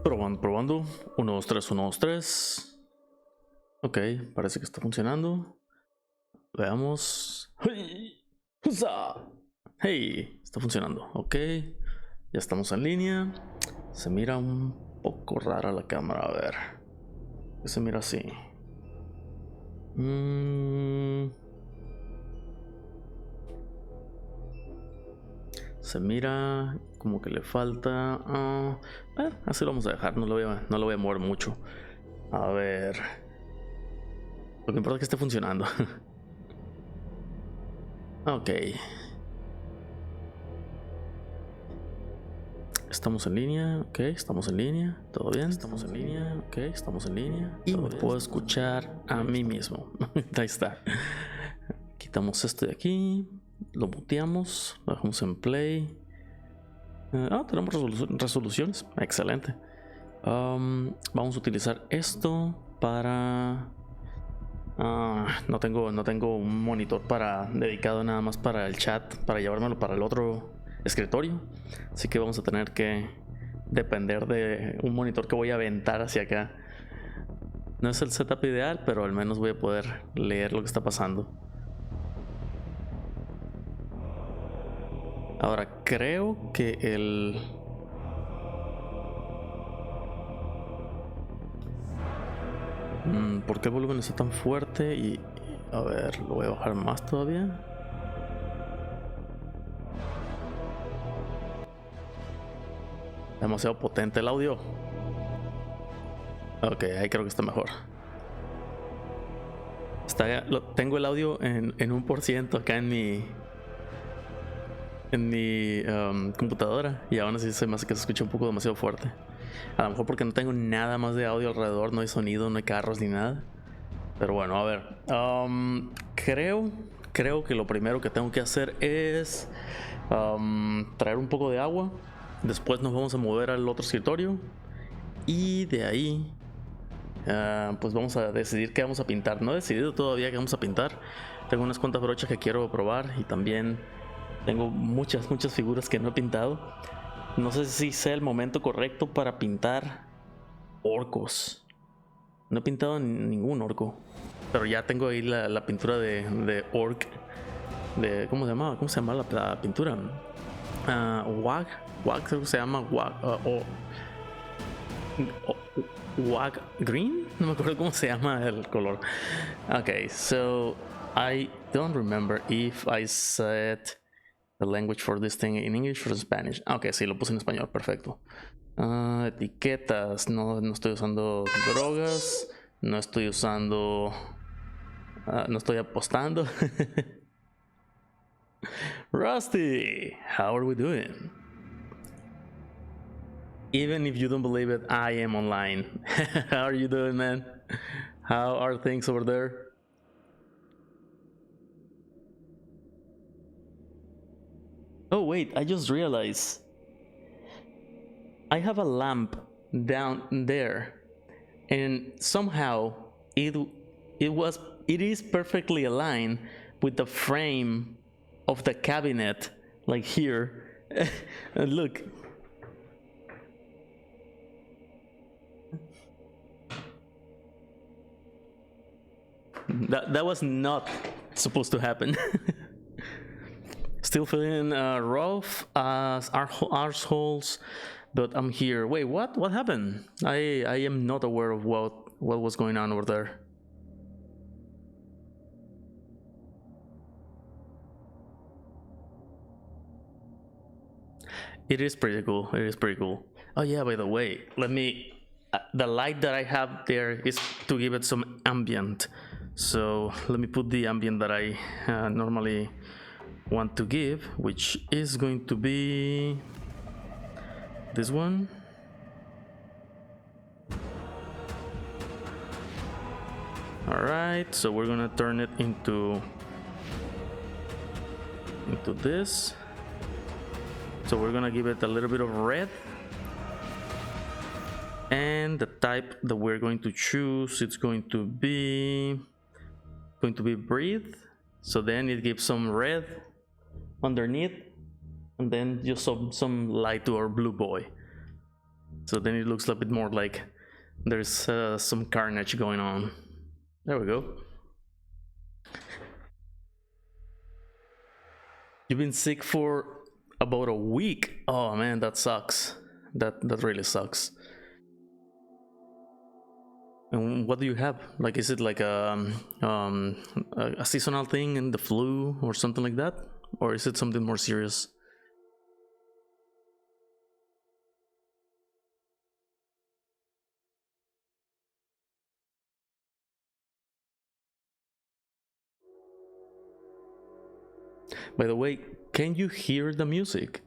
Probando, probando. 1, 2, 3, 1, 2, 3. Ok, parece que está funcionando. Veamos. ¡Hey! ¡Husa! ¡Hey! Está funcionando. Ok, ya estamos en línea. Se mira un poco rara la cámara. A ver. ¿Qué se mira así? Se mira como que le falta. Así lo vamos a dejar. No lo voy a mover mucho. A ver. Lo que importa es que esté funcionando. Ok. Estamos en línea, ok, estamos en línea, todo bien, estamos en línea, ok, estamos en línea. Y me puedo escuchar a mí mismo. Ahí está. Quitamos esto de aquí, lo muteamos, lo dejamos en play. Tenemos resoluciones, excelente. Vamos a utilizar esto para... no tengo un monitor dedicado nada más para el chat, para llevármelo para el otro escritorio, así que vamos a tener que depender de un monitor que voy a aventar hacia acá. No es el setup ideal, pero al menos voy a poder leer lo que está pasando. Ahora creo que ¿por qué el volumen está tan fuerte? Y a ver, lo voy a bajar más todavía. Demasiado potente el audio. Ok, ahí creo que está mejor. Tengo el audio en 1% acá en mi computadora, y aún así se me hace que se escucha un poco demasiado fuerte. A lo mejor porque no tengo nada más de audio alrededor, no hay sonido, no hay carros ni nada. Pero bueno, a ver. Creo que lo primero que tengo que hacer es traer un poco de agua. Después nos vamos a mover al otro escritorio. Y de ahí pues vamos a decidir qué vamos a pintar. No he decidido todavía qué vamos a pintar. Tengo unas cuantas brochas que quiero probar. Y también tengo muchas figuras que no he pintado. No sé si sea el momento correcto para pintar orcos. No he pintado ningún orco. Pero ya tengo ahí la pintura de orc. ¿Cómo se llama? ¿Cómo se llama la pintura? Wag creo que se llama Wag Green? No me acuerdo cómo se llama el color. Okay, so I don't remember if I said the language for this thing in English or Spanish. Ok, sí, lo puse en español, perfecto. Etiquetas, no estoy usando drogas, no estoy usando... no estoy apostando. Rusty, how are we doing? Even if you don't believe it, I am online. How are you doing, man? How are things over there? Oh wait, I just realized I have a lamp down there, and somehow it is perfectly aligned with the frame of the cabinet, like here. And look. That was not supposed to happen. Still feeling rough as arseholes, but I'm here. Wait, what? What happened? I am not aware of what was going on over there. It is pretty cool. It is pretty cool. Oh yeah, by the way, let me... the light that I have there is to give it some ambient. So let me put the ambient that I normally want to give, which is going to be this one. Alright, so we're gonna turn it into this. So we're gonna give it a little bit of red. And the type that we're going to choose, it's going to be breathe. So then it gives some red underneath, and then just some light to our blue boy. So then it looks a bit more like there's some carnage going on. There we go. You've been sick for about a week. Oh man, that sucks. That really sucks. And what do you have? Like, is it like a seasonal thing in the flu or something like that? Or is it something more serious? By the way, can you hear the music?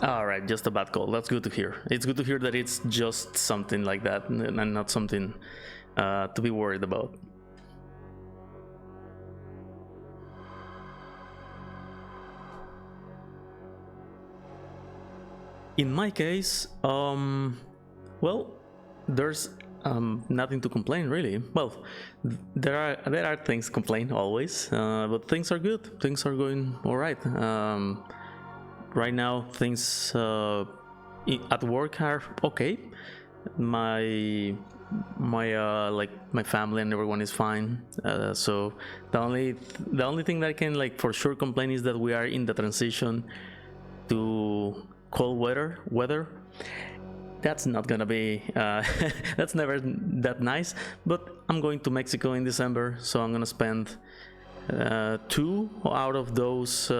All right, just a bad call. That's good to hear. It's good to hear that it's just something like that and not something to be worried about. In my case, well, there's nothing to complain really. Well, there are things to complain always, but things are good. Things are going all right. Right now, things at work are okay. My family and everyone is fine. So the only thing that I can like for sure complain is that we are in the transition to cold weather. That's not gonna be that's never that nice, but I'm going to Mexico in December, so I'm gonna spend 2 out of those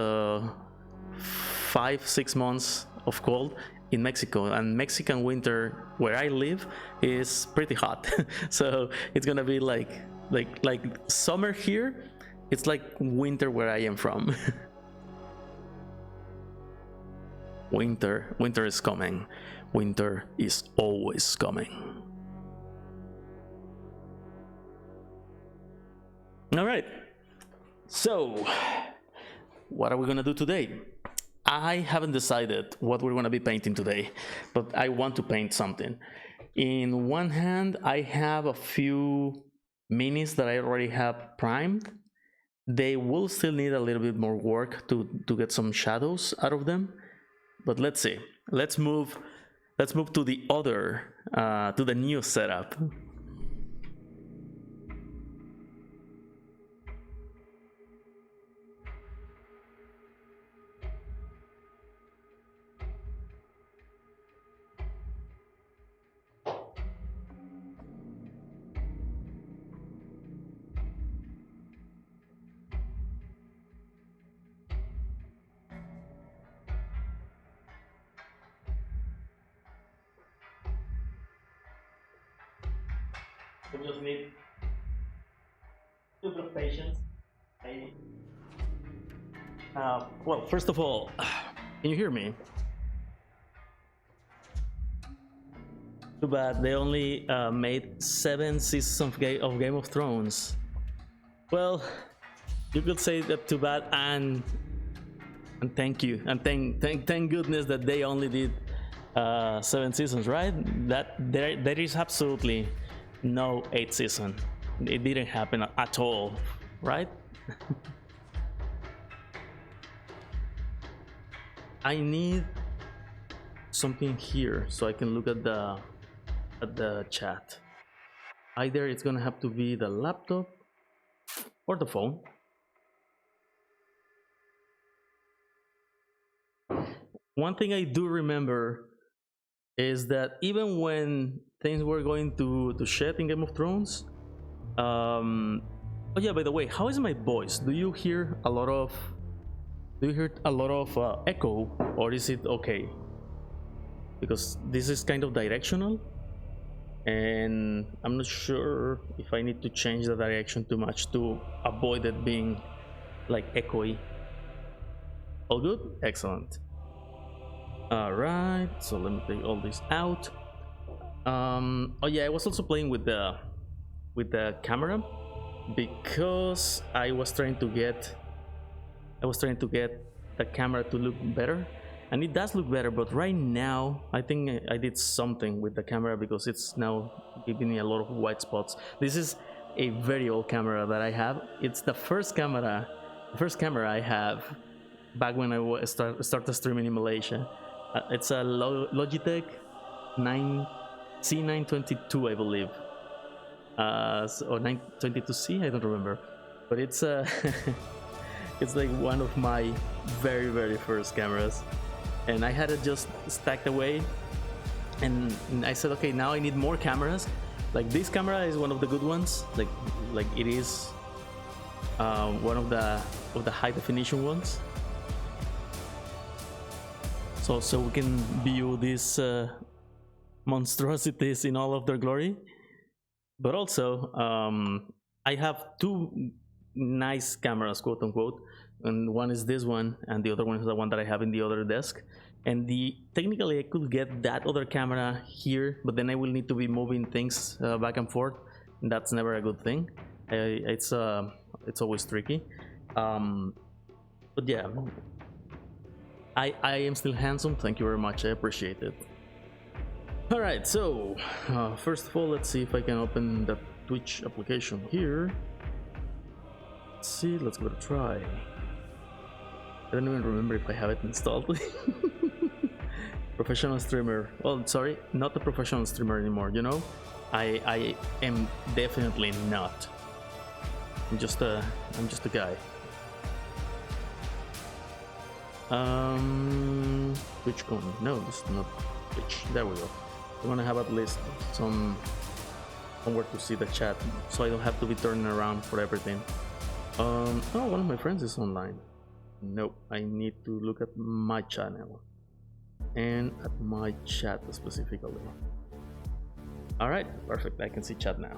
5-6 months of cold in Mexico. And Mexican winter where I live is pretty hot. So it's gonna be like summer here, it's like winter where I am from. Winter is coming. Winter is always coming. All right. So, what are we gonna do today? I haven't decided what we're gonna be painting today, but I want to paint something. In one hand, I have a few minis that I already have primed. They will still need a little bit more work to get some shadows out of them. But let's see. Let's move to the other, to the new setup. We just need a little bit of patience, maybe. Well, first of all, can you hear me? Too bad they only made 7 seasons of Game of Thrones. Well, you could say that too bad, and thank you, and thank goodness that they only did 7 seasons, right? That there is absolutely no 8th season. It didn't happen at all, right? I need something here so I can look at the chat. Either it's gonna have to be the laptop or the phone. One thing I do remember is that even when things were going to shit in Game of Thrones, oh yeah, by the way, how is my voice? Do you hear a lot of echo, or is it okay? Because this is kind of directional, and I'm not sure if I need to change the direction too much to avoid it being like echoey. All good? Excellent. All right, so let me take all this out. Oh yeah, I was also playing with the camera because I was trying to get the camera to look better, and it does look better. But right now I think I did something with the camera because it's now giving me a lot of white spots. This is a very old camera that I have. It's the first camera I have back when I started streaming in Malaysia. It's a Logitech C922, I believe, or 922C, I don't remember, but it's it's like one of my very first cameras, and I had it just stacked away, and I said, okay, now I need more cameras. Like this camera is one of the good ones, like it is one of the high definition ones, so we can view these monstrosities in all of their glory. But also I have two nice cameras, quote unquote, and one is this one and the other one is the one that I have in the other desk. And technically I could get that other camera here, but then I will need to be moving things back and forth, and that's never a good thing. It's always tricky, but yeah, I am still handsome. Thank you very much, I appreciate it. Alright, so first of all, let's see if I can open the Twitch application here. Let's see, let's give it a try. I don't even remember if I have it installed. Professional streamer. Well, sorry, not a professional streamer anymore, you know? I am definitely not. I'm just a guy. TwitchCon. No, this is not Twitch. There we go. I want to have at least somewhere to see the chat, so I don't have to be turning around for everything. Oh, one of my friends is online. Nope, I need to look at my channel and at my chat specifically. All right, perfect. I can see chat now.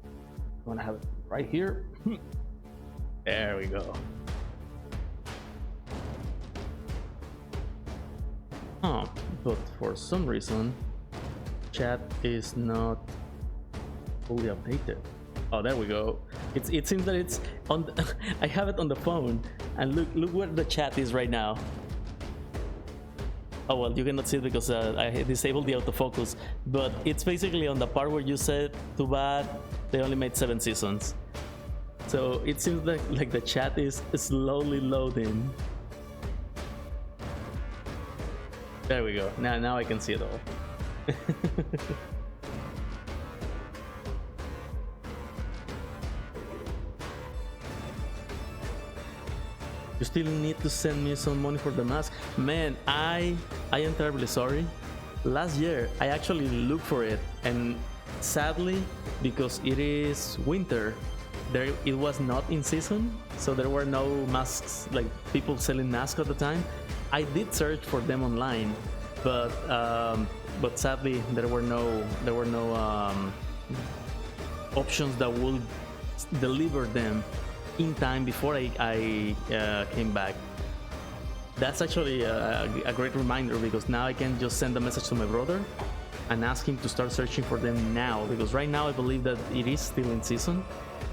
I want to have it right here. There we go. Oh, but for some reason chat is not fully updated. Oh, there we go. It seems that it's on the, I have it on the phone, and look where the chat is right now. Oh well, you cannot see it because I disabled the autofocus, but it's basically on the part where you said too bad they only made 7 seasons. So it seems like the chat is slowly loading. There we go. Now I can see it all. You still need to send me some money for the mask. Man, I am terribly sorry. Last year I actually looked for it, and sadly, because it is winter, it was not in season, so there were no masks, like people selling masks at the time. I did search for them online, but sadly there were no options that would deliver them in time before I came back. That's actually a great reminder, because now I can just send a message to my brother and ask him to start searching for them now, because right now I believe that it is still in season,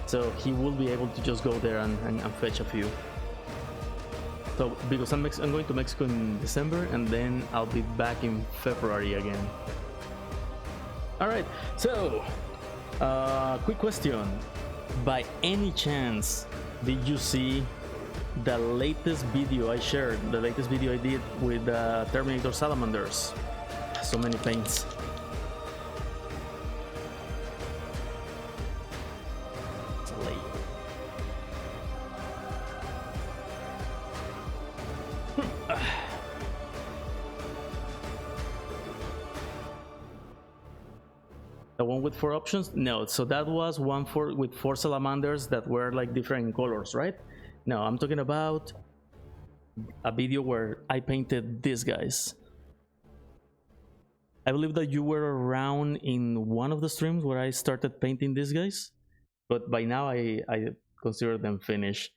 so he will be able to just go there and fetch a few. So because I'm going to Mexico in December, and then I'll be back in February again. All right, so quick question: by any chance, did you see the latest video I shared? The latest video I did with Terminator salamanders. So many paints. The one with 4 options? No, so that was one with 4 salamanders that were like different colors, right? No, I'm talking about a video where I painted these guys. I believe that you were around in one of the streams where I started painting these guys, but by now I consider them finished.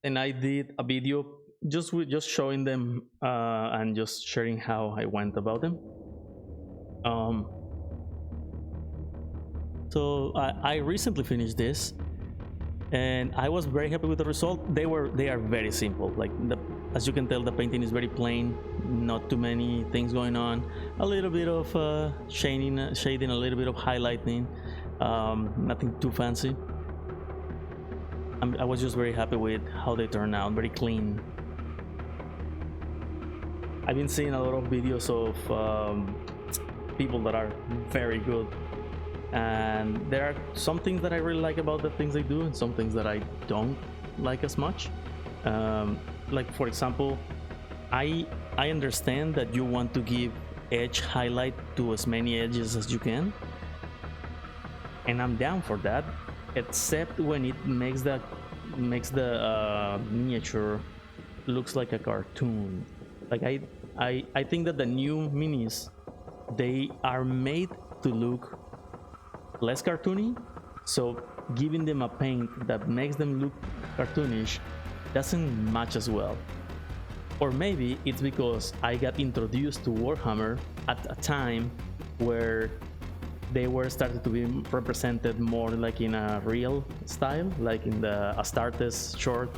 And I did a video just showing them and just sharing how I went about them. So I recently finished this, and I was very happy with the result. They are very simple. Like as you can tell, the painting is very plain, not too many things going on. A little bit of shading, a little bit of highlighting, nothing too fancy. I was just very happy with how they turned out, very clean. I've been seeing a lot of videos of people that are very good, and there are some things that I really like about the things they do and some things that I don't like as much. Like for example, I understand that you want to give edge highlight to as many edges as you can, and I'm down for that, except when it makes the miniature looks like a cartoon. Like I think that the new minis, they are made to look less cartoony, so giving them a paint that makes them look cartoonish doesn't match as well. Or maybe it's because I got introduced to Warhammer at a time where they were started to be represented more like in a real style, like in the Astartes short,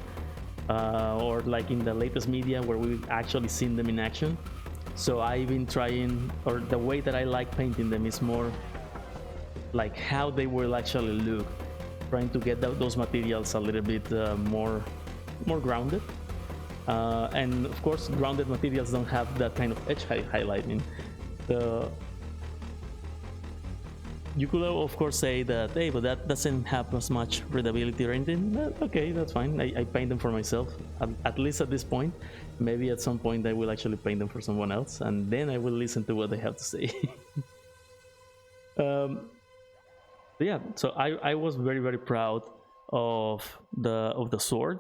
or like in the latest media where we've actually seen them in action. So I've been trying, or the way that I like painting them is more like how they will actually look, trying to get those materials a little bit more grounded. And of course, grounded materials don't have that kind of edge highlighting. You could of course say that, hey, but that doesn't have as much readability or anything. Okay, that's fine. I paint them for myself, at least at this point. Maybe at some point I will actually paint them for someone else, and then I will listen to what they have to say. Yeah, so I was very, very proud of the sword,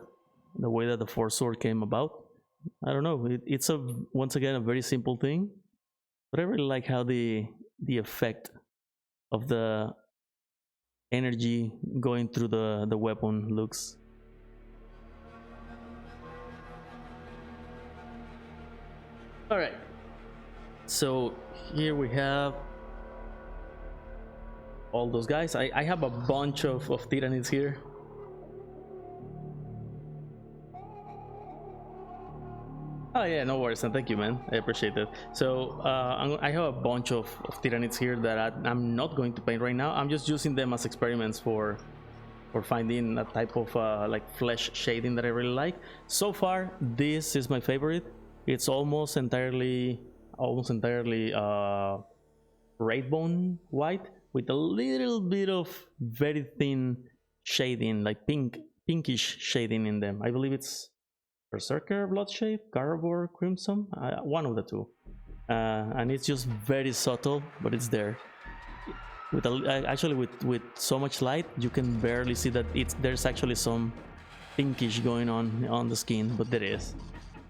the way that the Force sword came about. I don't know, it's once again a very simple thing, but I really like how the effect of the energy going through the weapon looks. All right, so here we have all those guys. I have a bunch of Tyranids here. Oh yeah, no worries, and thank you, man. I appreciate it. So I have a bunch of Tyranids here that I'm not going to paint right now. I'm just using them as experiments for finding a type of like flesh shading that I really like. So far, this is my favorite. It's almost entirely red bone white with a little bit of very thin shading, like pinkish shading in them. I believe it's Berserker Bloodshade, Carnivore Crimson, one of the two, and it's just very subtle, but it's there. Actually with so much light, you can barely see that there's actually some pinkish going on the skin, but there is.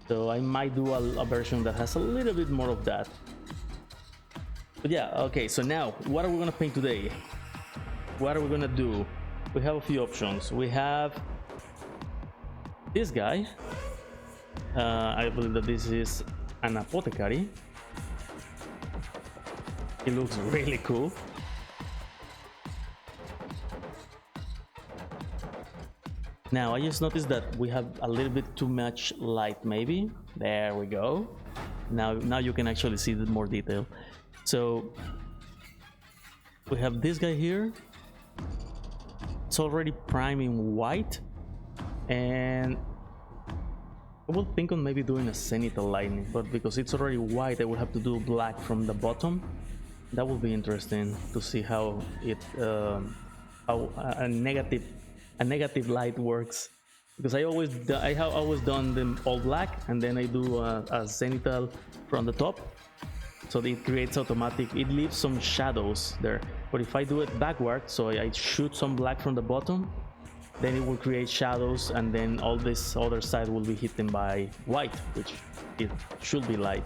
So I might do a version that has a little bit more of that. But yeah, okay. So now, what are we gonna paint today? What are we gonna do? We have a few options. We have this guy. I believe that this is an Apotecary. He looks really cool. Now I just noticed that we have a little bit too much light, maybe. There we go. Now you can actually see the more detail. So we have this guy here. It's already priming white, and I will think on maybe doing a zenithal lightning, but because it's already white, I will have to do black from the bottom. That will be interesting to see how how a negative light works, because I have always done them all black, and then I do a zenithal from the top, so it creates automatic. It leaves some shadows there, but if I do it backward, so I shoot some black from the bottom, then it will create shadows, and then all this other side will be hidden by white, which it should be light.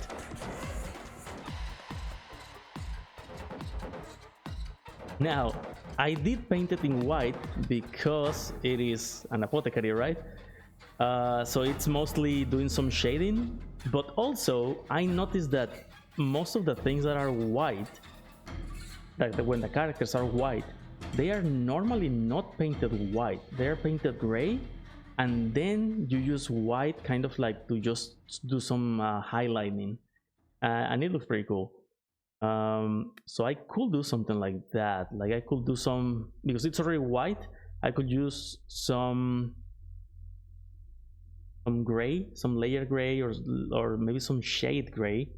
Now, I did paint it in white because it is an Apotecary, right? So it's mostly doing some shading, but also I noticed that most of the things that are white, like when the characters are white, they are normally not painted white. They're painted gray, and then you use white kind of like to just do some highlighting, and it looks pretty cool. So I could do something like that. Like I could do some, because it's already white, I could use some gray, some layer gray, or maybe some shade gray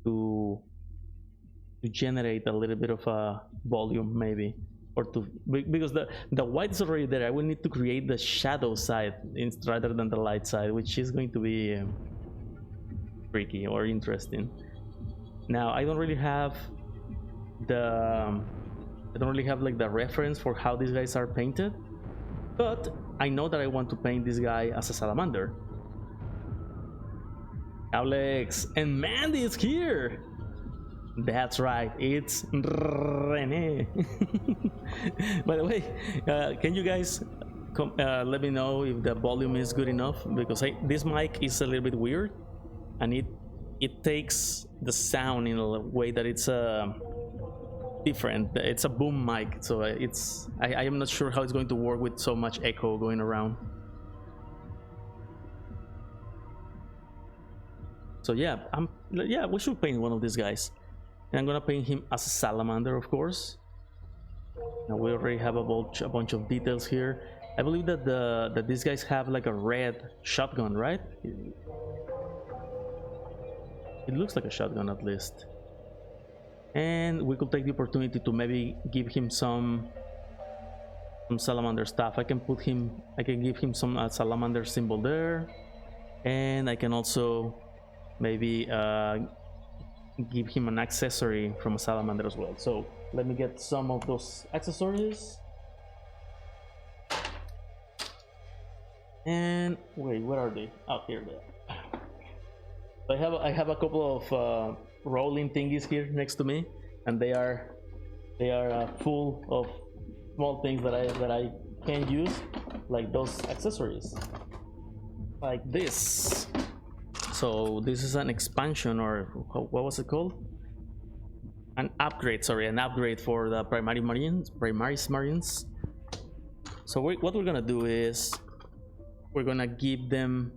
to generate a little bit of a volume, maybe, or to, because the white is already there. I will need to create the shadow side rather than the light side, which is going to be tricky or interesting. Now I don't really have like the reference for how these guys are painted, but I know that I want to paint this guy as a salamander. Alex and Mandy is here. That's right, it's Rene. By the way, can you guys let me know if the volume is good enough, because this mic is a little bit weird, and it takes the sound in a way that it's different. It's a boom mic, so I am not sure how it's going to work with so much echo going around. So yeah, we should paint one of these guys, and I'm gonna paint him as a salamander, of course. Now we already have a bunch of details here. I believe that these guys have like a red shotgun, right? It looks like a shotgun at least. And we could take the opportunity to maybe give him some salamander stuff. I can give him some salamander symbol there, and I can also maybe give him an accessory from a salamander as well. So let me get some of those accessories. And wait, where are they? Oh, here they are. I have a couple of rolling thingies here next to me, and they are full of small things that I can use, like those accessories, like this. So this is an expansion, or what was it called? An upgrade, sorry, an upgrade for the primary marines. So what we're gonna do is we're gonna give them.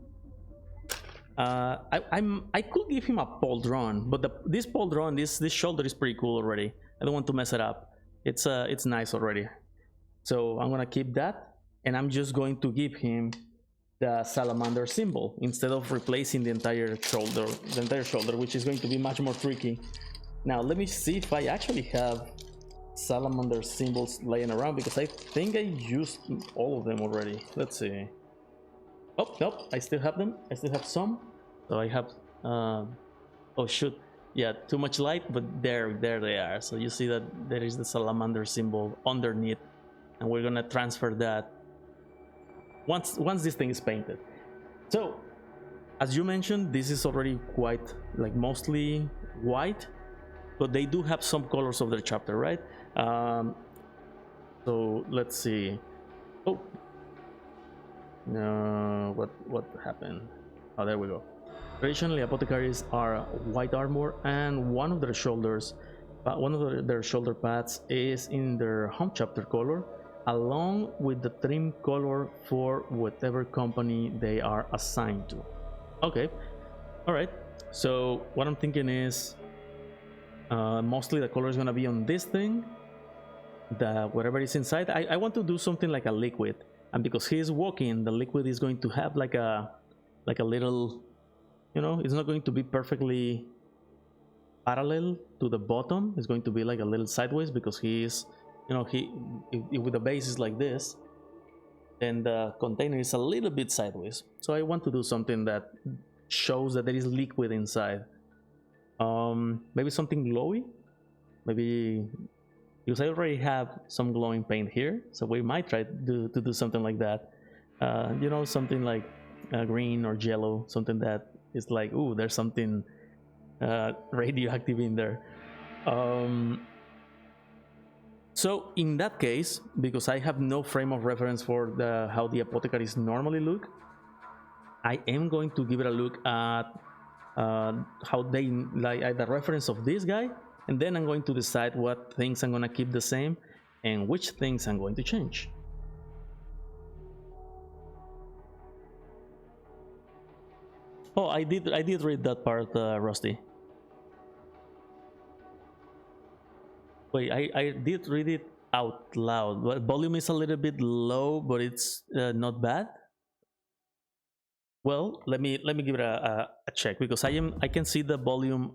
I could give him a pauldron, but this pauldron, this shoulder is pretty cool already. I don't want to mess it up. It's nice already. So I'm gonna keep that, and I'm just going to give him the salamander symbol instead of replacing the entire shoulder, which is going to be much more tricky. Now let me see if I actually have salamander symbols laying around, because I think I used all of them already. Let's see. Oh, nope, I still have them. I still have some. So I have, oh shoot, yeah, too much light, but there they are. So you see that there is the salamander symbol underneath, and we're gonna transfer that once this thing is painted. So, as you mentioned, this is already quite, like, mostly white, but they do have some colors of their chapter, right? So let's see. Oh. No, what happened? Oh, there we go. Traditionally, apothecaries are white armor, and one of their shoulder pads is in their home chapter color, along with the trim color for whatever company they are assigned to. Okay, all right. So what I'm thinking is, mostly the color is gonna be on this thing, whatever is inside. I want to do something like a liquid. And because he is walking, the liquid is going to have like a little, you know, it's not going to be perfectly parallel to the bottom. It's going to be like a little sideways, because he is, you know, if with the base is like this, then the container is a little bit sideways. So I want to do something that shows that there is liquid inside. Maybe something glowy, maybe. Because I already have some glowing paint here, so we might try to do something like that. You know, something like green or yellow, something that is like, ooh, there's something radioactive in there. So in that case, because I have no frame of reference for how the apothecaries normally look, I am going to give it a look at how they like the reference of this guy. And then I'm going to decide what things I'm gonna keep the same and which things I'm going to change. Oh, I did read that part, Rusty. Wait, I did read it out loud. But volume is a little bit low, but it's not bad. Well, let me give it a check, because I can see the volume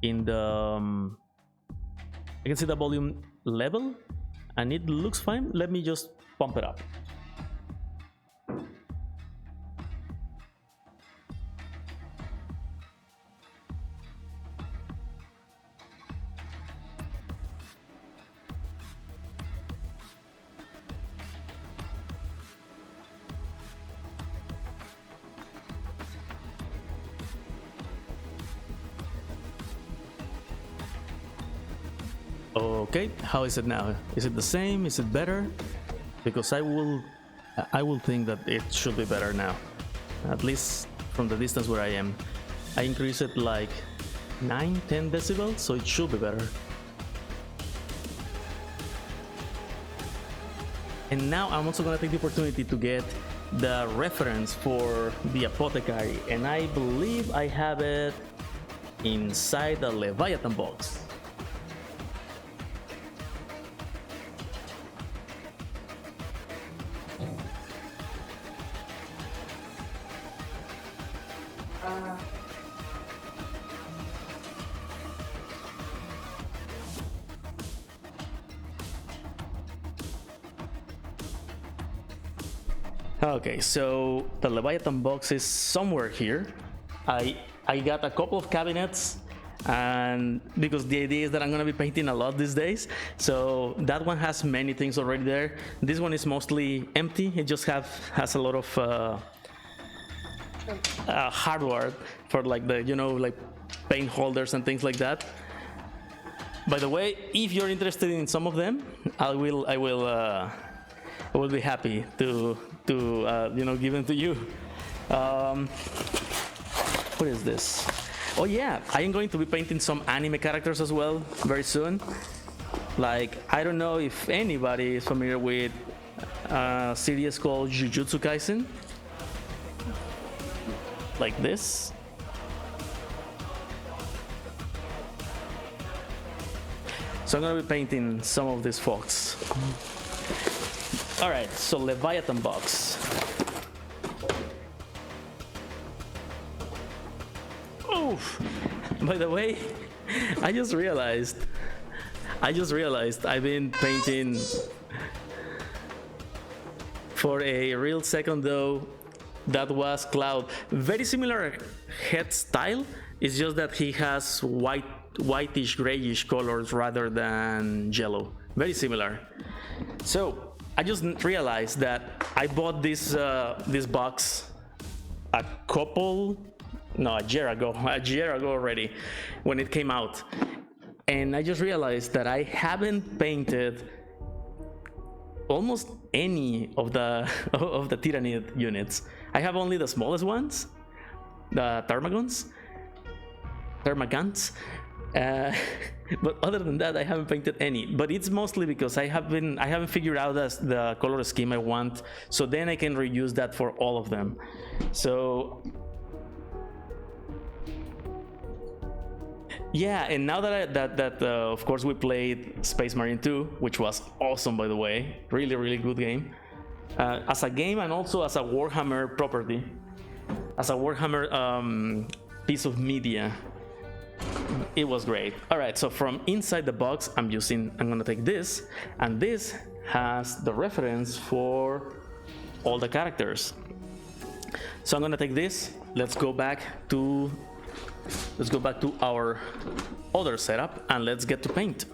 in the I can see the volume level, and it looks fine. Let me just pump it up. Okay, how is it now? Is it the same? Is it better? Because I will think that it should be better now, at least from the distance where I am. I increased it like 9-10 decibels, so it should be better. And now I'm also gonna take the opportunity to get the reference for the Apotecary, and I believe I have it inside the Leviathan box. Okay, so the Leviathan box is somewhere here. I got a couple of cabinets, and because the idea is that I'm gonna be painting a lot these days, so that one has many things already there. This one is mostly empty. It just has a lot of hardware for like the like paint holders and things like that. By the way, if you're interested in some of them, I will be happy to give them to you. What is this? Oh yeah, I am going to be painting some anime characters as well very soon. Like, I don't know if anybody is familiar with a series called Jujutsu Kaisen. Like this. So I'm gonna be painting some of these folks. All right, so Leviathan box. Oof. By the way, I just realized I've been painting for a real second though. That was Cloud. Very similar head style. It's just that he has whitish, grayish colors rather than yellow. Very similar. So I just realized that I bought this box a year ago already, when it came out, and I just realized that I haven't painted almost any of the Tyranid units. I have only the smallest ones, the Termagants. But other than that, I haven't painted any. But it's mostly because I haven't figured out the color scheme I want, so then I can reuse that for all of them. So yeah, and now that of course we played Space Marine 2, which was awesome, by the way, really good game, as a game and also as a Warhammer property, as a Warhammer piece of media. It was great. All right, so from inside the box, I'm gonna take this, and this has the reference for all the characters. So I'm gonna take this. Let's go back to our other setup, and let's get to paint.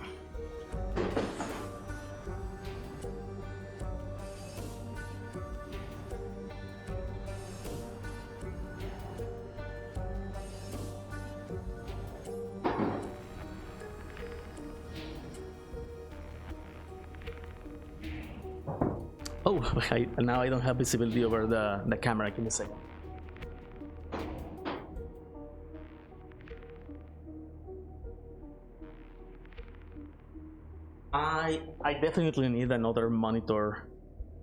Oh, now I don't have visibility over the camera. Give me a second. I definitely need another monitor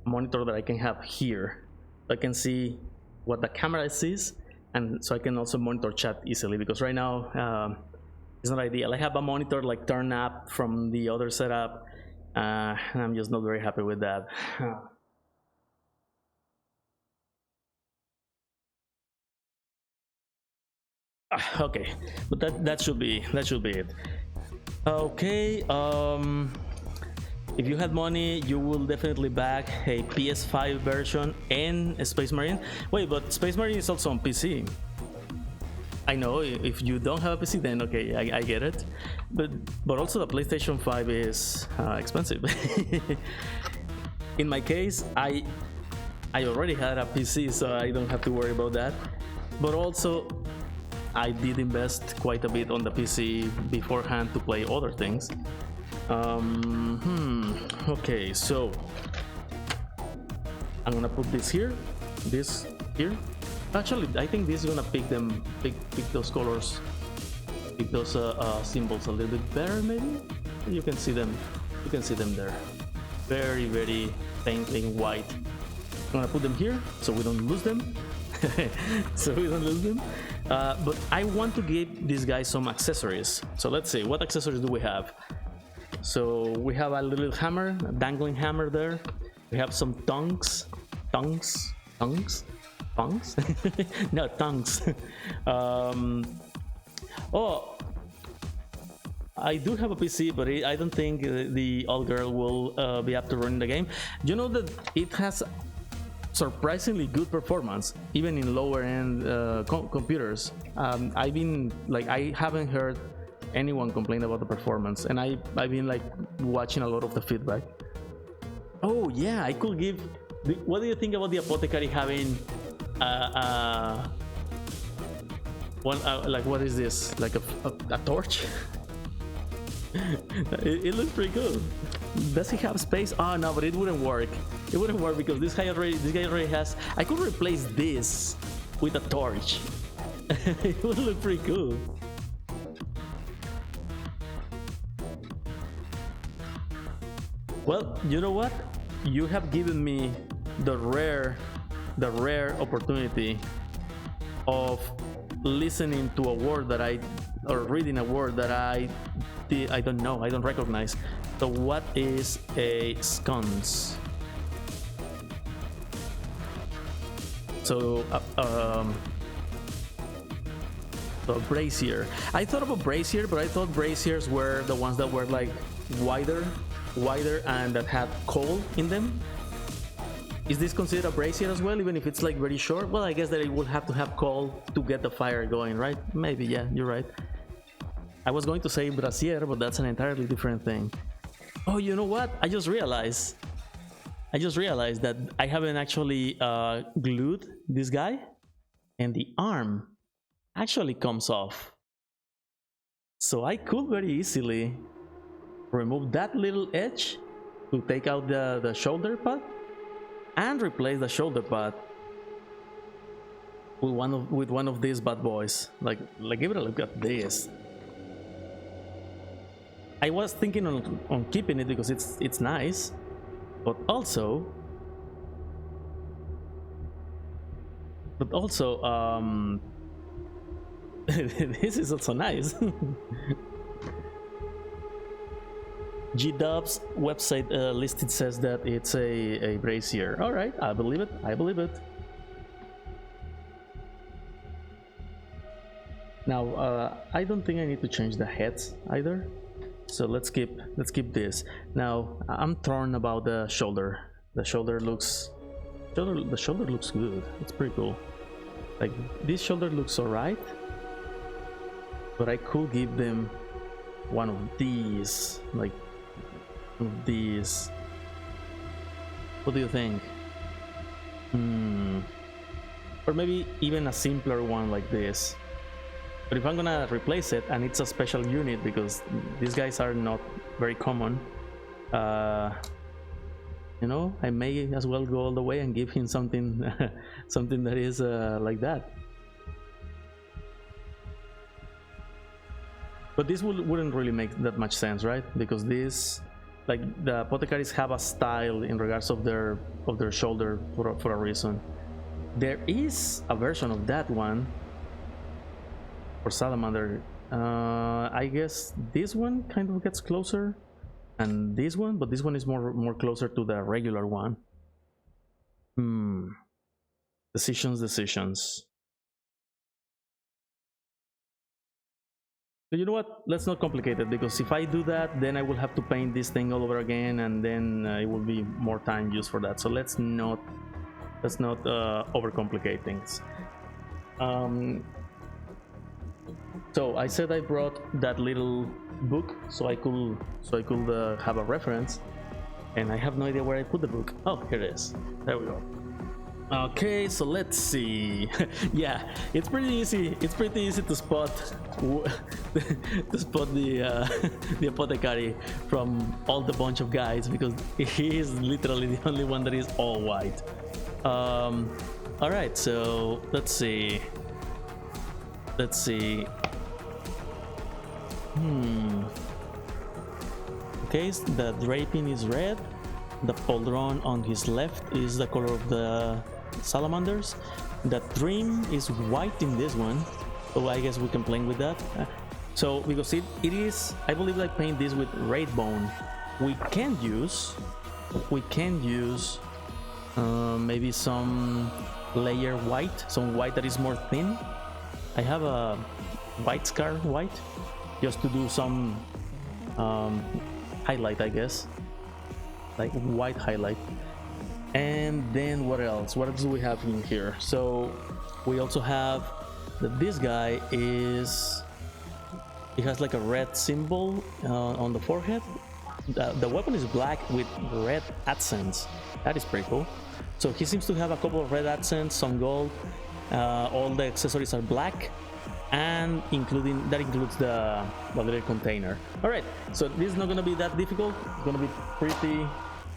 that I can have here. So I can see what the camera sees, and so I can also monitor chat easily, because right now it's not ideal. I have a monitor like turned up from the other setup, and I'm just not very happy with that. Okay, but that should be it. Okay, if you had money, you will definitely back a PS5 version and a Space Marine. Wait, but Space Marine is also on PC. I know, if you don't have a PC, then okay, I get it. But also the PlayStation 5 is expensive. In my case, I already had a PC, so I don't have to worry about that. But also, I did invest quite a bit on the PC beforehand to play other things. Okay, so I'm gonna put this here, this here. Actually, I think this is gonna pick those colors, pick those symbols a little bit better. Maybe you can see them. You can see them there, very faintly white. I'm gonna put them here so we don't lose them. But I want to give these guys some accessories. So let's see, what accessories do we have? So we have a little hammer, a dangling hammer there. We have some tongues. No, tongues. Oh, I do have a PC, but I don't think the old girl will be up to run the game. You know that it has surprisingly good performance, even in lower end computers. I've been like, I haven't heard anyone complain about the performance, and I've been like watching a lot of the feedback. Oh yeah, I could give. What do you think about the Apotecary having one like, what is this, like a torch? It looks pretty cool. Does he have space? Oh no, but it wouldn't work. It wouldn't work because this guy already has. I could replace this with a torch. It would look pretty cool. Well, you know what? You have given me the rare opportunity of listening to a word that or reading a word that I don't know, I don't recognize. So what is a sconce? So a brazier. I thought of a brazier, but I thought braziers were the ones that were like wider and that had coal in them. Is this considered a brazier as well, even if it's like very short? Well, I guess that it would have to have coal to get the fire going, right? Maybe, yeah, you're right. I was going to say brazier, but that's an entirely different thing. Oh, you know what? I just realized that I haven't actually glued this guy, and the arm actually comes off. So I could very easily remove that little edge to take out the shoulder pad and replace the shoulder pad with one of these bad boys. Like give it a look at this. I was thinking on keeping it because it's nice, but also this is also nice. G-Dub's website listed says that it's a brazier. All right, I believe it. Now I don't think I need to change the heads either. So let's keep this. Now I'm torn about the shoulder. The shoulder looks good. It's pretty cool. Like, this shoulder looks alright, but I could give them one of these, like these. What do you think? Or maybe even a simpler one like this. But if I'm gonna replace it, and it's a special unit because these guys are not very common, you know, I may as well go all the way and give him something something that is like that. But this wouldn't really make that much sense, right? Because this like the apothecaries have a style in regards of their shoulder for a reason. There is a version of that one for salamander. I guess this one kind of gets closer, and this one, but this one is more closer to the regular one. Decisions. So you know what? Let's not complicate it, because if I do that, then I will have to paint this thing all over again, and then it will be more time used for that. So let's not overcomplicate things. So I said I brought that little book so I could have a reference, and I have no idea where I put the book. Oh, here it is. There we go. Okay, so let's see. Yeah, it's pretty easy. It's pretty easy to spot the apothecary from all the bunch of guys, because he is literally the only one that is all white. All right, so let's see. Okay, the draping is red. The pauldron on his left is the color of the salamanders. The trim is white in this one, so I guess we can play with that. So because it is, I believe I paint this with red bone. We can use maybe some layer white, some white that is more thin. I have a white scar white just to do some highlight, I guess, like white highlight. And then what else do we have in here? So we also have that this guy is, he has like a red symbol on the forehead. The weapon is black with red accents. That is pretty cool. So he seems to have a couple of red accents, some gold. All the accessories are black, and that includes the little container. All right, so this is not gonna be that difficult. It's gonna be pretty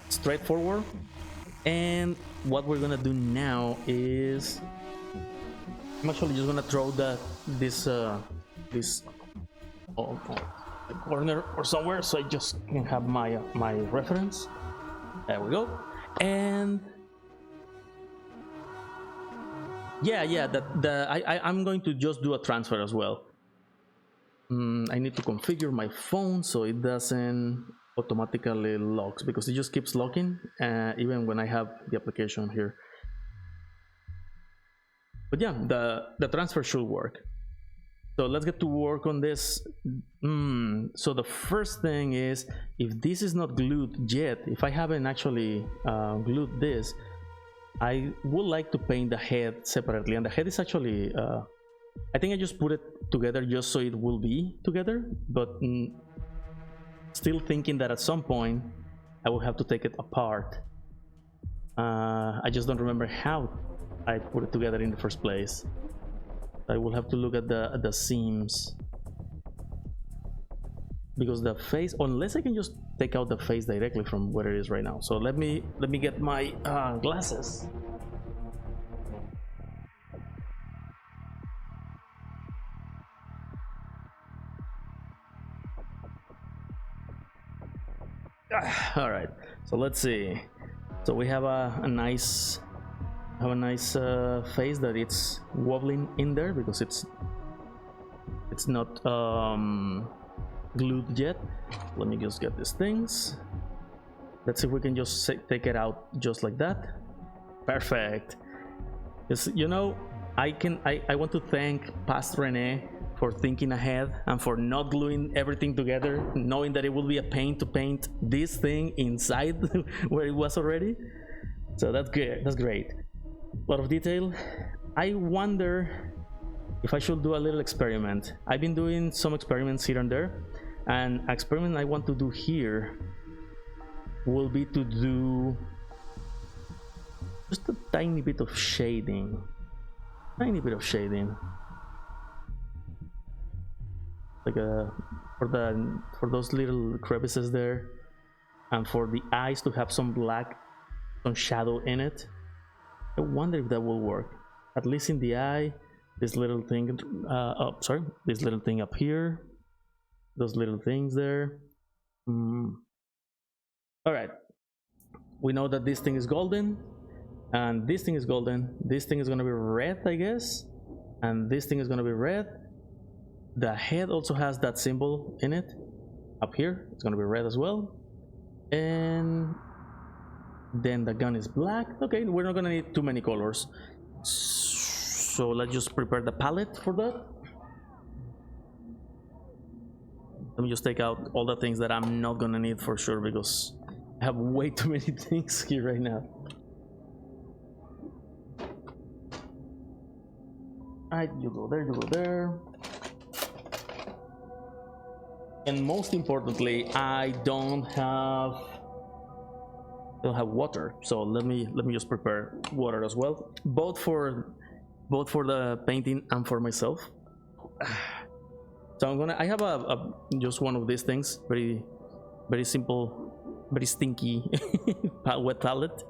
straightforward. And what we're gonna do now is, I'm actually just gonna throw this the corner or somewhere, so I just can have my reference. There we go. And I'm going to just do a transfer as well. I need to configure my phone so it doesn't automatically locks, because it just keeps locking even when I have the application here. But yeah, the transfer should work. So let's get to work on this. So the first thing is, if this is not glued yet, if I haven't actually glued this, I would like to paint the head separately. And the head is actually, I think I just put it together just so it will be together, but still thinking that at some point I will have to take it apart. I just don't remember how I put it together in the first place. I will have to look at the seams, because the face, unless I can just take out the face directly from where it is right now. So let me get my glasses. All right, so let's see. So we have a nice face that it's wobbling in there because it's not glued yet. Let me just get these things. Let's see if we can just take it out just like that. Perfect. You know, I want to thank past Rene for thinking ahead and for not gluing everything together, knowing that it will be a pain to paint this thing inside where it was already. So that's good. That's great. A lot of detail. I wonder if I should do a little experiment. I've been doing some experiments here and there, and an experiment I want to do here will be to do just a tiny bit of shading. Like for those little crevices there, and for the eyes to have some black, some shadow in it. I wonder if that will work. At least in the eye, this little thing, this little thing up here, those little things there. All right, we know that this thing is golden, and this thing is golden. This thing is gonna be red, I guess, and this thing is gonna be red. The head also has that symbol in it. Up here, it's gonna be red as well. And then the gun is black. Okay, we're not gonna need too many colors. So let's just prepare the palette for that. Let me just take out all the things that I'm not gonna need for sure, because I have way too many things here right now. Alright, you go there, you go there. And most importantly, I don't have water, so let me just prepare water as well, both for the painting and for myself. So I have a just one of these things, very simple, very stinky wet palette.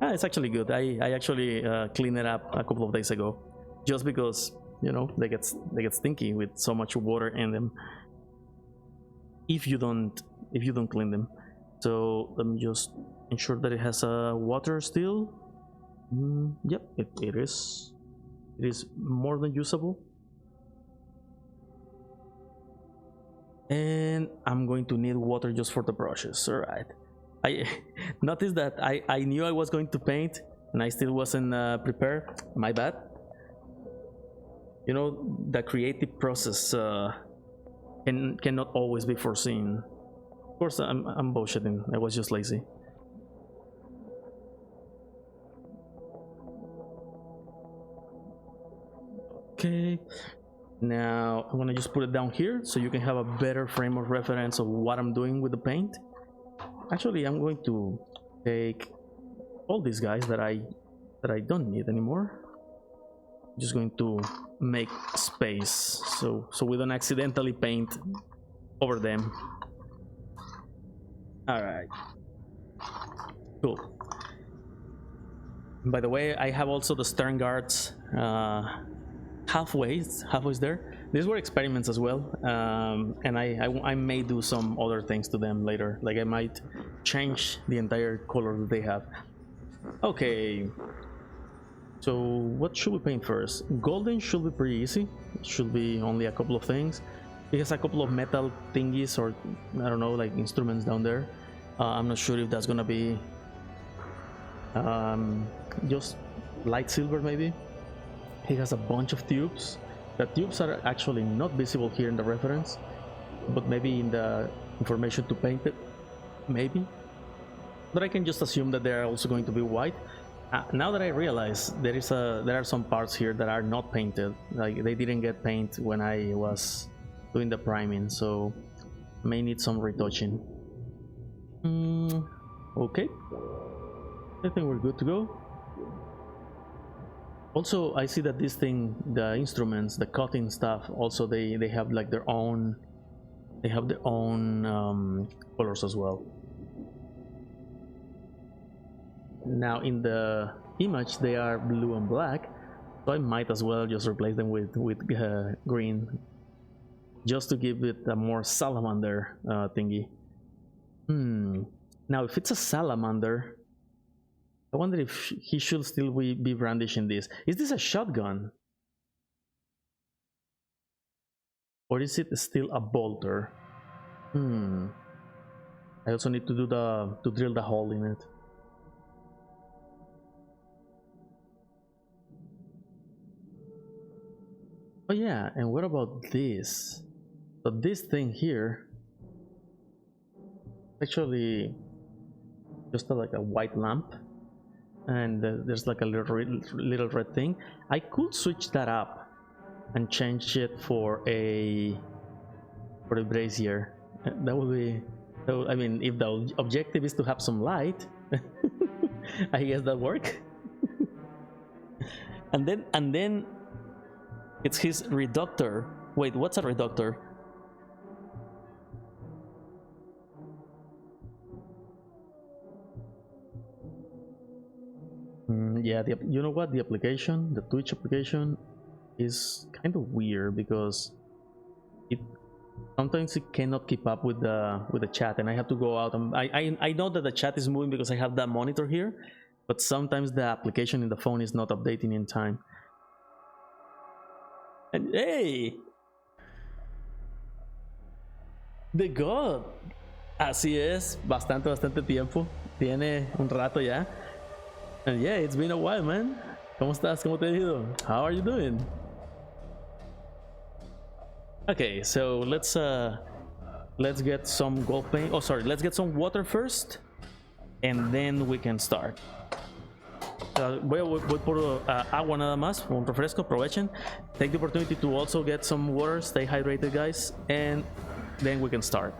It's actually good. I actually cleaned it up a couple of days ago, just because, you know, they get stinky with so much water in them if you don't clean them. So let me just ensure that it has water still. Yep, it is more than usable. And I'm going to need water just for the brushes. All right, I noticed that I knew I was going to paint and I still wasn't prepared. My bad. You know, the creative process cannot always be foreseen. Of course, I'm bullshitting. I was just lazy. Okay, now I'm gonna just put it down here so you can have a better frame of reference of what I'm doing with the paint. Actually, I'm going to take all these guys that I don't need anymore. I'm just going to make space so we don't accidentally paint over them. All right, cool. By the way, I have also the stern guards halfway there. These were experiments as well, and I may do some other things to them later, like I might change the entire color that they have. Okay, so what should we paint first? Golden should be pretty easy. It should be only a couple of things. It has a couple of metal thingies, or I don't know, like instruments down there. I'm not sure if that's gonna be just light silver maybe. He has a bunch of tubes. The tubes are actually not visible here in the reference, but maybe in the information to paint it, maybe. But I can just assume that they are also going to be white. Now that I realize there are some parts here that are not painted, like they didn't get paint when I was doing the priming, so may need some retouching. Okay, I think we're good to go. Also, I see that this thing, the instruments, the cutting stuff, also they have like their own, colors as well. Now in the image they are blue and black, so I might as well just replace them with green, just to give it a more salamander thingy. Now if it's a salamander, I wonder if he should still be brandishing this. Is this a shotgun? Or is it still a bolter? I also need to do to drill the hole in it. Oh yeah, and what about this? So this thing here, actually just like a white lamp, and there's like a little red thing. I could switch that up and change it for a brazier. That would be, I mean, if the objective is to have some light, I guess that work. and then it's his reductor. Wait, what's a reductor? Yeah, you know what? The application, the Twitch application, is kind of weird because Sometimes it cannot keep up with the chat, and I have to go out. And I know that the chat is moving because I have that monitor here, but sometimes the application in the phone is not updating in time. And hey, The God. Así es, bastante tiempo. Tiene un rato ya. And yeah, it's been a while, man. ¿Cómo estás? ¿Cómo te ha ido? How are you doing? Okay, so let's get some gold paint. Oh, sorry, let's get some water first, and then we can start. Voy por agua nada más, un refresco. Aprovechen. Take the opportunity to also get some water. Stay hydrated, guys, and then we can start.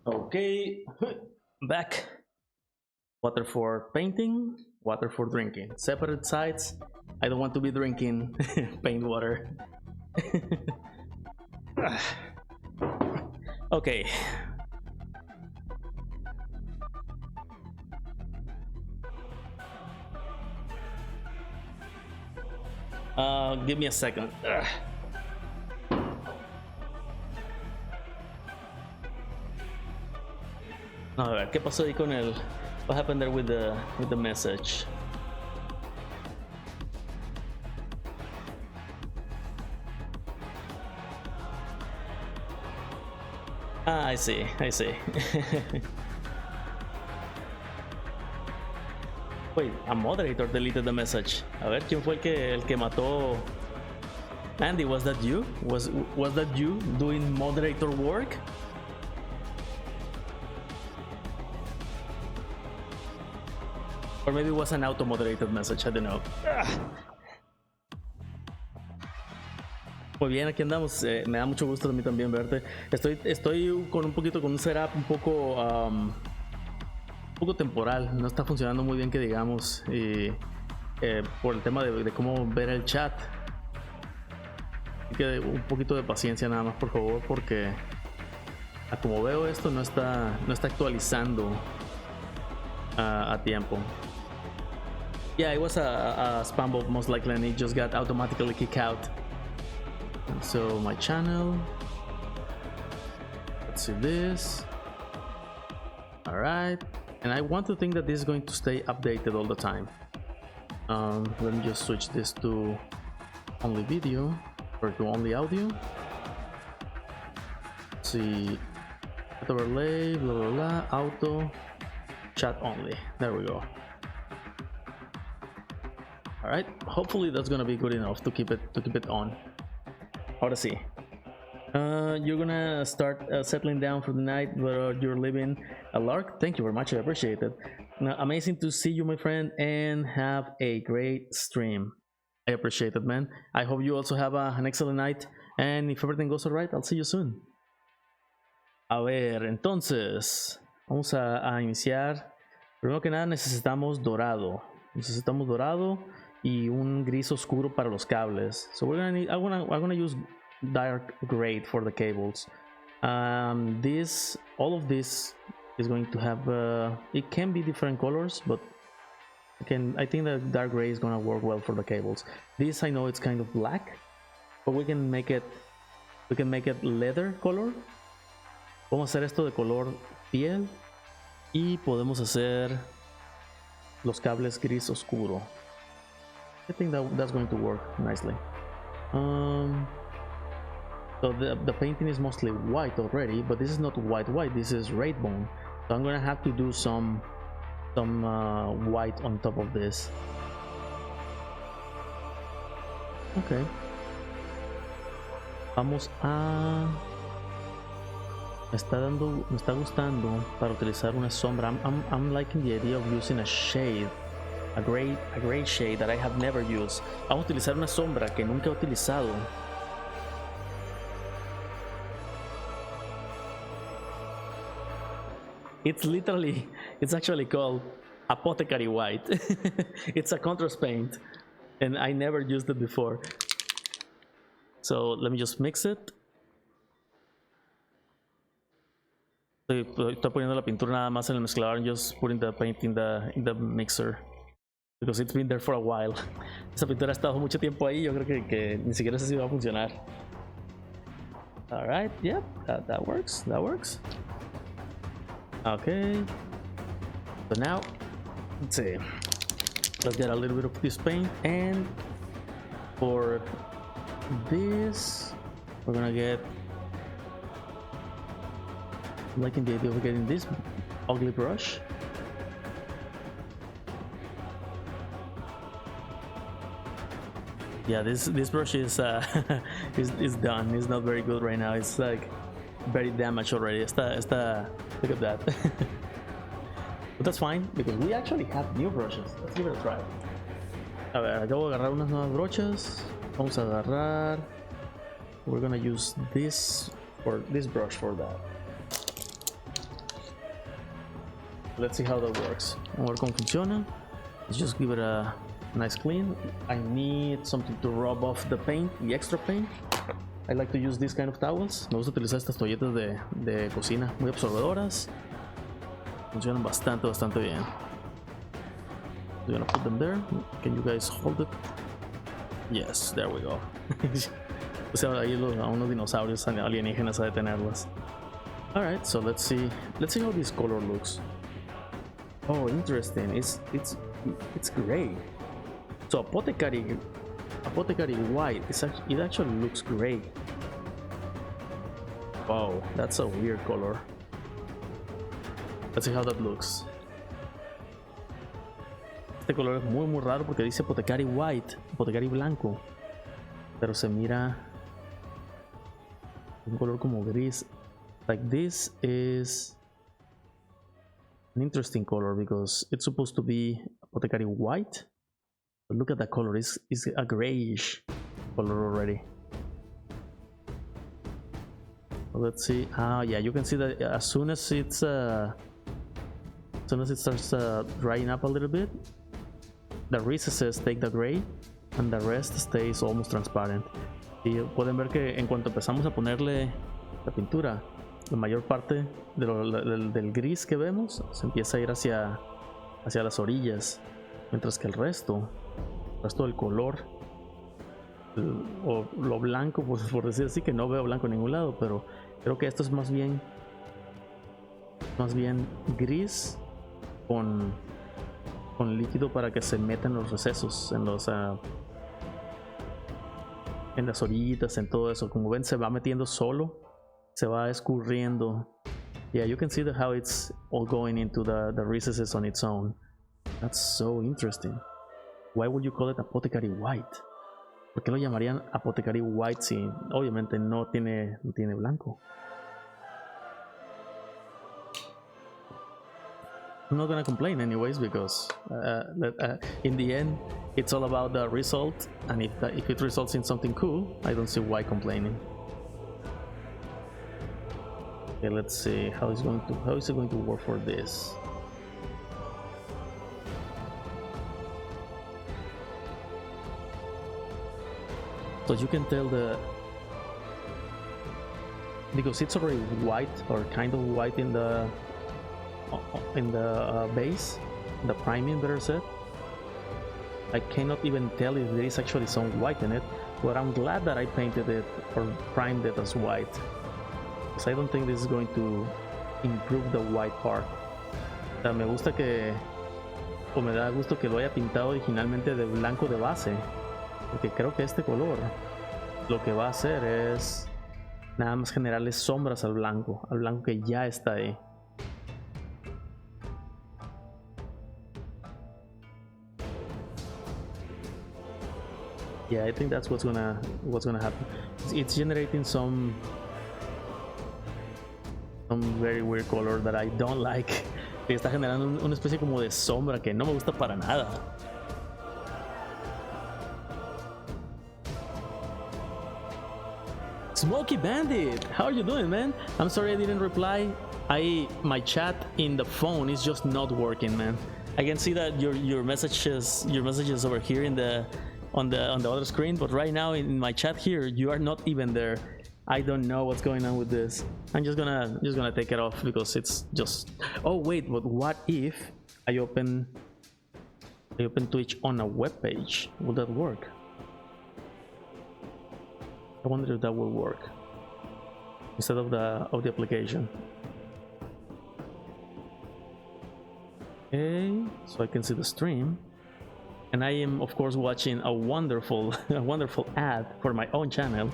Okay, back. Water for painting, water for drinking. Separate sides. I don't want to be drinking paint water. Okay. Give me a second. A ver, ¿qué pasó ahí con el... What happened there with the message? Ah, I see. Wait, a moderator deleted the message. A ver, ¿quién fue el que mató? Andy, was that you? Was that you doing moderator work? Or maybe it was an auto-moderated message, I don't know. Muy bien, aquí andamos. Me da mucho gusto a mí también verte. Estoy con un setup un poco temporal. No está funcionando muy bien, que digamos. Por el tema de cómo ver el chat. Así que un poquito de paciencia nada más, por favor, porque como veo esto no está actualizando a tiempo. Yeah, it was a spam bot most likely, and it just got automatically kicked out. And so my channel, let's see this. All right, and I want to think that this is going to stay updated all the time. Let me just switch this to only video or to only audio. Let's see, overlay, blah blah blah, auto, chat only. There we go. All right, hopefully that's gonna be good enough to keep it on. Ahora sí. You're gonna start settling down for the night where you're living. Lark, thank you very much, I appreciate it. Amazing to see you, my friend, and have a great stream. I appreciate it, man. I hope you also have an excellent night, and if everything goes alright, I'll see you soon. A ver, entonces vamos a iniciar. Primero que nada necesitamos dorado. Y un gris oscuro para los cables. So we're gonna need, I'm gonna use dark gray for the cables. All of this is going to have it can be different colors, but I think that dark gray is gonna work well for the cables. This, I know it's kind of black, but we can make it leather color. Vamos a hacer esto de color piel y podemos hacer los cables gris oscuro. I think that's going to work nicely. So the painting is mostly white already, but this is not white, this is red bone. So I'm gonna have to do some white on top of this. Okay. Vamos a me está gustando para utilizar una sombra. I'm liking the idea of using a shade, a gray shade that I have never used. Vamos a utilizar una sombra que nunca he utilizado. It's actually called Apotecary White. It's a contrast paint, and I never used it before. So let me just mix it. Estoy poniendo la pintura nada más en el mezclador and just putting the paint in the mixer because it's been there for a while. Esa pintura ha estado mucho tiempo ahí. Yo creo que ni siquiera sé si va a funcionar. All right, yep, that works. That works. Okay. So now, let's see. Let's get a little bit of this paint, and for this, we're gonna get. I'm liking the idea of getting this ugly brush. Yeah, this brush is is done. It's not very good right now. It's like very damaged already. Look at that. But that's fine because we actually have new brushes. Let's give it a try. A ver, acabo de agarrar unas nuevas brochas. Vamos a agarrar. We're gonna use this brush for that. Let's see how that works. Vamos a ver cómo funciona. Let's just give it a nice clean. I need something to rub off the paint, the extra paint. I like to use these kind of towels. Me gusta utilizar estas toallitas de cocina, muy absorbedoras. Funcionan bastante bien. I'm gonna put them there. Can you guys hold it? Yes, there we go. O sea, ahí a unos dinosaurios alienígenas a detenerlas. Alright, so let's see how this color looks. Oh, interesting. It's gray. So Apotecary White. It actually looks gray. Wow, that's a weird color. Let's see how that looks. Este color es muy raro porque dice Apotecary White, Apotecary blanco, pero se mira un color como gris. Like this is an interesting color because it's supposed to be Apotecary White. But look at that color, it's a grayish color already. Let's see. Yeah, you can see that as soon as it starts drying up a little bit, the recesses take the gray and the rest stays almost transparent. Y pueden ver que en cuanto empezamos a ponerle la pintura, la mayor parte del gris que vemos se empieza a ir hacia las orillas, mientras que el resto del color, o lo blanco, por decir así, que no veo blanco en ningún lado, pero creo que esto es más bien gris con líquido para que se meta en los recesos, en las orillitas, en todo eso. Como ven, se va metiendo solo, se va escurriendo. Yeah, you can see how it's all going into the recesses on its own. That's so interesting. Why would you call it Apotecary White? ¿Por qué lo llamarían Apotecary White si obviamente no tiene blanco? I'm not gonna complain anyways because in the end it's all about the result, and if it results in something cool, I don't see why complaining. Okay, let's see how is it going to work for this. So you can tell because it's already white, or kind of white in the base, the priming, better said. I cannot even tell if there is actually some white in it, but I'm glad that I painted it or primed it as white, because I don't think this is going to improve the white part. O sea, me da gusto que lo haya pintado originalmente de blanco de base, porque creo que este color lo que va a hacer es nada más generarle sombras al blanco que ya está ahí. Yeah, I think that's what's gonna happen. It's generating some some very weird color that I don't like. Y está generando una especie como de sombra que no me gusta para nada. Smokey Bandit, how are you doing, man? I'm sorry I didn't reply. My chat in the phone is just not working, man. I can see that your messages over here in the on the other screen, but right now in my chat here you are not even there. I don't know what's going on with this. I'm just gonna take it off because it's just. Oh wait, but what if I open Twitch on a web page? Will that work? I wonder if that will work instead of the application. Okay, so I can see the stream, and I am of course watching a wonderful ad for my own channel.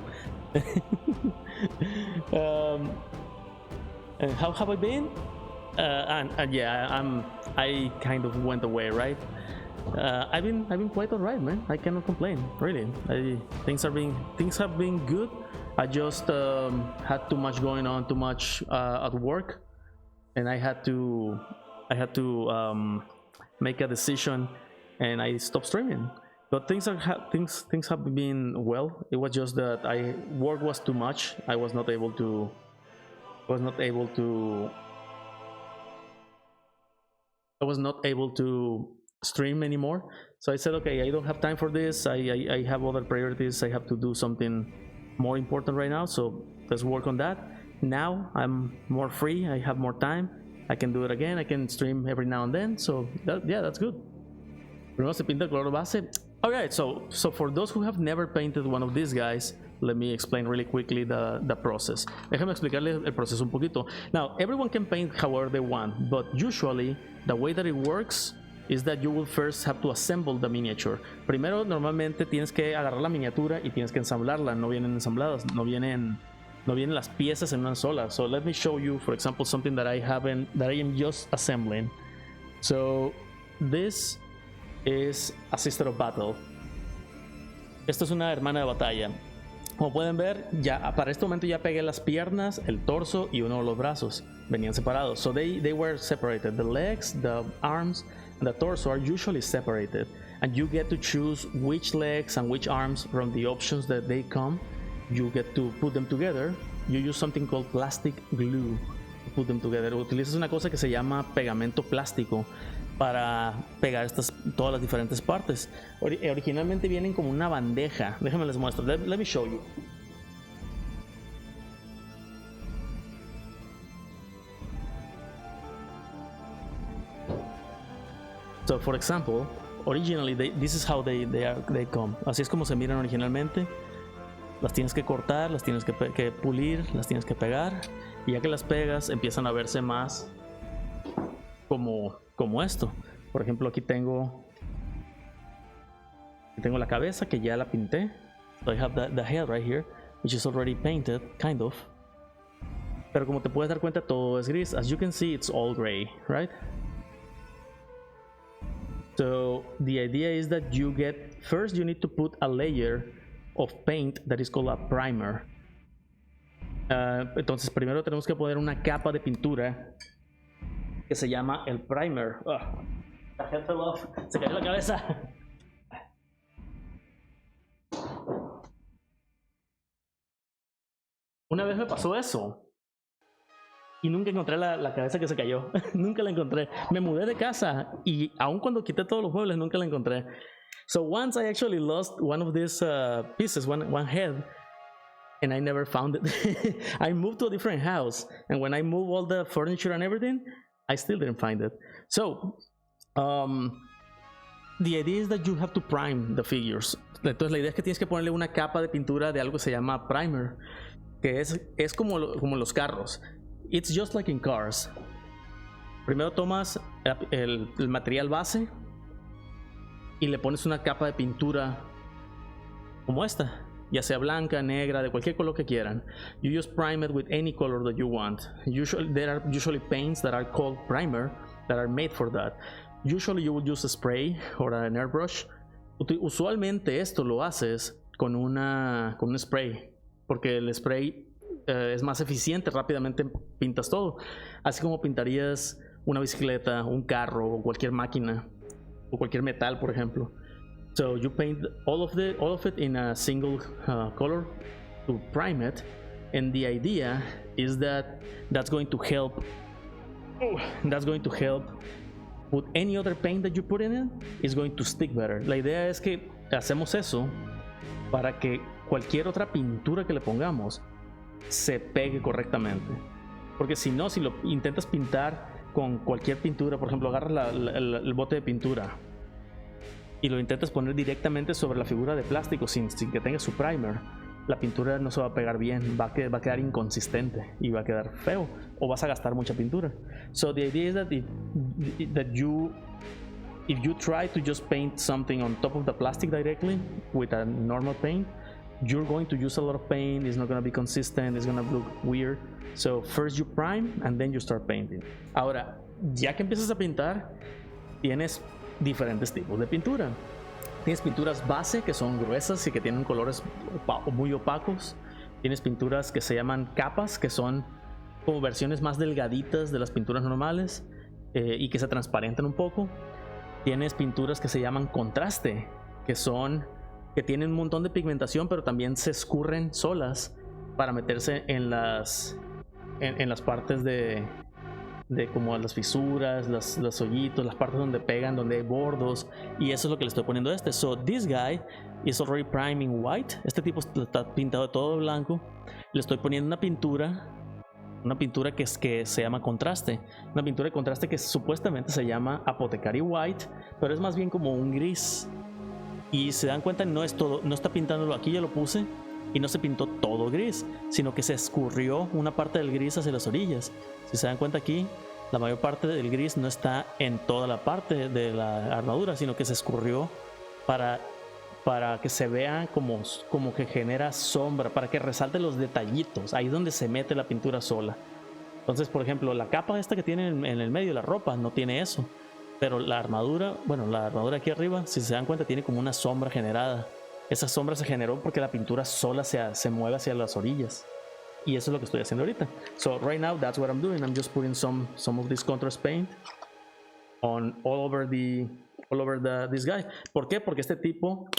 And how have I been? And yeah, I kind of went away, right? I've been quite alright, man. I cannot complain, really. Things have been good. I just had too much going on, too much at work, and I had to make a decision, and I stopped streaming. But things have been well. It was just that work was too much. I was not able to stream anymore. So I said, okay, I don't have time for this. I have other priorities. I have to do something more important right now. So let's work on that. Now I'm more free. I have more time. I can do it again. I can stream every now and then. So yeah, that's good. Primero se pinta el color base. Alright, so for those who have never painted one of these guys, let me explain really quickly the process. Déjame explicarles el proceso un poquito. Now, everyone can paint however they want, but usually the way that it works is that you will first have to assemble the miniature. Primero, normalmente tienes que agarrar la miniatura y tienes que ensamblarla. No vienen ensambladas, no vienen las piezas en una sola. So let me show you, for example, something that I am just assembling. So this is a sister of battle. Esto es una hermana de batalla. Como pueden ver, ya para este momento ya pegué las piernas, el torso y uno de los brazos. Venían separados. So they were separated. The legs, the arms, and the torso are usually separated. And you get to choose which legs and which arms from the options that they come. You get to put them together. You use something called plastic glue to put them together. Utilizas una cosa que se llama pegamento plástico para pegar todas las diferentes partes. Originalmente vienen como una bandeja. Déjenme les muestro. Let me show you. So, for example, originally this is how they come. Así es como se miran originalmente. Las tienes que cortar, las tienes que pulir, las tienes que pegar, y ya que las pegas empiezan a verse más como esto. Por ejemplo, aquí tengo la cabeza que ya la pinté. So I have the head right here, which is already painted, kind of. Pero como te puedes dar cuenta, todo es gris. As you can see, it's all gray, right? So the idea is that you need to put a layer of paint that is called a primer. Entonces primero tenemos que poner una capa de pintura que se llama el primer. The head fell off. Se cayó la cabeza. Una vez me pasó eso y nunca encontré la cabeza que se cayó. Nunca la encontré. Me mudé de casa y aun cuando quité todos los muebles nunca la encontré. So once I actually lost one of these pieces, one head, and I never found it. I moved to a different house, and when I moved all the furniture and everything, I still didn't find it. So the idea is that you have to prime the figures. Entonces la idea es que tienes que ponerle una capa de pintura de algo que se llama primer, que es como los carros. It's just like in cars. Primero tomas el material base y le pones una capa de pintura como esta, ya sea blanca, negra, de cualquier color que quieran. You just prime it with any color that you want. There are usually paints that are called primer that are made for that. Usually you would use a spray or an airbrush. Usualmente esto lo haces con un spray, porque el spray es más eficiente, rápidamente pintas todo. Así como pintarías una bicicleta, un carro o cualquier máquina o cualquier metal, por ejemplo. So you paint all of it in a single color to prime it, and the idea is that that's going to help. That's going to help. With any other paint that you put in it, is going to stick better. La idea es que hacemos eso para que cualquier otra pintura que le pongamos se pegue correctamente. Porque si no, si lo intentas pintar con cualquier pintura, por ejemplo, agarras el bote de pintura y lo intentas poner directamente sobre la figura de plástico sin que tenga su primer, la pintura no se va a pegar bien, va a quedar inconsistente y va a quedar feo, o vas a gastar mucha pintura. So the idea is that if you try to just paint something on top of the plastic directly with a normal paint, you're going to use a lot of paint. It's not going to be consistent. It's going to look weird. So first you prime and then you start painting. Ahora, ya que empiezas a pintar, tienes diferentes tipos de pintura. Tienes pinturas base, que son gruesas y que tienen colores muy opacos. Tienes pinturas que se llaman capas, que son como versiones más delgaditas de las pinturas normales y que se transparentan un poco. Tienes pinturas que se llaman contraste, que tienen un montón de pigmentación, pero también se escurren solas para meterse en las partes de como las fisuras, los hoyitos, las partes donde pegan, donde hay bordos, y eso es lo que le estoy poniendo a este. So this guy is already priming white. Este tipo está pintado de todo blanco. Le estoy poniendo una pintura que se llama contraste, una pintura de contraste que supuestamente se llama Apotecary white, pero es más bien como un gris. Y se dan cuenta, no está pintándolo aquí, ya lo puse, y no se pintó todo gris, sino que se escurrió una parte del gris hacia las orillas. Si se dan cuenta aquí, la mayor parte del gris no está en toda la parte de la armadura, sino que se escurrió para que se vea como que genera sombra, para que resalte los detallitos. Ahí es donde se mete la pintura sola. Entonces, por ejemplo, la capa esta que tiene en el medio, la ropa, no tiene eso. Pero la armadura aquí arriba, si se dan cuenta, tiene como una sombra generada. Esa sombra se generó porque la pintura sola se mueve hacia las orillas. Y eso es lo que estoy haciendo ahorita. So right now, that's what I'm doing. I'm just putting some of this contrast paint on all over this guy. ¿Por qué? Porque este tipo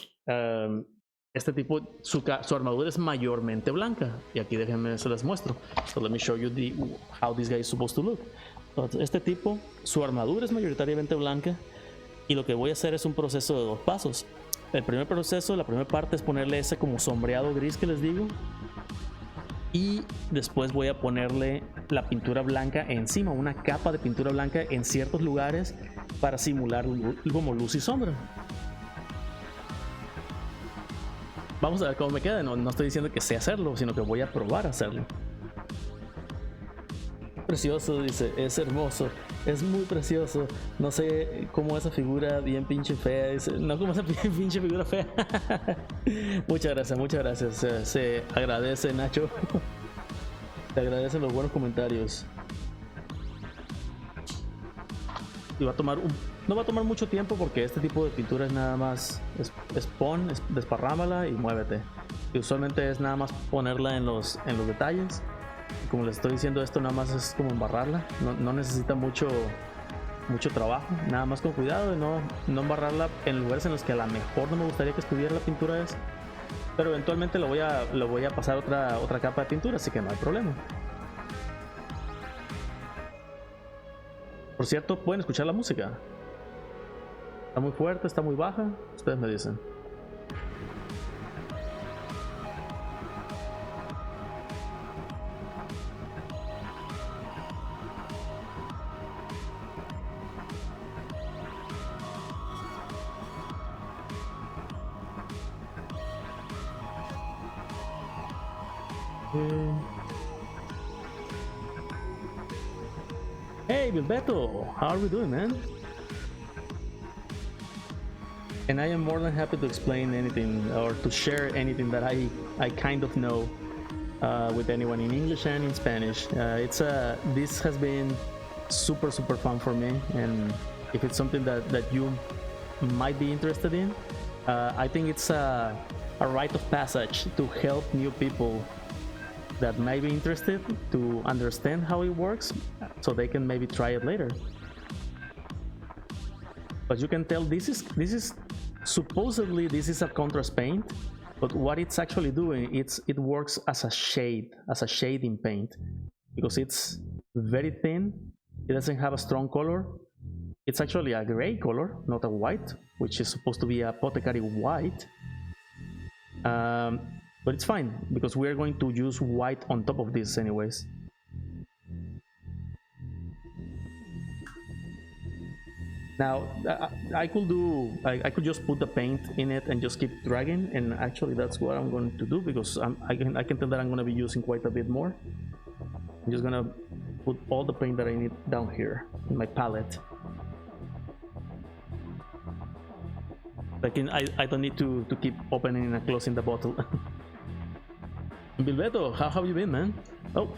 su armadura es mayormente blanca. Y aquí déjenme, se las muestro. So let me show you how this guy is supposed to look. Entonces, este tipo, su armadura es mayoritariamente blanca. Y lo que voy a hacer es un proceso de 2 pasos. El primer proceso, la primera parte es ponerle ese como sombreado gris que les digo. Y después voy a ponerle la pintura blanca encima, una capa de pintura blanca en ciertos lugares para simular como luz y sombra. Vamos a ver cómo me queda. No estoy diciendo que sé hacerlo, sino que voy a probar a hacerlo. Precioso, dice, es hermoso, es muy precioso. No sé cómo esa figura bien pinche fea, dice, no como esa pinche figura fea. Muchas gracias, se agradece, Nacho. Te agradecen los buenos comentarios. Y no va a tomar mucho tiempo porque este tipo de pintura es nada más desparrámala y muévete. Y usualmente es nada más ponerla en los detalles. Como les estoy diciendo, esto nada más es como embarrarla, no necesita mucho trabajo, nada más con cuidado de no embarrarla en lugares en los que a lo mejor no me gustaría que estuviera la pintura esa, pero eventualmente lo voy a pasar otra capa de pintura, así que no hay problema. Por cierto, pueden escuchar la música, está muy fuerte, está muy baja, ustedes me dicen. Hey, Bilbeto, how are we doing, man? And I am more than happy to explain anything or to share anything that I kind of know with anyone in English and in Spanish. This has been super fun for me, and if it's something that you might be interested in, I think it's a rite of passage to help new people that may be interested to understand how it works, so they can maybe try it later. But you can tell this is supposedly this is a contrast paint, but what it's actually doing, it works as a shading paint, because it's very thin. It doesn't have a strong color. It's actually a gray color, not a white, which is supposed to be Apotecary white. But it's fine, because we're going to use white on top of this anyways. Now, I could just put the paint in it and just keep dragging, and actually that's what I'm going to do, because I can tell that I'm going to be using quite a bit more. I'm just going to put all the paint that I need down here in my palette. I don't need to keep opening and closing the bottle. Bilbeto, how have you been, man? Oh,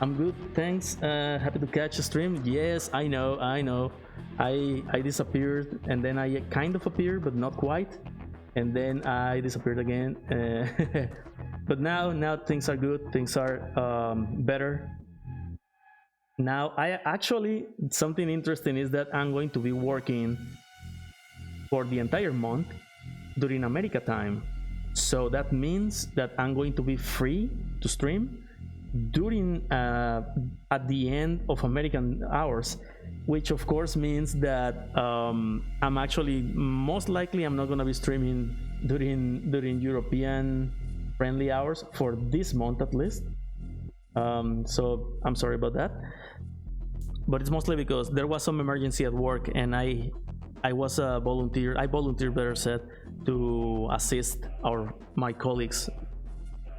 I'm good, thanks. Happy to catch a stream. Yes, I know. I disappeared, and then I kind of appeared, but not quite, and then I disappeared again. But now things are good. Things are better. Now, something interesting is that I'm going to be working for the entire month during America time. So that means that I'm going to be free to stream during at the end of American hours, which of course means that I'm actually most likely I'm not going to be streaming during European friendly hours for this month at least. So I'm sorry about that, but it's mostly because there was some emergency at work, and I was a volunteer. I volunteered, better said, to assist my colleagues.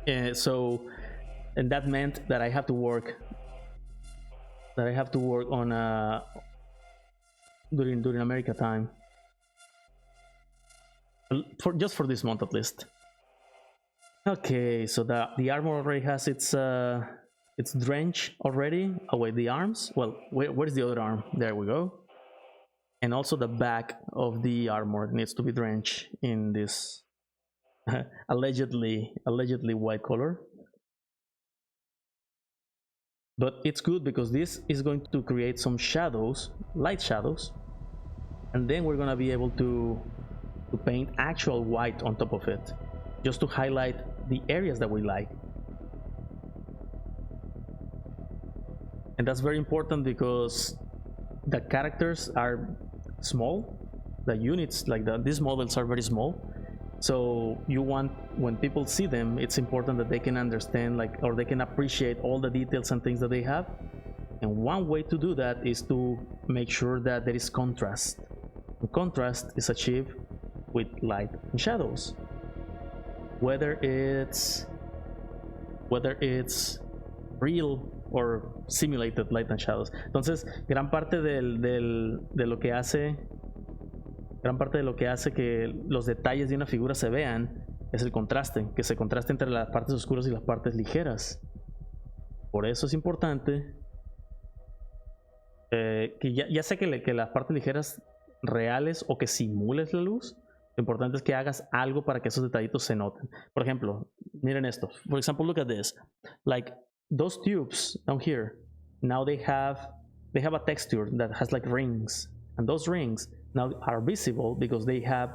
And that meant that I have to work. On during America time. For this month at least. Okay, so the armor already has its drench already. Oh wait, the arms. Well, where's the other arm? There we go. And also the back of the armor needs to be drenched in this allegedly white color. But it's good because this is going to create some shadows, light shadows, and then we're gonna be able to paint actual white on top of it, just to highlight the areas that we like. And that's very important because the characters are small, the units, like these models are very small, so you want, when people see them, it's important that they can understand, or they can appreciate all the details and things that they have. And one way to do that is to make sure that there is contrast. And contrast is achieved with light and shadows, whether it's real or simulated light and shadows. Entonces, gran parte de lo que hace que los detalles de una figura se vean es el contraste, que se contraste entre las partes oscuras y las partes ligeras. Por eso es importante que ya sea que las partes ligeras reales o que simules la luz, lo importante es que hagas algo para que esos detallitos se noten. Por ejemplo, miren esto. For example, look at this. Like those tubes down here, now they have a texture that has like rings, and those rings now are visible because they have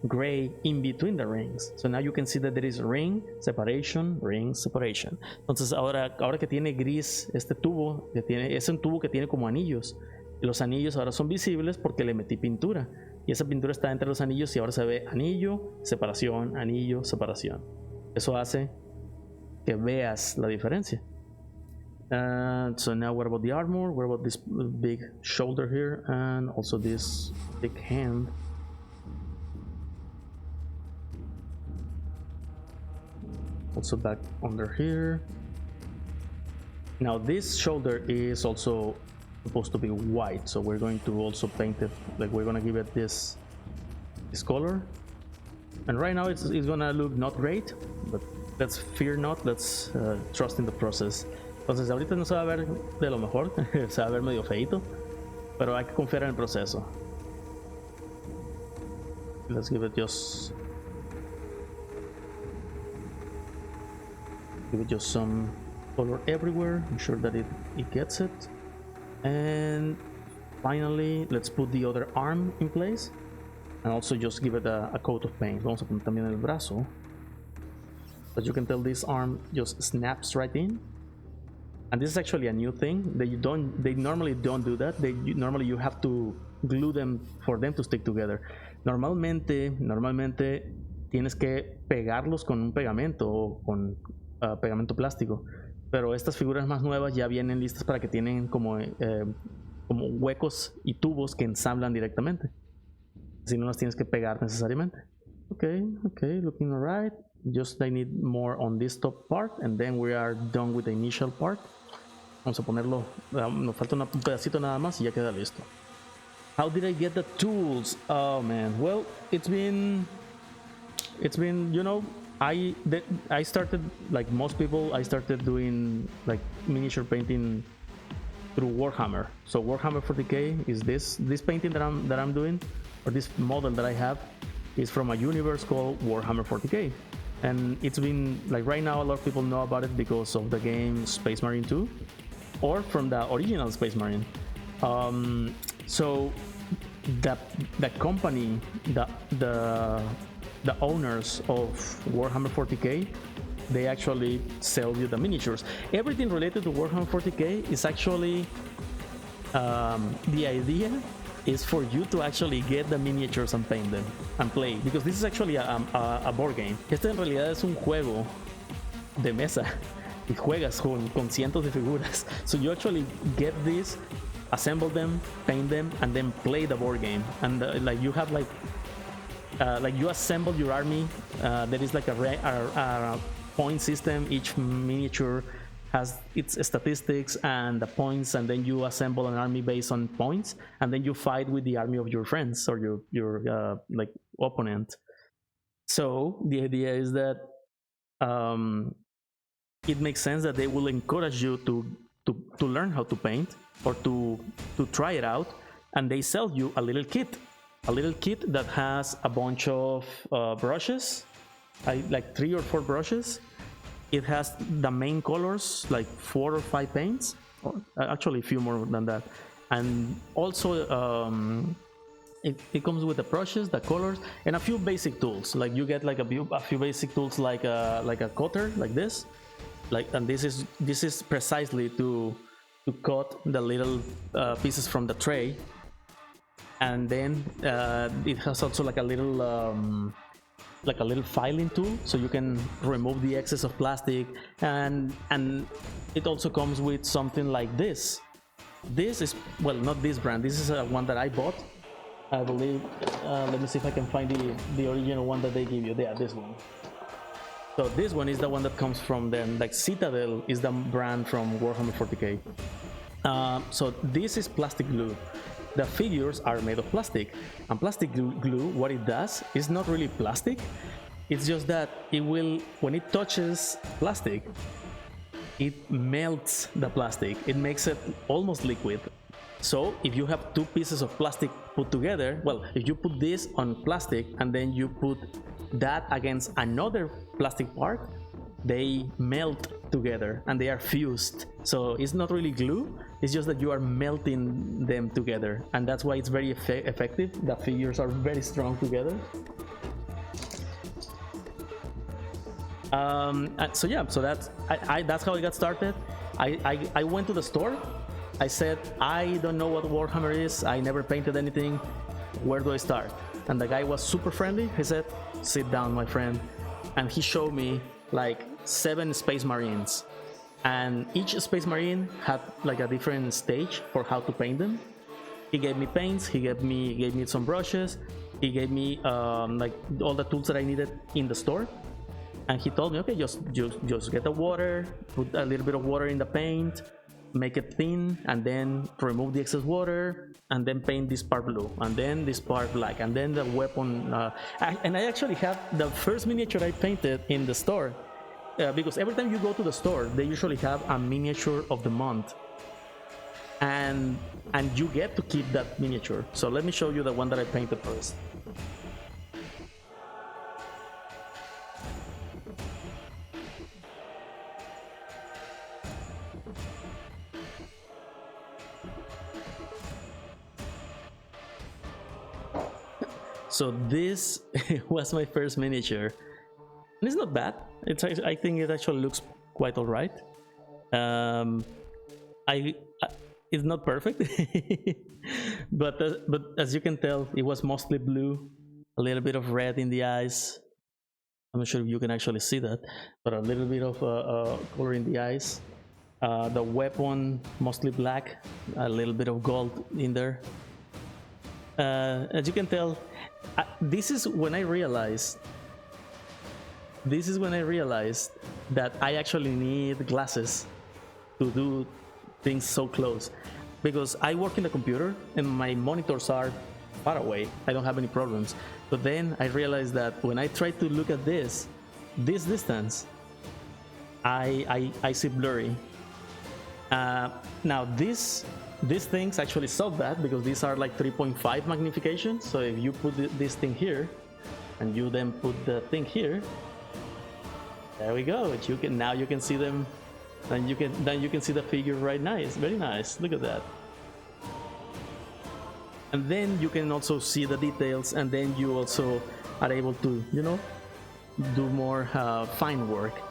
gray in between the rings. So now you can see that there is ring separation, ring separation. Entonces ahora que tiene gris este tubo, es un tubo que tiene como anillos. Y los anillos ahora son visibles porque le metí pintura. Y esa pintura está entre los anillos y ahora se ve anillo, separación, anillo, separación. Eso hace que veas la diferencia. So now what about the armor? What about this big shoulder here? And also this big hand. Also back under here. Now this shoulder is also supposed to be white, so we're going to also paint it, like we're gonna give it this color. And right now it's gonna look not great, but let's fear not, let's trust in the process. Entonces ahorita no se va a ver de lo mejor, se va a ver medio feito, pero hay que confiar en el proceso. Let's give it just some color everywhere, ensure that it gets it. And finally, let's put the other arm in place. And also just give it a coat of paint. Vamos a poner también el brazo. As you can tell, this arm just snaps right in. And this is actually a new thing. They normally don't do that. Normally you have to glue them for them to stick together. Normalmente tienes que pegarlos con un pegamento o con pegamento plástico. Pero estas figuras más nuevas ya vienen listas para que tienen como huecos y tubos que ensamblan directamente. Si no las tienes que pegar necesariamente. Okay, looking alright. Just I need more on this top part and then we are done with the initial part. Vamos a ponerlo, nos falta un pedacito nada más y ya queda listo. How did I get the tools? Oh man, well, it's been, you know, I started, like most people, I started doing like miniature painting through Warhammer. So Warhammer 40k is this painting that I'm doing, or this model that I have, is from a universe called Warhammer 40k. And it's been, like right now, a lot of people know about it because of the game Spacemarine 2, or from the original Spacemarine. So the company, the owners of Warhammer 40k, they actually sell you the miniatures. Everything related to Warhammer 40k is actually, the idea is for you to actually get the miniatures and paint them and play, because this is actually a board game. Este en realidad es un juego de mesa y juegas con cientos de figuras. So you actually get this, assemble them, paint them, and then play the board game. And like you have like you assemble your army. There is like a point system. Each miniature has its statistics and the points, and then you assemble an army based on points, and then you fight with the army of your friends or your like opponent. So the idea is that it makes sense that they will encourage you to learn how to paint or to try it out, and they sell you a little kit that has a bunch of brushes, like 3 or 4 brushes. It has the main colors, like 4 or 5 paints, or actually a few more than that. And also it comes with the brushes, the colors, and a few basic tools. Like you get like a few basic tools, like a cutter, like this. And this is precisely to cut the little pieces from the tray. And then it has also like a little filing tool, so you can remove the excess of plastic. And it also comes with something like this. This is, well, not this brand. This is one that I bought, I believe. Let me see if I can find the original one that they give you. Yeah, this one. So this one is the one that comes from them. Like Citadel is the brand from Warhammer 40k. So this is plastic glue. The figures are made of plastic, and plastic glue, what it does is not really plastic. It's just that it will, when it touches plastic, it melts the plastic. It makes it almost liquid. So if you have 2 pieces of plastic put together, well, if you put this on plastic and then you put that against another plastic part, they melt together and they are fused. So it's not really glue, it's just that you are melting them together, and that's why it's very effective. The figures are very strong together. So yeah, so that's how I got started. I went to the store. I said, I don't know what Warhammer is, I never painted anything, where do I start? And the guy was super friendly. He said, sit down, my friend. And he showed me like 7 Space Marines, and each Space Marine had like a different stage for how to paint them. He gave me paints, he gave me some brushes, he gave me like all the tools that I needed in the store, and he told me, okay, just get the water, put a little bit of water in the paint, make it thin, and then remove the excess water, and then paint this part blue, and then this part black, and then the weapon. And I actually have the first miniature I painted in the store, because every time you go to the store, they usually have a miniature of the month, and you get to keep that miniature. So let me show you the one that I painted first. So this was my first miniature, and it's not bad. I think it actually looks quite all right. It's not perfect, but as you can tell, it was mostly blue, a little bit of red in the eyes. I'm not sure if you can actually see that, but a little bit of color in the eyes. The weapon mostly black, a little bit of gold in there. As you can tell, this is when I realized that I actually need glasses to do things so close, because I work in the computer and my monitors are far away. I don't have any problems, but then I realized that when I try to look at this distance, I see blurry. Now these things actually solve that, because these are like 3.5 magnification. So if you put this thing here and you then put the thing here, there we go. Now you can see them. Then you can see the figure right nice, very nice. Look at that. And then you can also see the details, and then you also are able to, do more fine work.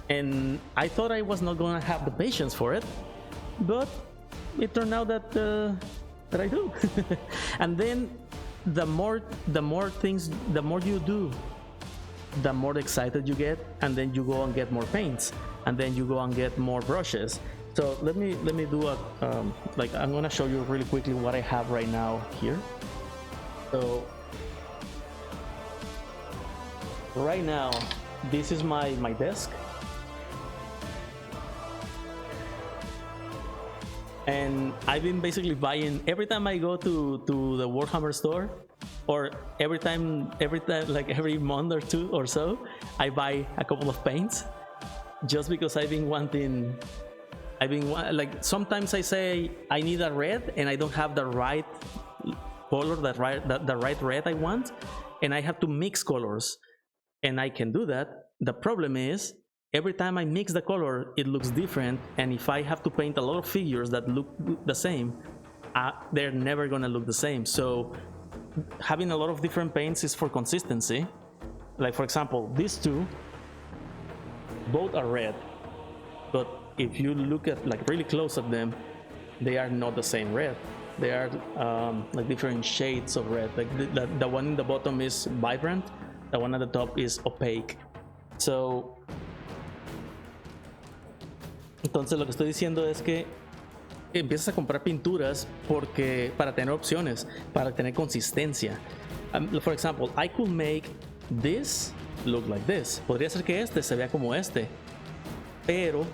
And I thought I was not going to have the patience for it, but it turned out that I do. And then the more you do, the more excited you get, and then you go and get more paints, and then you go and get more brushes. So let me do a I'm gonna show you really quickly what I have right now here. So right now, this is my desk, and I've been basically buying every time I go to the Warhammer store, or every time like every month or two or so, I buy a couple of paints, just because I've been wanting. Like, sometimes I say I need a red and I don't have the right color, the right red I want, and I have to mix colors, and I can do that. The problem is, every time I mix the color, it looks different, and if I have to paint a lot of figures that look the same, they're never gonna look the same. So having a lot of different paints is for consistency. Like, for example, these two, both are red, but if you look at really close at them, they are not the same red. They are like different shades of red. Like the one in the bottom is vibrant, the one at the top is opaque. So entonces lo que estoy diciendo es que empiezas a comprar pinturas para tener opciones, para tener consistencia. For example, I could make this look like this. Podría ser que este se vea como este, pero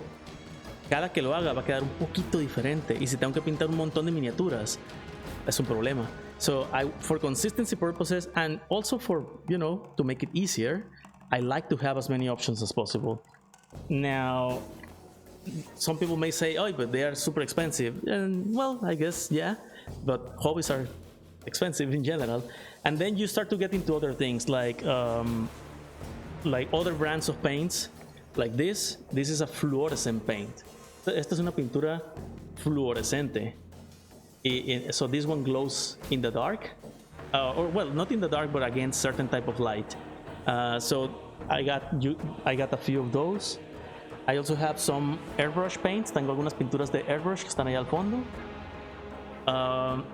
cada que lo haga va a quedar un poquito diferente, y si tengo que pintar un montón de miniaturas, es un problema. So for consistency purposes, and also for, to make it easier, I like to have as many options as possible. Now, some people may say, oh, but they are super expensive. And well, I guess, yeah, but hobbies are expensive in general. And then you start to get into other things, like other brands of paints. Like this is a fluorescent paint. Esta es una pintura fluorescente. So this one glows in the dark, or well, not in the dark, but against certain type of light. So I got a few of those. I also have some airbrush paints. Tengo algunas pinturas de airbrush que están ahí al fondo.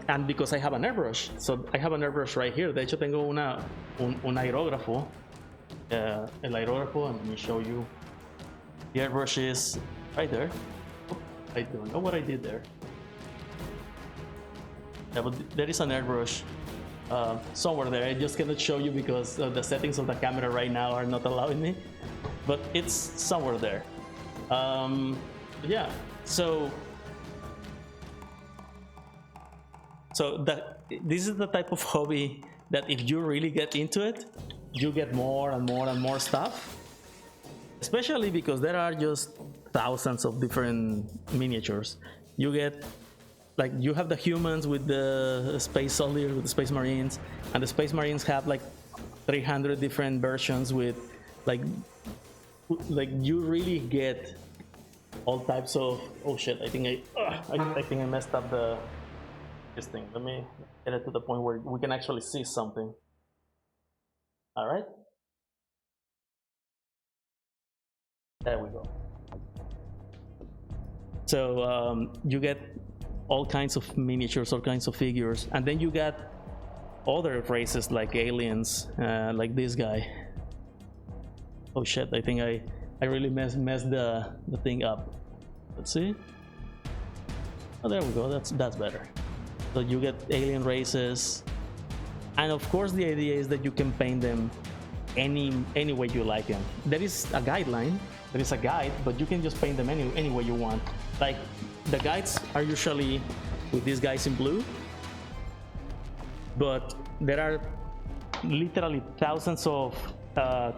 And because I have an airbrush, so I have an airbrush right here. De hecho, tengo un aerógrafo. El aerógrafo, and let me show you. The airbrush is right there. I don't know what I did there. Yeah, but there is an airbrush somewhere there. I just cannot show you because the settings of the camera right now are not allowing me. But it's somewhere there. Yeah. So this is the type of hobby that if you really get into it, you get more and more and more stuff. Especially because there are just thousands of different miniatures. You get, you have the humans with the space soldiers, with the space marines, and the space marines have 300 different versions with you really get all types of. Oh shit! I think I messed up this thing. Let me get it to the point where we can actually see something. All right. There we go. So you get all kinds of miniatures, all kinds of figures, and then you got other races like aliens, like this guy. Oh shit! I think I really messed the thing up. Let's see. Oh, there we go. That's better. So you get alien races, and of course the idea is that you can paint them any way you like them. There is a guideline. There is a guide, but you can just paint them any way you want. Like the guides are usually with these guys in blue, but there are literally thousands of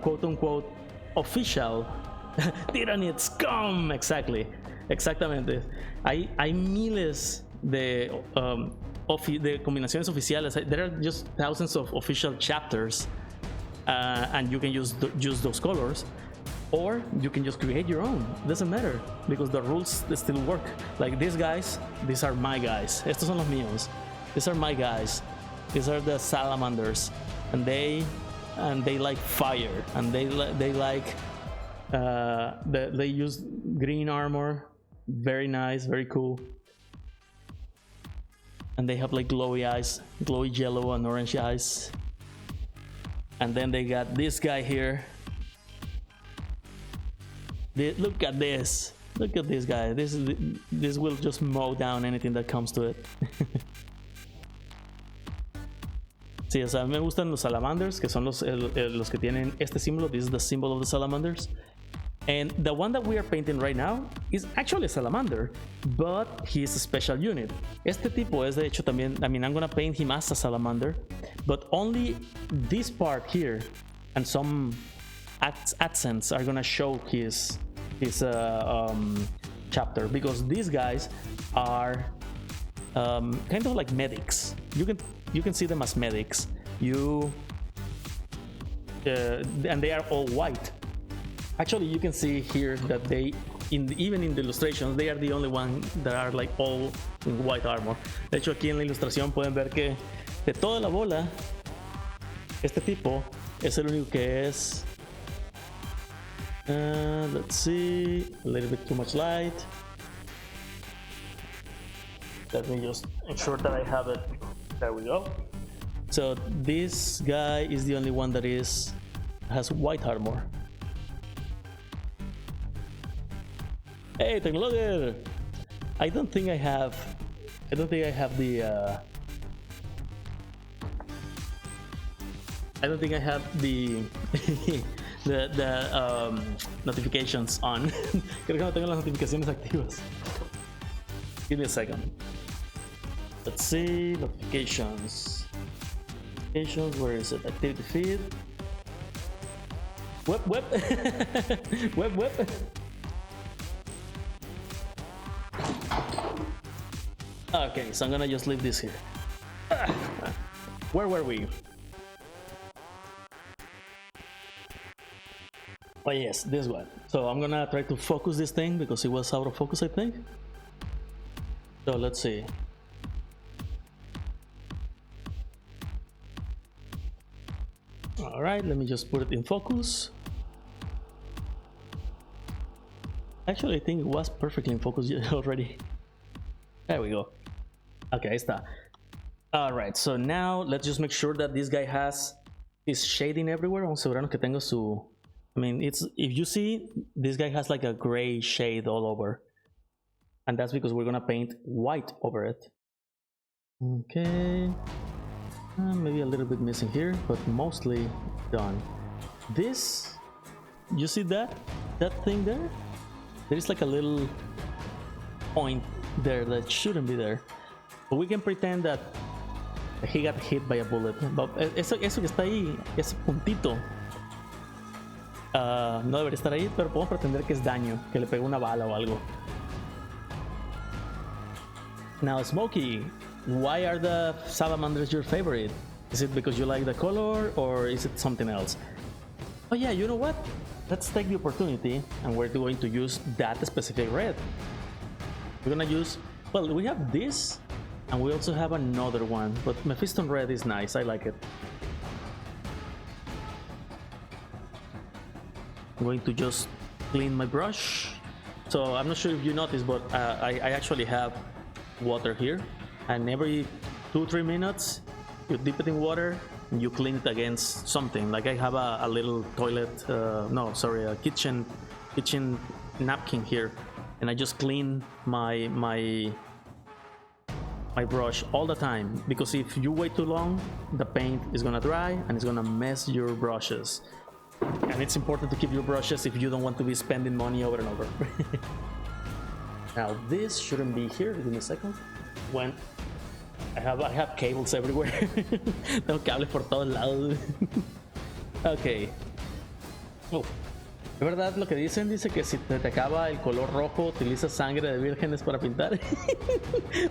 quote-unquote official Tyranid scum. Exactamente. Hay miles de combinaciones oficiales. There are just thousands of official chapters, and you can use those colors. Or you can just create your own. Doesn't matter, because the rules still work. Like these guys, these are my guys. Estos son los míos. These are my guys. These are the salamanders, and they like fire, and they use green armor. Very nice, very cool. And they have like glowy eyes, glowy yellow and orange eyes. And then they got this guy here. Look at this. Look at this guy. This will just mow down anything that comes to it. Sí, o sea, me gustan los salamanders, que son los que tienen este símbolo. This is the symbol of the salamanders. And the one that we are painting right now is actually a salamander, but he is a special unit. Este tipo es de hecho también, I mean, I'm gonna paint him as a salamander, but only this part here and some accents are gonna show his chapter, because these guys are kind of like medics. You can see them as medics. And they are all white. Actually, you can see here that even in the illustrations, they are the only one that are like all in white armor. De hecho, aquí en la ilustración pueden ver que de toda la bola, este tipo es el único que es. Let's see, a little bit too much light. Let me just ensure that I have it. There we go. So this guy is the only one that has white armor. Hey, Technologer! I don't think I have the the notifications on. Creo que no tengo las notificaciones activas. Give me a second. Let's see, notifications. Where is it? Activity feed. Web. Web. Okay, so I'm gonna just leave this here. Where were we? Oh yes, this one. So I'm gonna try to focus this thing because it was out of focus, I think. So let's see. All right, let me just put it in focus. Actually, I think it was perfectly in focus already. There we go. Okay, ahí está. All right, so now let's just make sure that this guy has his shading everywhere. Vamos a asegurarnos que tengo su. I mean, if you see, this guy has like a gray shade all over, and that's because we're gonna paint white over it. Okay, maybe a little bit missing here, but mostly done. This, you see that thing there? There is like a little point there that shouldn't be there, but we can pretend that he got hit by a bullet. But eso que está ahí, ese puntito, no debería estar ahí, pero podemos pretender que es daño, que le pegó una bala o algo. Now, Smokey, why are the salamanders your favorite? Is it because you like the color, or is it something else? Oh yeah, you know what? Let's take the opportunity, and we're going to use that specific red. We're gonna use, well, we have this, and we also have another one, but Mephiston red is nice, I like it. I'm going to just clean my brush. So I'm not sure if you noticed, but I actually have water here, and every 2-3 minutes you dip it in water and you clean it against something. Like I have a little toilet, a kitchen napkin here, and I just clean my brush all the time, because if you wait too long, the paint is gonna dry and it's gonna mess your brushes. And it's important to keep your brushes if you don't want to be spending money over and over. Now this shouldn't be here. Give me a second. When I have cables everywhere. Tengo cables por todos lados. Ok. Oh. ¿Es verdad lo que dicen? Dice que si te acaba el color rojo, utilizas sangre de vírgenes para pintar.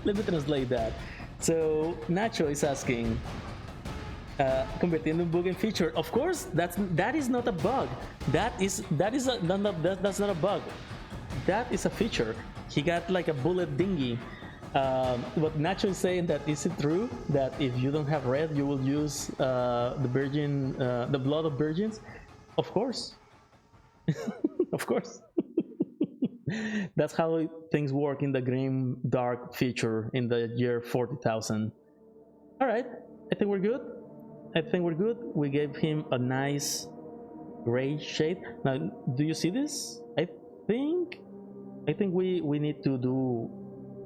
Let me translate that. So Nacho is asking, convirtiendo un bug en feature. Of course, that is not a bug. That's not a bug. That is a feature. He got like a bullet dinghy. But Nacho is saying that, is it true that if you don't have red, you will use the blood of virgins? Of course. Of course. That's how things work in the grim dark feature in the year 40,000. All right, I think we're good. We gave him a nice gray shade. Now, do you see this? I think we need to do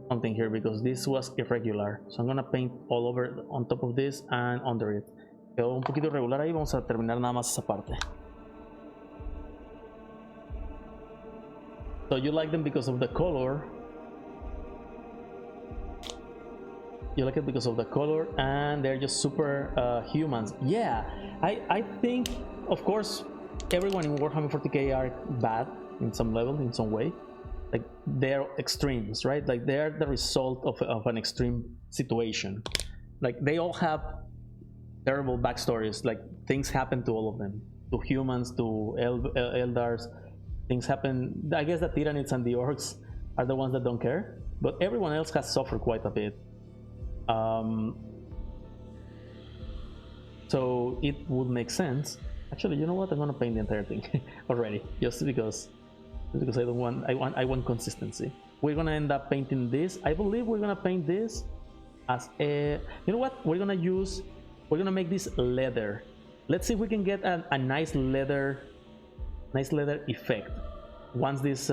something here, because this was irregular. So I'm gonna paint all over on top of this and under it. Quedó un poquito irregular ahí. Vamos a terminar nada más esa parte. So you like them because of the color. You like it because of the color, and they're just super humans. Yeah, I think, of course, everyone in Warhammer 40k are bad in some level, in some way. Like, they're extremes, right? Like, they're the result of an extreme situation. Like, they all have terrible backstories. Like, things happen to all of them, to humans, to Eldars. Things happen. I guess the Tyranids and the Orcs are the ones that don't care, but everyone else has suffered quite a bit. So it would make sense. Actually, you know what? I'm gonna paint the entire thing already, just because I want consistency. We're gonna end up painting this. I believe we're gonna paint this as a. You know what? We're gonna make this leather. Let's see if we can get a nice leather effect once this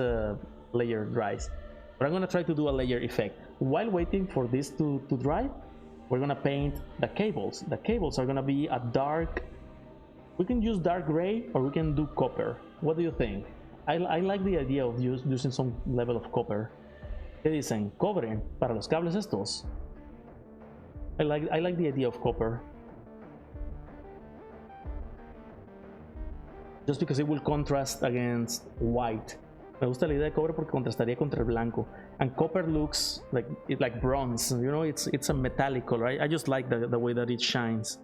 layer dries. But I'm gonna try to do a layer effect. While waiting for this to dry, we're gonna paint the cables. The cables are gonna be a dark. We can use dark gray or we can do copper. What do you think? I like the idea of using some level of copper. ¿Qué dicen? Cobre para los cables estos. I like the idea of copper. Just because it will contrast against white. Me gusta la idea de cobre porque contrastaría contra el blanco. And copper looks like bronze. You know, it's a metallic color. I just like the way that it shines.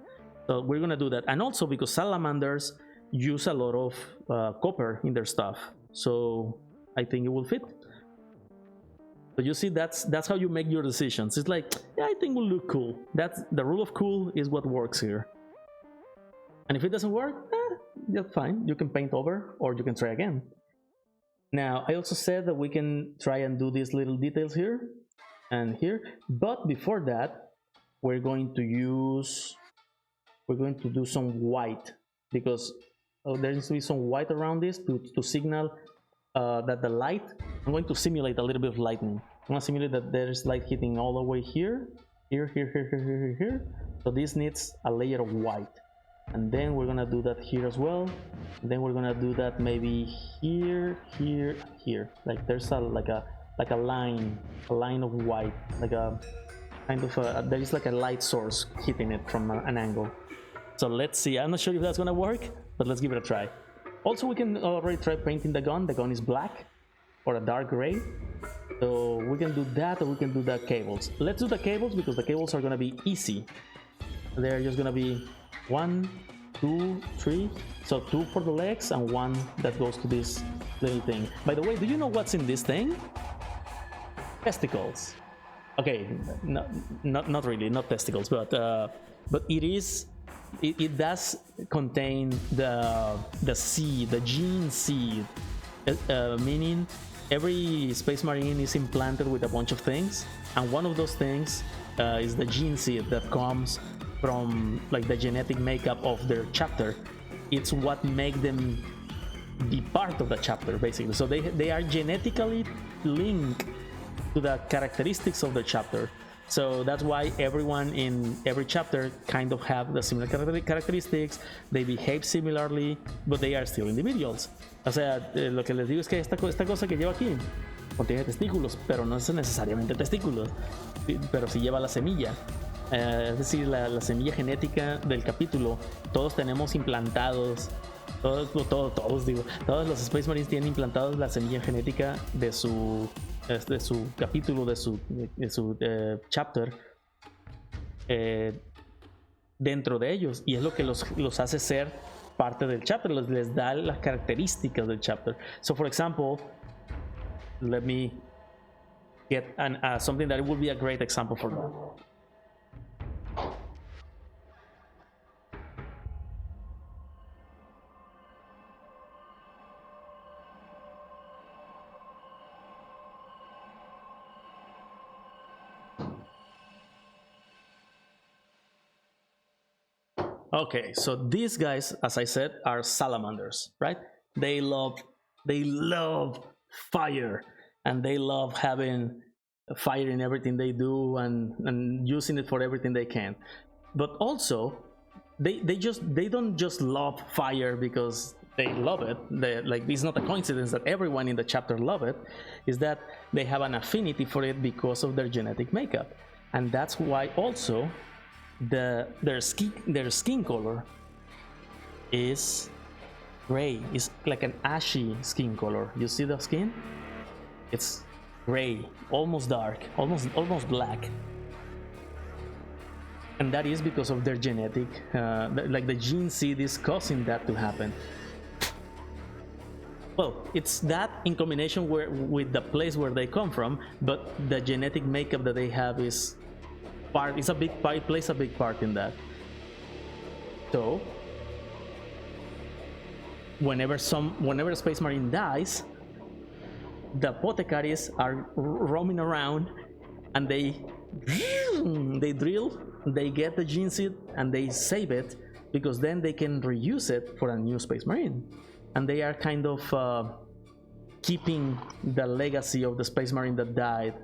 So we're gonna do that. And also because salamanders use a lot of copper in their stuff. So I think it will fit. But you see, that's how you make your decisions. It's like, yeah, I think it will look cool. That's the rule of cool is what works here. And if it doesn't work, that's fine. You can paint over or you can try again. Now, I also said that we can try and do these little details here and here. But before that, we're going to do some white, because there needs to be some white around this to signal that the light. I'm going to simulate a little bit of lightning. I'm going to simulate that there is light hitting all the way here. So this needs a layer of white. And then we're gonna do that here as well. And then we're gonna do that maybe here. Like there's a line of white, like a kind of there is like a light source hitting it from an angle. So let's see. I'm not sure if that's gonna work, but let's give it a try. Also, we can already try painting the gun. The gun is black or a dark gray. So we can do that, or we can do the cables. Let's do the cables because the cables are gonna be easy. They're just gonna be 1, 2, 3. So 2 for the legs and 1 that goes to this little thing. By the way, do you know what's in this thing? Testicles. Okay, not really, not testicles, but it is it does contain the seed, the gene seed, meaning every space marine is implanted with a bunch of things, and one of those things is the gene seed that comes from like the genetic makeup of their chapter. It's what makes them be part of the chapter, basically. So they are genetically linked to the characteristics of the chapter. So that's why everyone in every chapter kind of have the similar characteristics, they behave similarly, but they are still individuals. O sea, lo que les digo es que esta cosa que llevo aquí contiene testículos, pero no es necesariamente testículos, pero sí lleva la semilla. Es decir, la semilla genética del capítulo, todos tenemos implantados, todos los Space Marines tienen implantados la semilla genética de su capítulo, de su chapter dentro de ellos, y es lo que los hace ser parte del chapter, les da las características del chapter. So for example, let me get something that would be a great example for that. Okay, so these guys, as I said, are salamanders, right? They love fire, and they love having fire in everything they do and using it for everything they can. But also, they don't just love fire because they love it. Like, it's not a coincidence that everyone in the chapter love it. Is that they have an affinity for it because of their genetic makeup, and that's why also their skin color is gray. It's like an ashy skin color. You see the skin? It's gray, almost dark, almost black. And that is because of their genetic, like the gene seed is causing that to happen. Well, it's that in combination with the place where they come from, but the genetic makeup that they have is plays a big part in that. So whenever a space marine dies, the apothecaries are roaming around, and they drill, they get the gene seed, and they save it, because then they can reuse it for a new space marine, and they are kind of keeping the legacy of the space marine that died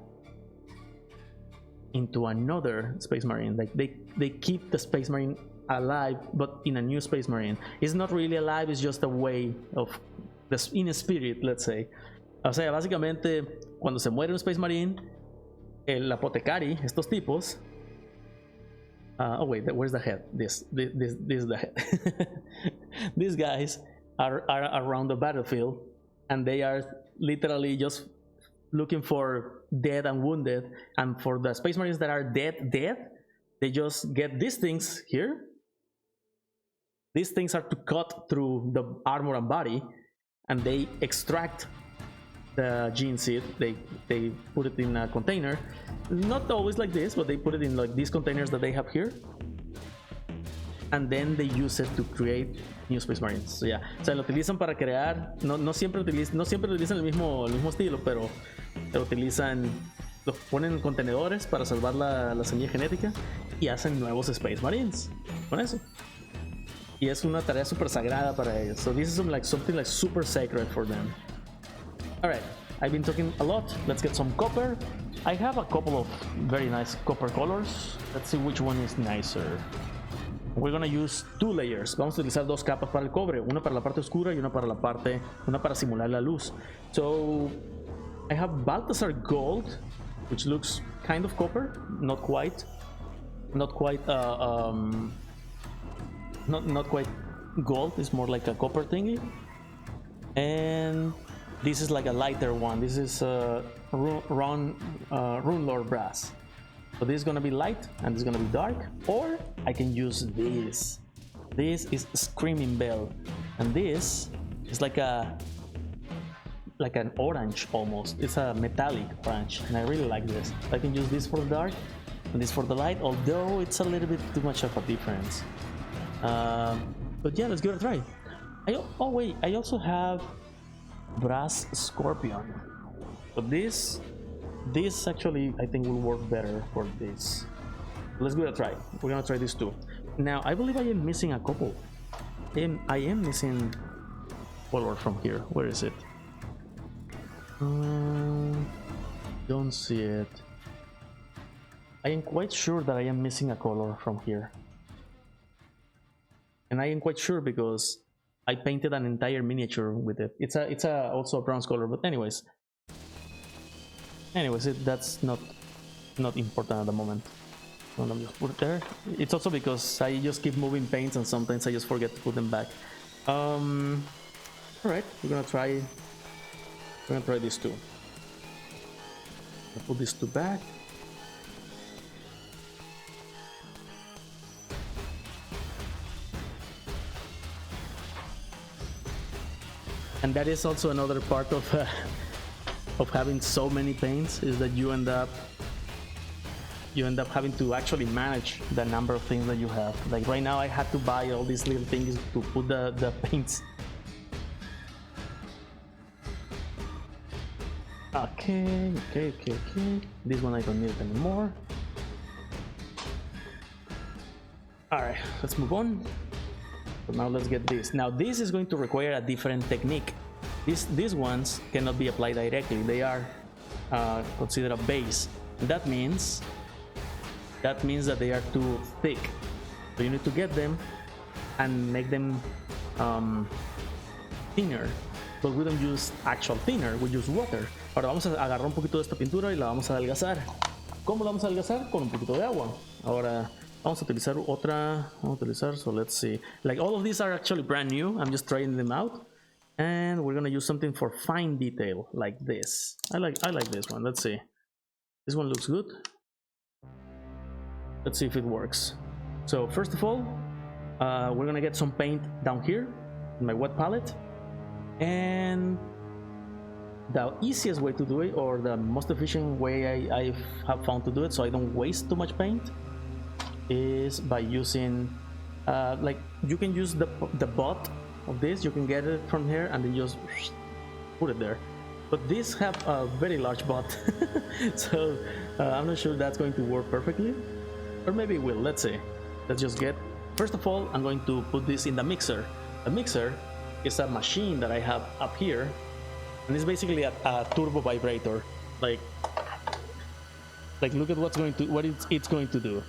into another space marine. Like they keep the space marine alive, but in a new space marine. It's not really alive, it's just a way of in a spirit, let's say. O sea, básicamente cuando se muere un space marine, el Apotecary, estos tipos, oh wait, where's the head? This is the head. These guys are around the battlefield, and they are literally just looking for dead and wounded. And for the space marines that are dead, they just get these things here. These things are to cut through the armor and body, and they extract the gene seed. They put it in a container, not always like this, but they put it in like these containers that they have here, and then they use it to create new space marines. So yeah, o sea, lo utilizan para crear, no siempre utilizan el mismo estilo, pero utilizan, los ponen en contenedores para salvar la semilla genética y hacen nuevos space marines con eso. Y es una tarea super sagrada para ellos. So this is something like super sacred for them. Alright, I've been talking a lot. Let's get some copper. I have a couple of very nice copper colors. Let's see which one is nicer. We're gonna use 2 layers. Vamos a utilizar 2 capas para el cobre, una para la parte oscura y una para simular la luz. So I have Balthasar Gold, which looks kind of copper, not quite gold. It's more like a copper thingy. And this is like a lighter one. This is Rune Lord Brass. So this is gonna be light and this is gonna be dark. Or I can use this. This is Screaming Bell, and this is like an orange almost. It's a metallic orange, and I really like this. I can use this for the dark and this for the light, although it's a little bit too much of a difference. But yeah, let's give it a try. Oh wait, I also have brass scorpion, but this actually I think will work better for this. Let's give it a try. We're gonna try this too. Now I believe I am missing a couple. I am missing color from here. Where is it? Don't see it. I am quite sure that I am missing a color from here, and I am quite sure because I painted an entire miniature with it. It's also a bronze color, but anyways, that's not important at the moment. So let me just put it there. It's also because I just keep moving paints and sometimes I just forget to put them back. All right, we're gonna try this too. I'll put these two back. And that is also another part of having so many paints, is that you end up having to actually manage the number of things that you have. Like right now I had to buy all these little things to put the paints. Okay. This one I don't need it anymore. Alright, let's move on. So now let's get this. Now this is going to require a different technique. These ones cannot be applied directly. They are considered a base. That means that they are too thick. So you need to get them and make them thinner. But we don't use actual thinner, we use water. Ahora vamos a agarrar un poquito de esta pintura y la vamos a adelgazar. ¿Cómo la vamos a adelgazar? Con un poquito de agua. Ahora vamos a utilizar otra. So let's see. Like all of these are actually brand new. I'm just trying them out. And we're gonna use something for fine detail like this. I like this one. Let's see. This one looks good. Let's see if it works. So first of all, we're gonna get some paint down here in my wet palette. And the easiest way to do it, or the most efficient way I have found to do it so I don't waste too much paint, is by using like you can use the butt of this. You can get it from here and then just put it there, but these have a very large butt. So I'm not sure that's going to work perfectly, or maybe it will. Let's see. Let's just get, first of all, I'm going to put this in the mixer. The mixer is a machine that I have up here, and it's basically a turbo vibrator. Like look at what it's going to do.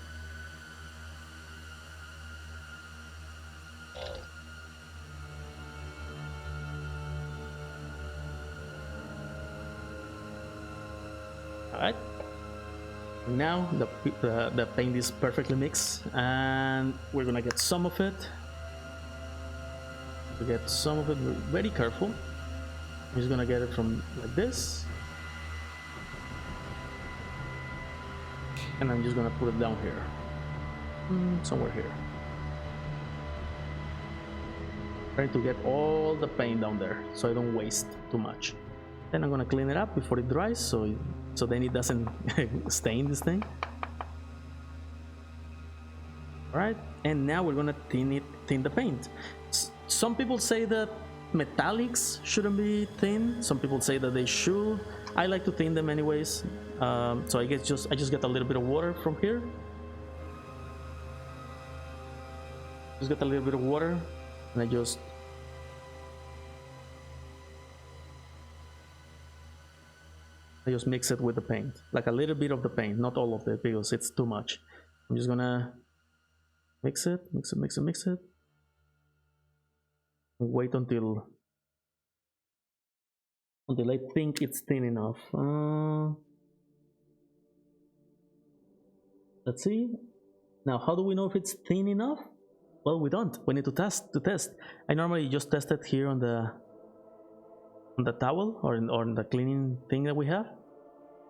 Alright, now the paint is perfectly mixed, and we're gonna get some of it. To get some of it, very careful. I'm just gonna get it from like this, and I'm just gonna put it down here, somewhere here. Trying to get all the paint down there so I don't waste too much. Then I'm gonna clean it up before it dries, so then it doesn't stain this thing. Alright, and now we're gonna thin the paint. Some people say that metallics shouldn't be thin. Some people say that they should. I like to thin them anyways. So I just get a little bit of water from here. Just get a little bit of water, and I just mix it with the paint, like a little bit of the paint, not all of it because it's too much. I'm just gonna mix it. Wait until I think it's thin enough. Let's see. Now, how do we know if it's thin enough? Well, we don't. We need to test. I normally just test it here on the towel or in the cleaning thing that we have.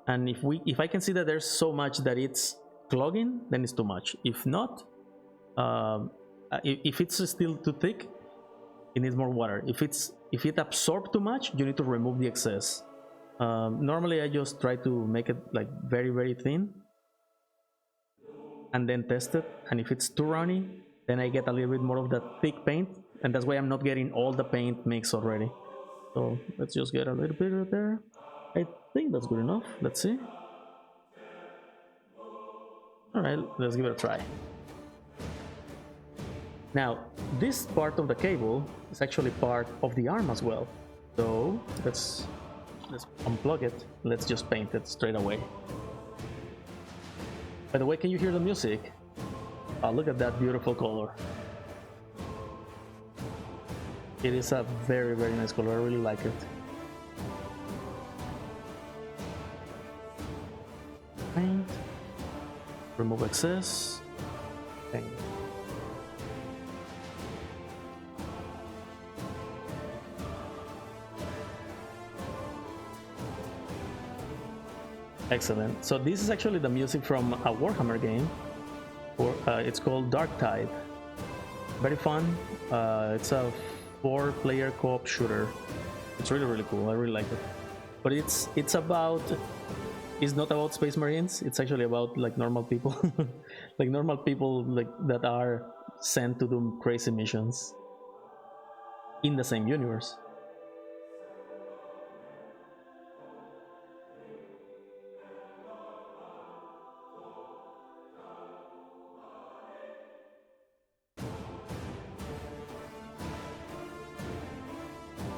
And if I can see that there's so much that it's clogging, then it's too much. If not, if it's still too thick, it needs more water. If it absorbs too much, you need to remove the excess. Normally I just try to make it like very, very thin and then test it, and if it's too runny, then I get a little bit more of that thick paint, and that's why I'm not getting all the paint mix already. So let's just get a little bit of there. I think that's good enough. Let's see. All right, let's give it a try. Now, this part of the cable is actually part of the arm as well. So let's unplug it. Let's just paint it straight away. By the way, can you hear the music? Look at that beautiful color. It is a very, very nice color. I really like it. Paint. Remove excess. Paint. Excellent. So this is actually the music from a Warhammer game. It's called Dark Tide. Very fun. It's a 4-player co-op shooter. It's really, really cool. I really like it. But it's not about space marines. It's actually about like normal people, like normal people like that are sent to do crazy missions in the same universe.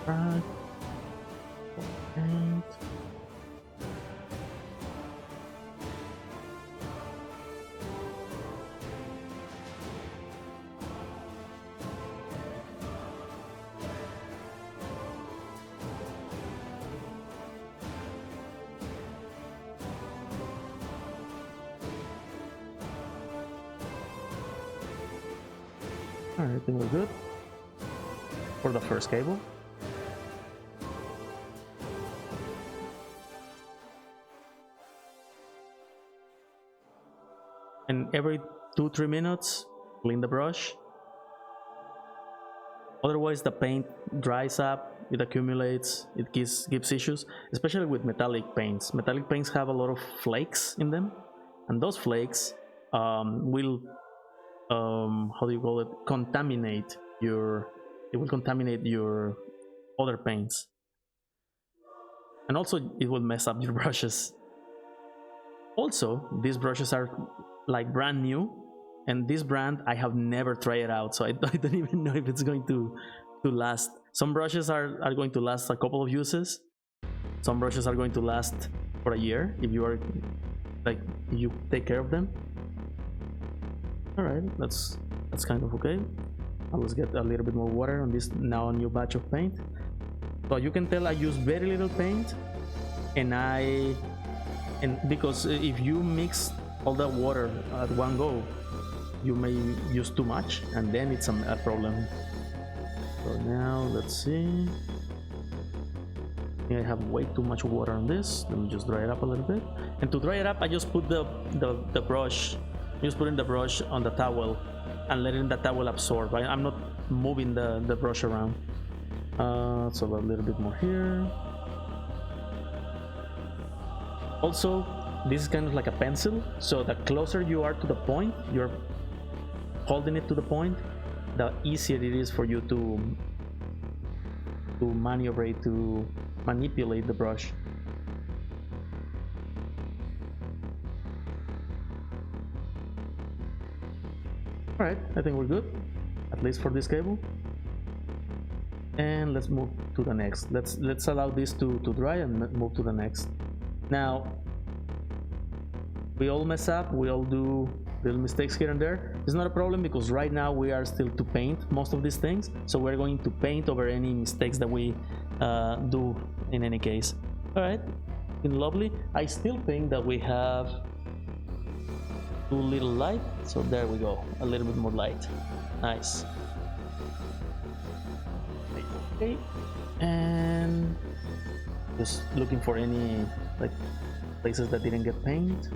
Right. And alright, I think we're good for the first cable. And every 2-3 minutes, clean the brush. Otherwise, the paint dries up, it accumulates, it gives issues, especially with metallic paints. Metallic paints have a lot of flakes in them, and those flakes will, how do you call it? Contaminate your. It will contaminate your other paints, and also it will mess up your brushes. Also, these brushes are like brand new, and this brand I have never tried it out, so I don't even know if it's going to last. Some brushes are going to last a couple of uses. Some brushes are going to last for a year if you are like you take care of them. All right, that's kind of okay. Let's get a little bit more water on this now new batch of paint. So you can tell I use very little paint, and because if you mix all the water at one go, you may use too much, and then it's a problem. So now let's see. I think I have way too much water on this. Let me just dry it up a little bit. And to dry it up, I just put the brush. Just putting the brush on the towel and letting the towel absorb. I'm not moving the brush around. So a little bit more here. Also, this is kind of like a pencil, so the closer you are to the point, you're holding it to the point, the easier it is for you to manipulate the brush. Alright, I think we're good, at least for this cable. And let's move to the next. Let's allow this to dry and move to the next. Now, we all mess up, we all do little mistakes here and there. It's not a problem because right now we are still to paint most of these things, so we're going to paint over any mistakes that we do in any case. All right, lovely. I still think that we have too little light, so there we go, a little bit more light. Nice. Okay, and just looking for any like places that didn't get paint.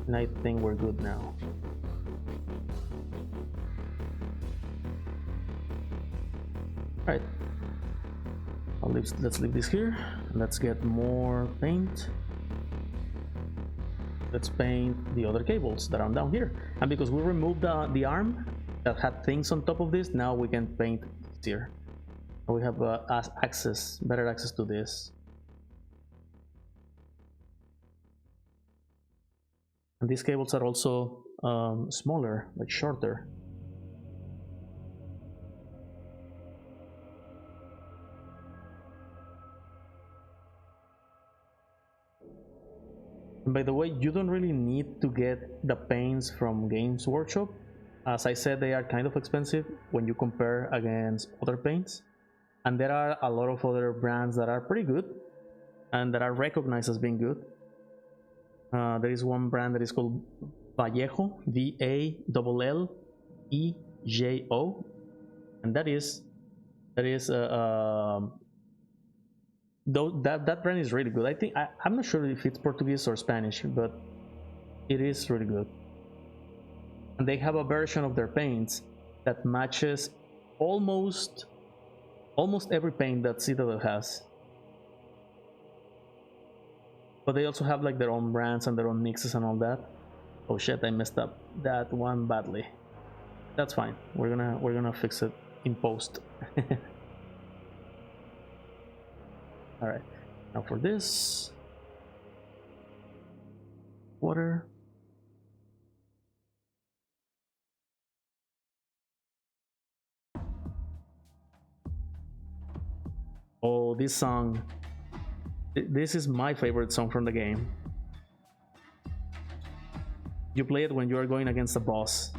And I think we're good now. Alright, let's leave this here. Let's get more paint. let's paint the other cables that are down here. And because we removed the arm that had things on top of this, now we can paint here. We have better access to this. And these cables are also smaller, like shorter. And by the way, you don't really need to get the paints from Games Workshop. As I said, they are kind of expensive when you compare against other paints. And there are a lot of other brands that are pretty good and that are recognized as being good. There is one brand that is called Vallejo, Vallejo, and that brand is really good. I think I'm not sure if it's Portuguese or Spanish, but it is really good. And they have a version of their paints that matches almost every paint that Citadel has. But they also have like their own brands and their own mixes and all that. Oh shit, I messed up that one badly. That's fine. We're gonna fix it in post. All right. Now for this water. Oh, this song. This is my favorite song from the game. You play it when you are going against a boss.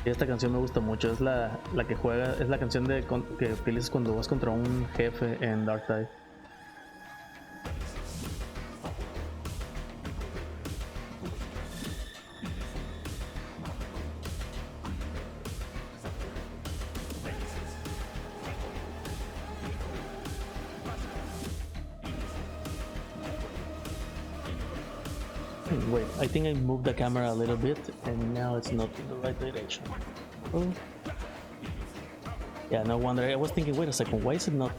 Esta canción me gusta mucho, es la que juega, es la canción que utilizas cuando vas contra un jefe en Dark Tide. Wait, I think I moved the camera a little bit and now it's not in the right direction. Oh. Yeah, no wonder. I was thinking, wait a second, why is it not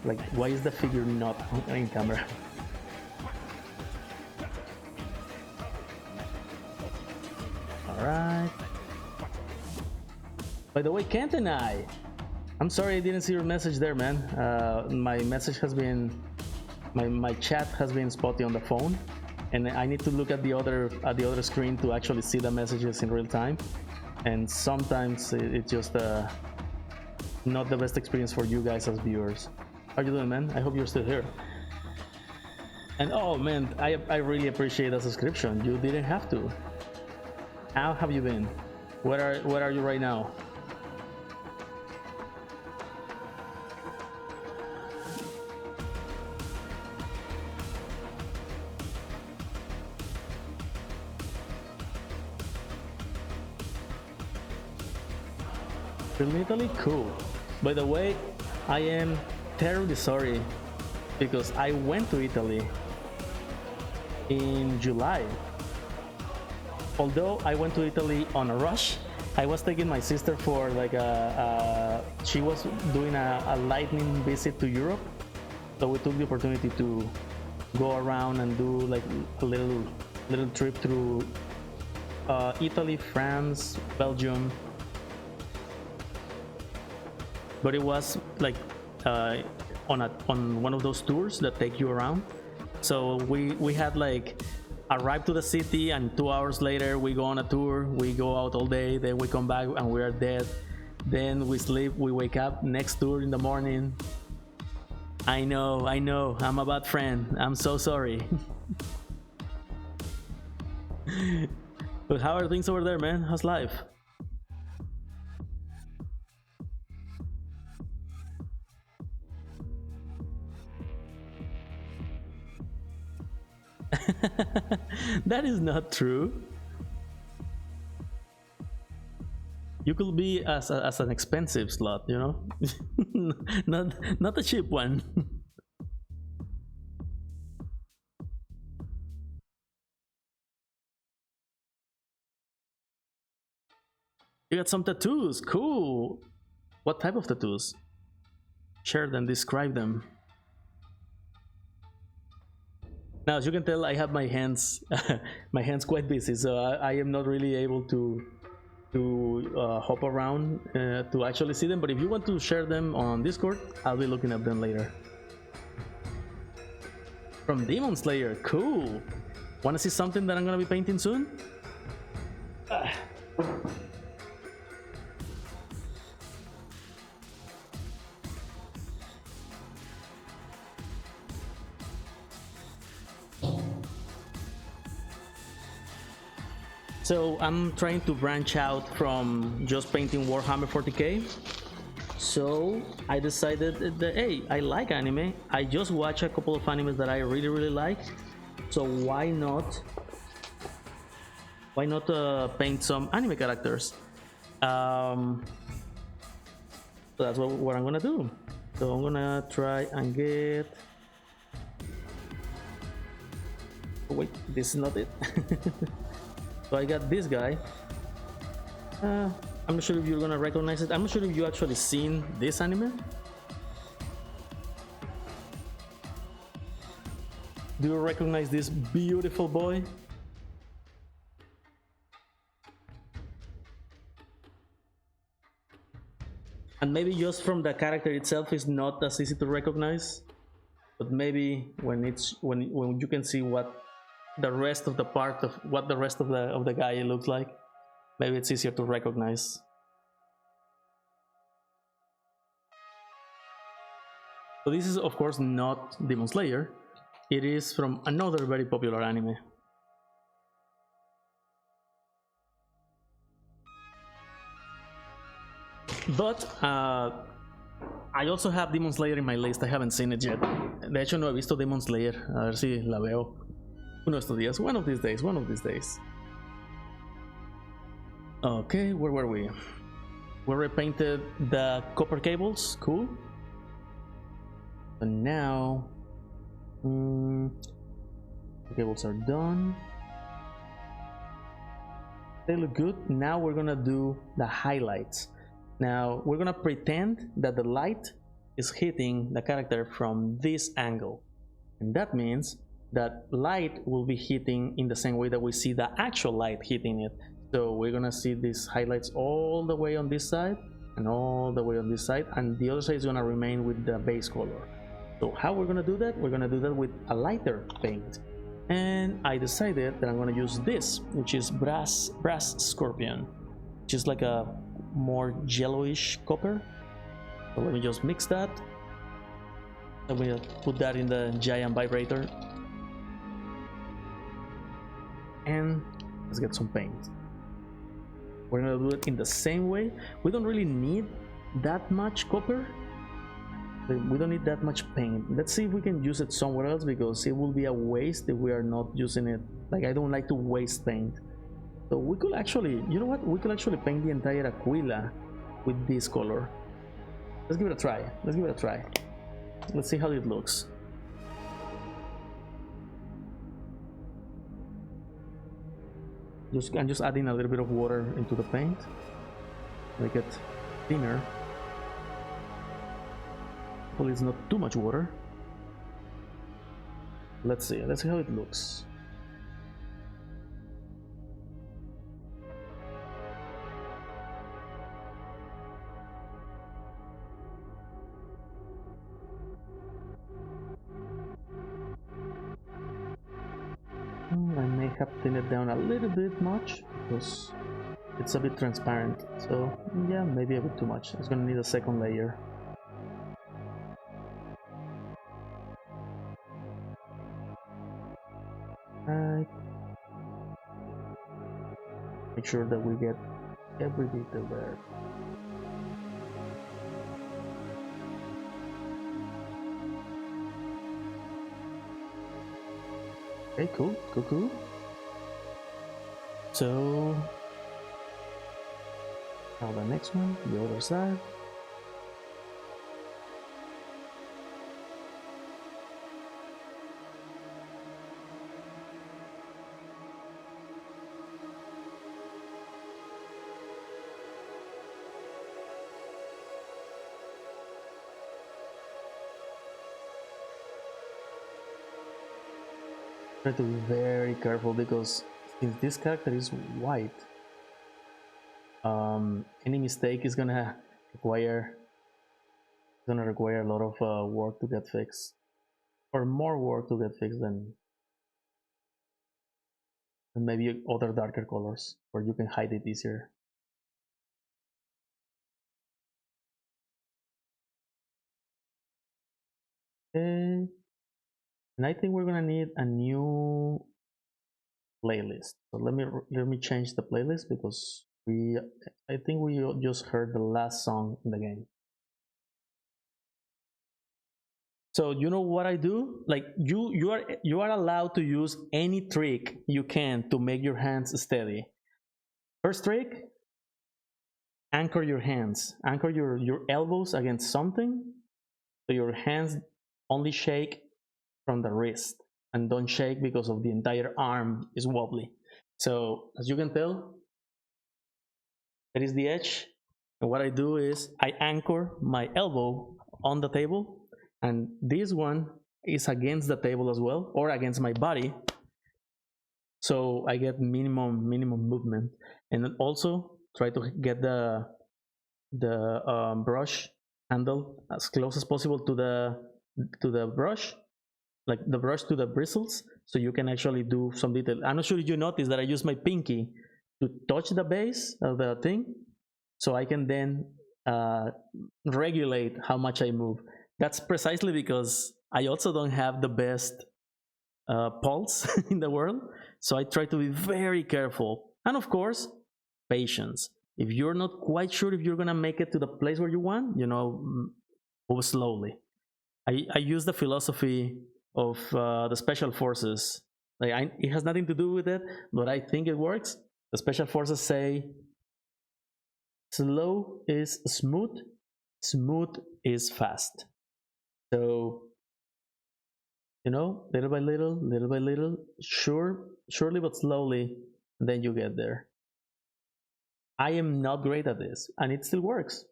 like why is the figure not in camera? Alright. By the way, Kent and I'm sorry I didn't see your message there, man. My message has been my chat has been spotty on the phone. And I need to look at the other screen to actually see the messages in real time, and sometimes it's just not the best experience for you guys as viewers. How you doing, man? I hope you're still here. And oh man, I really appreciate the subscription. You didn't have to. How have you been? Where are you right now? Italy? Cool. By the way, I am terribly sorry because I went to Italy in July. Although I went to Italy on a rush, I was taking my sister for like she was doing a lightning visit to Europe, so we took the opportunity to go around and do like a little trip through Italy, France, Belgium. But it was like on one of those tours that take you around. So we had like arrived to the city, and 2 hours later we go on a tour. We go out all day, then we come back and we are dead. Then we sleep, we wake up, next tour in the morning. I know, I'm a bad friend. I'm so sorry. But how are things over there, man? How's life? That is not true. You could be as an expensive slot, you know, not a cheap one. You got some tattoos, cool. What type of tattoos? Share them, describe them. Now, as you can tell, I have my hands, my hands quite busy, so I am not really able to hop around to actually see them. But if you want to share them on Discord, I'll be looking at them later. From Demon Slayer, cool. Want to see something that I'm gonna be painting soon? So I'm trying to branch out from just painting Warhammer 40k. So I decided that, hey, I like anime. I just watched a couple of animes that I really like. So why not paint some anime characters? So that's what I'm gonna do. So I'm gonna try and get. Oh, wait, this is not it. So I got this guy. I'm not sure if you're gonna recognize it. I'm not sure if you actually seen this anime. Do you recognize this beautiful boy? And maybe just from the character itself is not as easy to recognize, but maybe when you can see what the rest of the part of what the rest of the guy looks like, maybe it's easier to recognize. So this is of course not Demon Slayer. It is from another very popular anime. But I also have Demon Slayer in my list. I haven't seen it yet. De hecho no he visto Demon Slayer. A ver si la veo uno de estos días. One of these days. Okay, where were we? We repainted the copper cables. Cool. And now the cables are done. They look good. Now we're gonna do the highlights. Now we're gonna pretend that the light is hitting the character from this angle, and that means that light will be hitting in the same way that we see the actual light hitting it. So we're gonna see these highlights all the way on this side and all the way on this side, and the other side is gonna remain with the base color. So how we're gonna do that? We're gonna do that with a lighter paint, and I decided that I'm gonna use this, which is brass scorpion, which is like a more yellowish copper. So let me just mix that. I'm gonna put that in the giant vibrator, and let's get some paint. We're gonna do it in the same way. We don't really need that much copper. We don't need that much paint. Let's see if we can use it somewhere else, because it will be a waste if we are not using it. Like, I don't like to waste paint. So we could actually, you know what? We could actually paint the entire Aquila with this color. Let's give it a try. Let's see how it looks. I'm just adding a little bit of water into the paint, make it thinner. Hopefully it's not too much water. Let's see how it looks. I may have thinned it down a little bit much because it's a bit transparent. So yeah, maybe a bit too much. It's gonna need a second layer. Right. Make sure that we get every detail there. Okay, cool. So Now the next one, the other side. Try to be very careful because since this character is white, any mistake is gonna require a lot of work to get fixed, or more work to get fixed than maybe other darker colors where you can hide it easier. Okay, and I think we're gonna need a new playlist. So let me change the playlist because I think we just heard the last song in the game. So you know what I do? Like you are allowed to use any trick you can to make your hands steady. First trick, anchor your hands. Anchor your elbows against something so your hands only shake from the wrist and don't shake because of the entire arm is wobbly. So as you can tell, that is the edge. And what I do is I anchor my elbow on the table, and this one is against the table as well, or against my body. So I get minimum movement, and then also try to get the brush handle as close as possible to the brush, like the brush to the bristles, so you can actually do some detail. I'm not sure if you noticed that I use my pinky to touch the base of the thing, so I can then regulate how much I move. That's precisely because I also don't have the best pulse in the world, so I try to be very careful. And of course, patience. If you're not quite sure if you're gonna make it to the place where you want, move slowly. I use the philosophy of the special forces. It has nothing to do with it, but I think it works. The special forces say, slow is smooth, smooth is fast. So, little by little, surely but slowly, then you get there. I am not great at this, and it still works.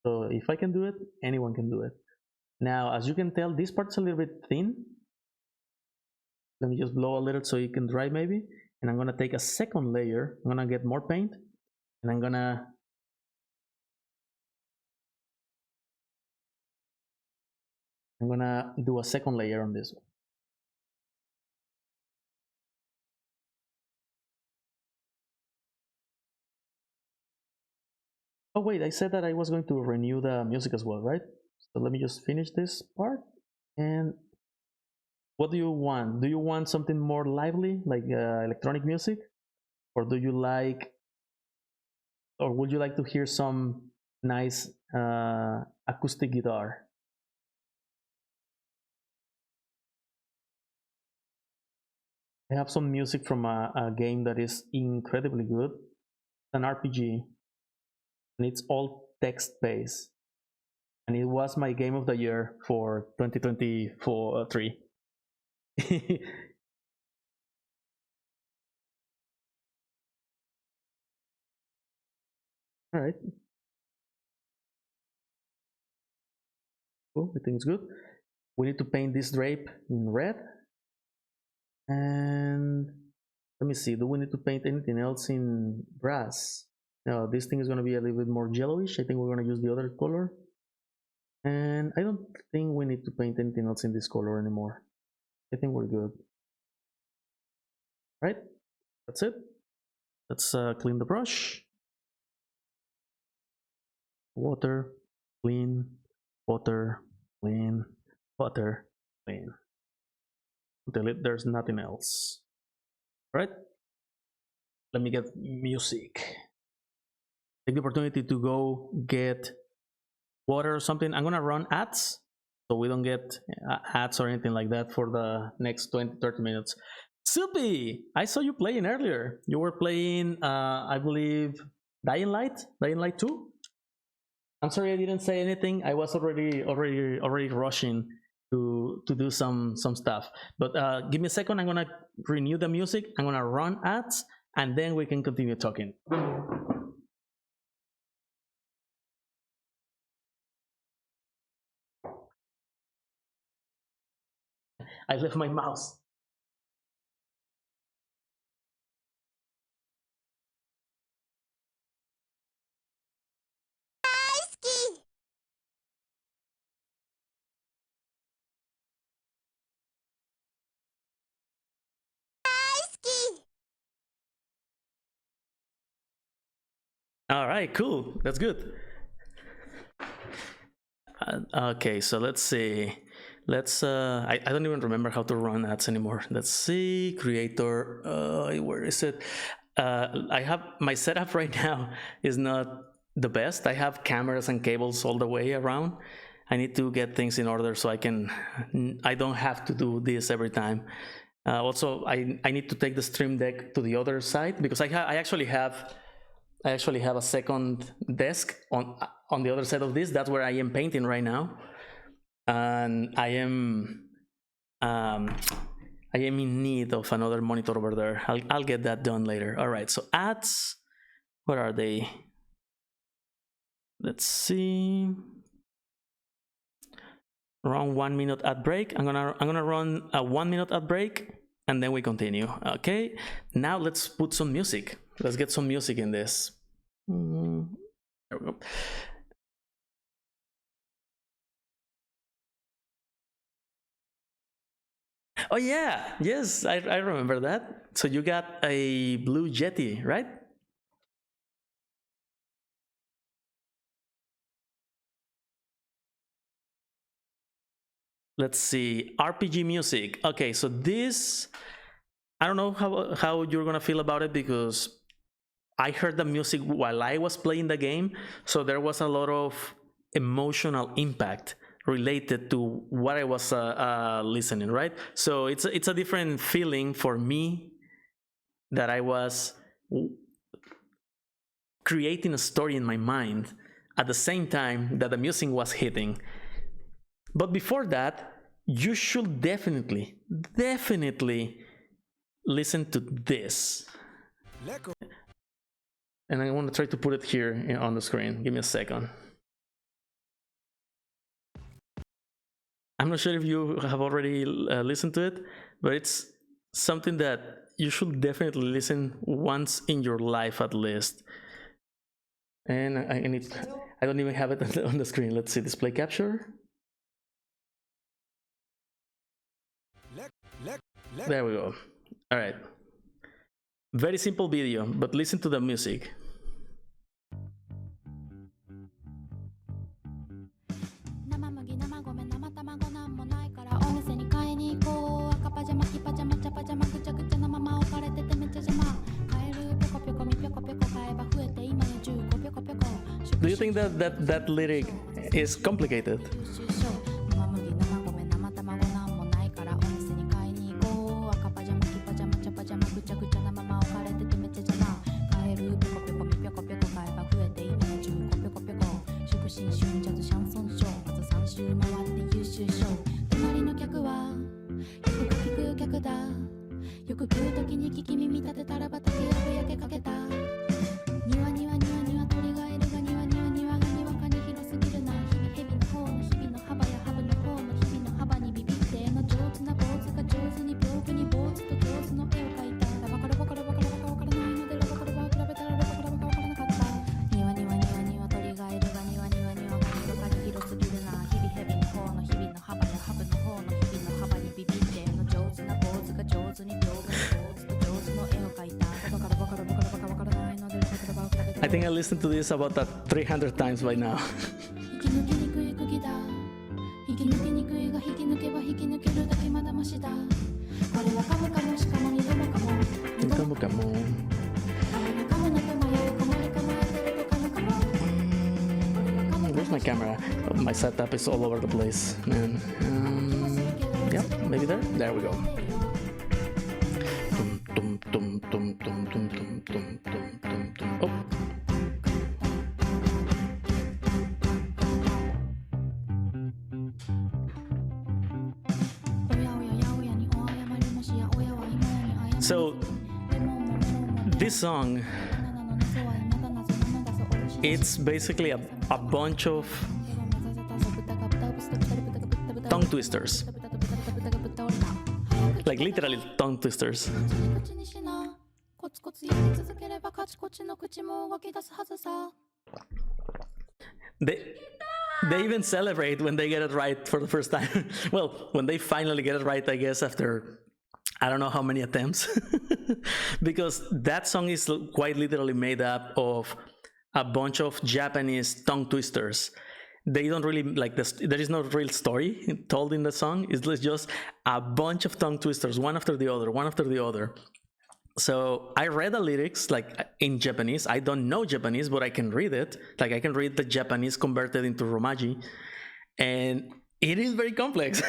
So if I can do it, anyone can do it. Now, as you can tell, this part's a little bit thin. Let me just blow a little so it can dry maybe. And I'm gonna take a second layer. I'm gonna get more paint, and I'm gonna do a second layer on this one. Oh wait, I said that I was going to renew the music as well, right? So let me just finish this part. And what do you want? Do you want something more lively, like electronic music? Or do you like, or would you like to hear some nice acoustic guitar? I have some music from a game that is incredibly good. It's an RPG, and it's all text-based. And it was my game of the year for 2023. All right. Cool, I think it's good. We need to paint this drape in red. And let me see, do we need to paint anything else in brass? No, this thing is going to be a little bit more yellowish. I think we're going to use the other color. And I don't think we need to paint anything else in this color anymore. I think we're good. Right, that's it. Let's clean the brush. Water, clean, water, clean, water, clean. Until there's nothing else. All right, let me get music. Take the opportunity to go get water or something. I'm gonna run ads so we don't get ads or anything like that for the next 20-30 minutes. Soupy, I saw you playing earlier. You were playing, I believe, Dying Light? Dying Light 2? I'm sorry I didn't say anything. I was already rushing to do some stuff. But give me a second. I'm gonna renew the music. I'm gonna run ads, and then we can continue talking. I left my mouse. All right, cool. That's good. Okay, so let's see. Let's I don't even remember how to run ads anymore. Let's see, creator, where is it? I have my setup right now is not the best. I have cameras and cables all the way around. I need to get things in order so I don't have to do this every time. Also, I need to take the Stream Deck to the other side because I actually have a second desk on the other side of this. That's where I am painting right now, and I am in need of another monitor over there. I'll get that done later. All right, so ads, where are they? Let's see. Around 1 minute ad break. I'm gonna run a 1 minute ad break, and then we continue. Okay. Now let's put some music. Let's get some music in this. There we go. Oh yeah, yes, I remember that. So you got a blue Yeti, right? Let's see, RPG music. Okay, so this, I don't know how you're gonna feel about it because I heard the music while I was playing the game, so there was a lot of emotional impact related to what I was listening, right? So it's a different feeling for me that I was creating a story in my mind at the same time that the music was hitting. But before that, you should definitely listen to this. And I want to try to put it here on the screen. Give me a second. I'm not sure if you have already listened to it, but it's something that you should definitely listen once in your life at least. And I don't even have it on the screen. Let's see, display capture. There we go. All right. Very simple video, but listen to the music. Do you think that lyric is complicated? I think I listened to this about 300 times by now. Where's my camera? My setup is all over the place, man. Yeah, maybe there. There we go. Oh. So this song, it's basically a bunch of tongue twisters, like literally tongue twisters. They even celebrate when they get it right for the first time. Well, when they finally get it right, I guess, after I don't know how many attempts. Because that song is quite literally made up of a bunch of Japanese tongue twisters. They don't really like this. There is no real story told in the song. It's just a bunch of tongue twisters, one after the other, one after the other. So I read the lyrics like in Japanese. I don't know Japanese, but I can read it. Like I can read the Japanese converted into Romaji, and it is very complex,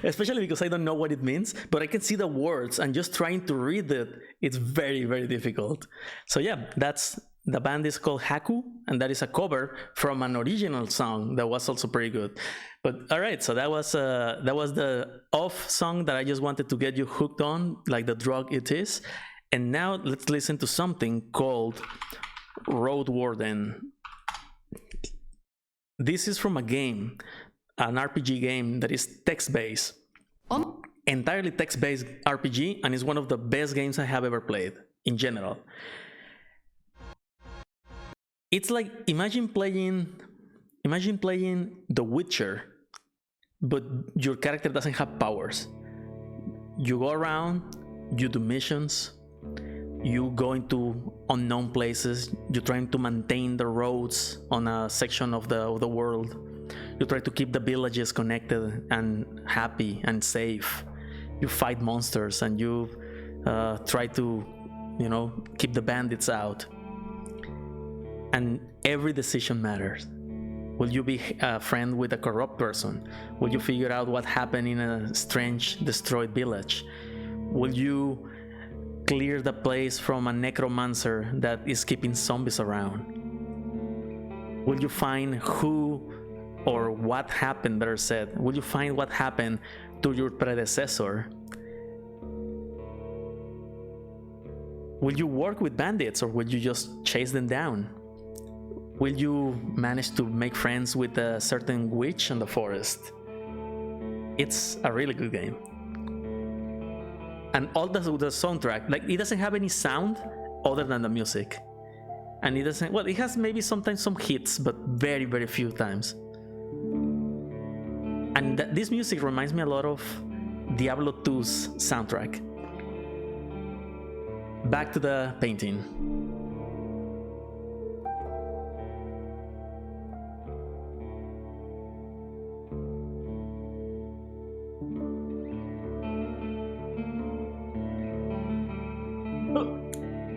especially because I don't know what it means, but I can see the words, and just trying to read it, it's very, very difficult. So yeah, the band is called Haku, and that is a cover from an original song that was also pretty good. But all right, so that was the off song that I just wanted to get you hooked on, like the drug it is. And now let's listen to something called Road Warden. This is from a game, an RPG game that is text-based, entirely text-based RPG, and is one of the best games I have ever played in general. It's like imagine playing The Witcher, but your character doesn't have powers. You go around, you do missions, you go into unknown places, you're trying to maintain the roads on a section of the world. You try to keep the villages connected and happy and safe. You fight monsters and you try to, keep the bandits out. And every decision matters. Will you be a friend with a corrupt person? Will you figure out what happened in a strange, destroyed village? Will you clear the place from a necromancer that is keeping zombies around? Will you find who or what happened, better said? Will you find what happened to your predecessor? Will you work with bandits, or will you just chase them down? Will you manage to make friends with a certain witch in the forest? It's a really good game. And all the soundtrack, like it doesn't have any sound other than the music. And it doesn't, well, it has maybe sometimes some hits, but very, very few times. And this music reminds me a lot of Diablo 2's soundtrack. Back to the painting.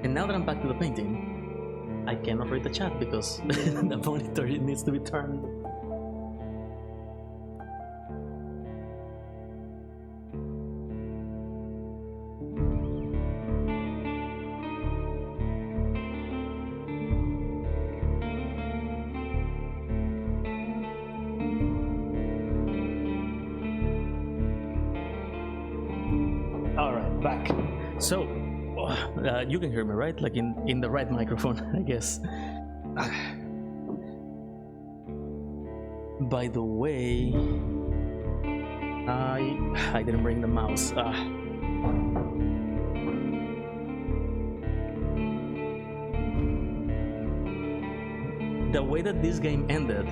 Now that I'm back to the painting, I cannot read the chat because the monitor needs to be turned. All right, back. So. You can hear me, right? Like in the right microphone, I guess. By the way, I didn't bring the mouse. The way that this game ended,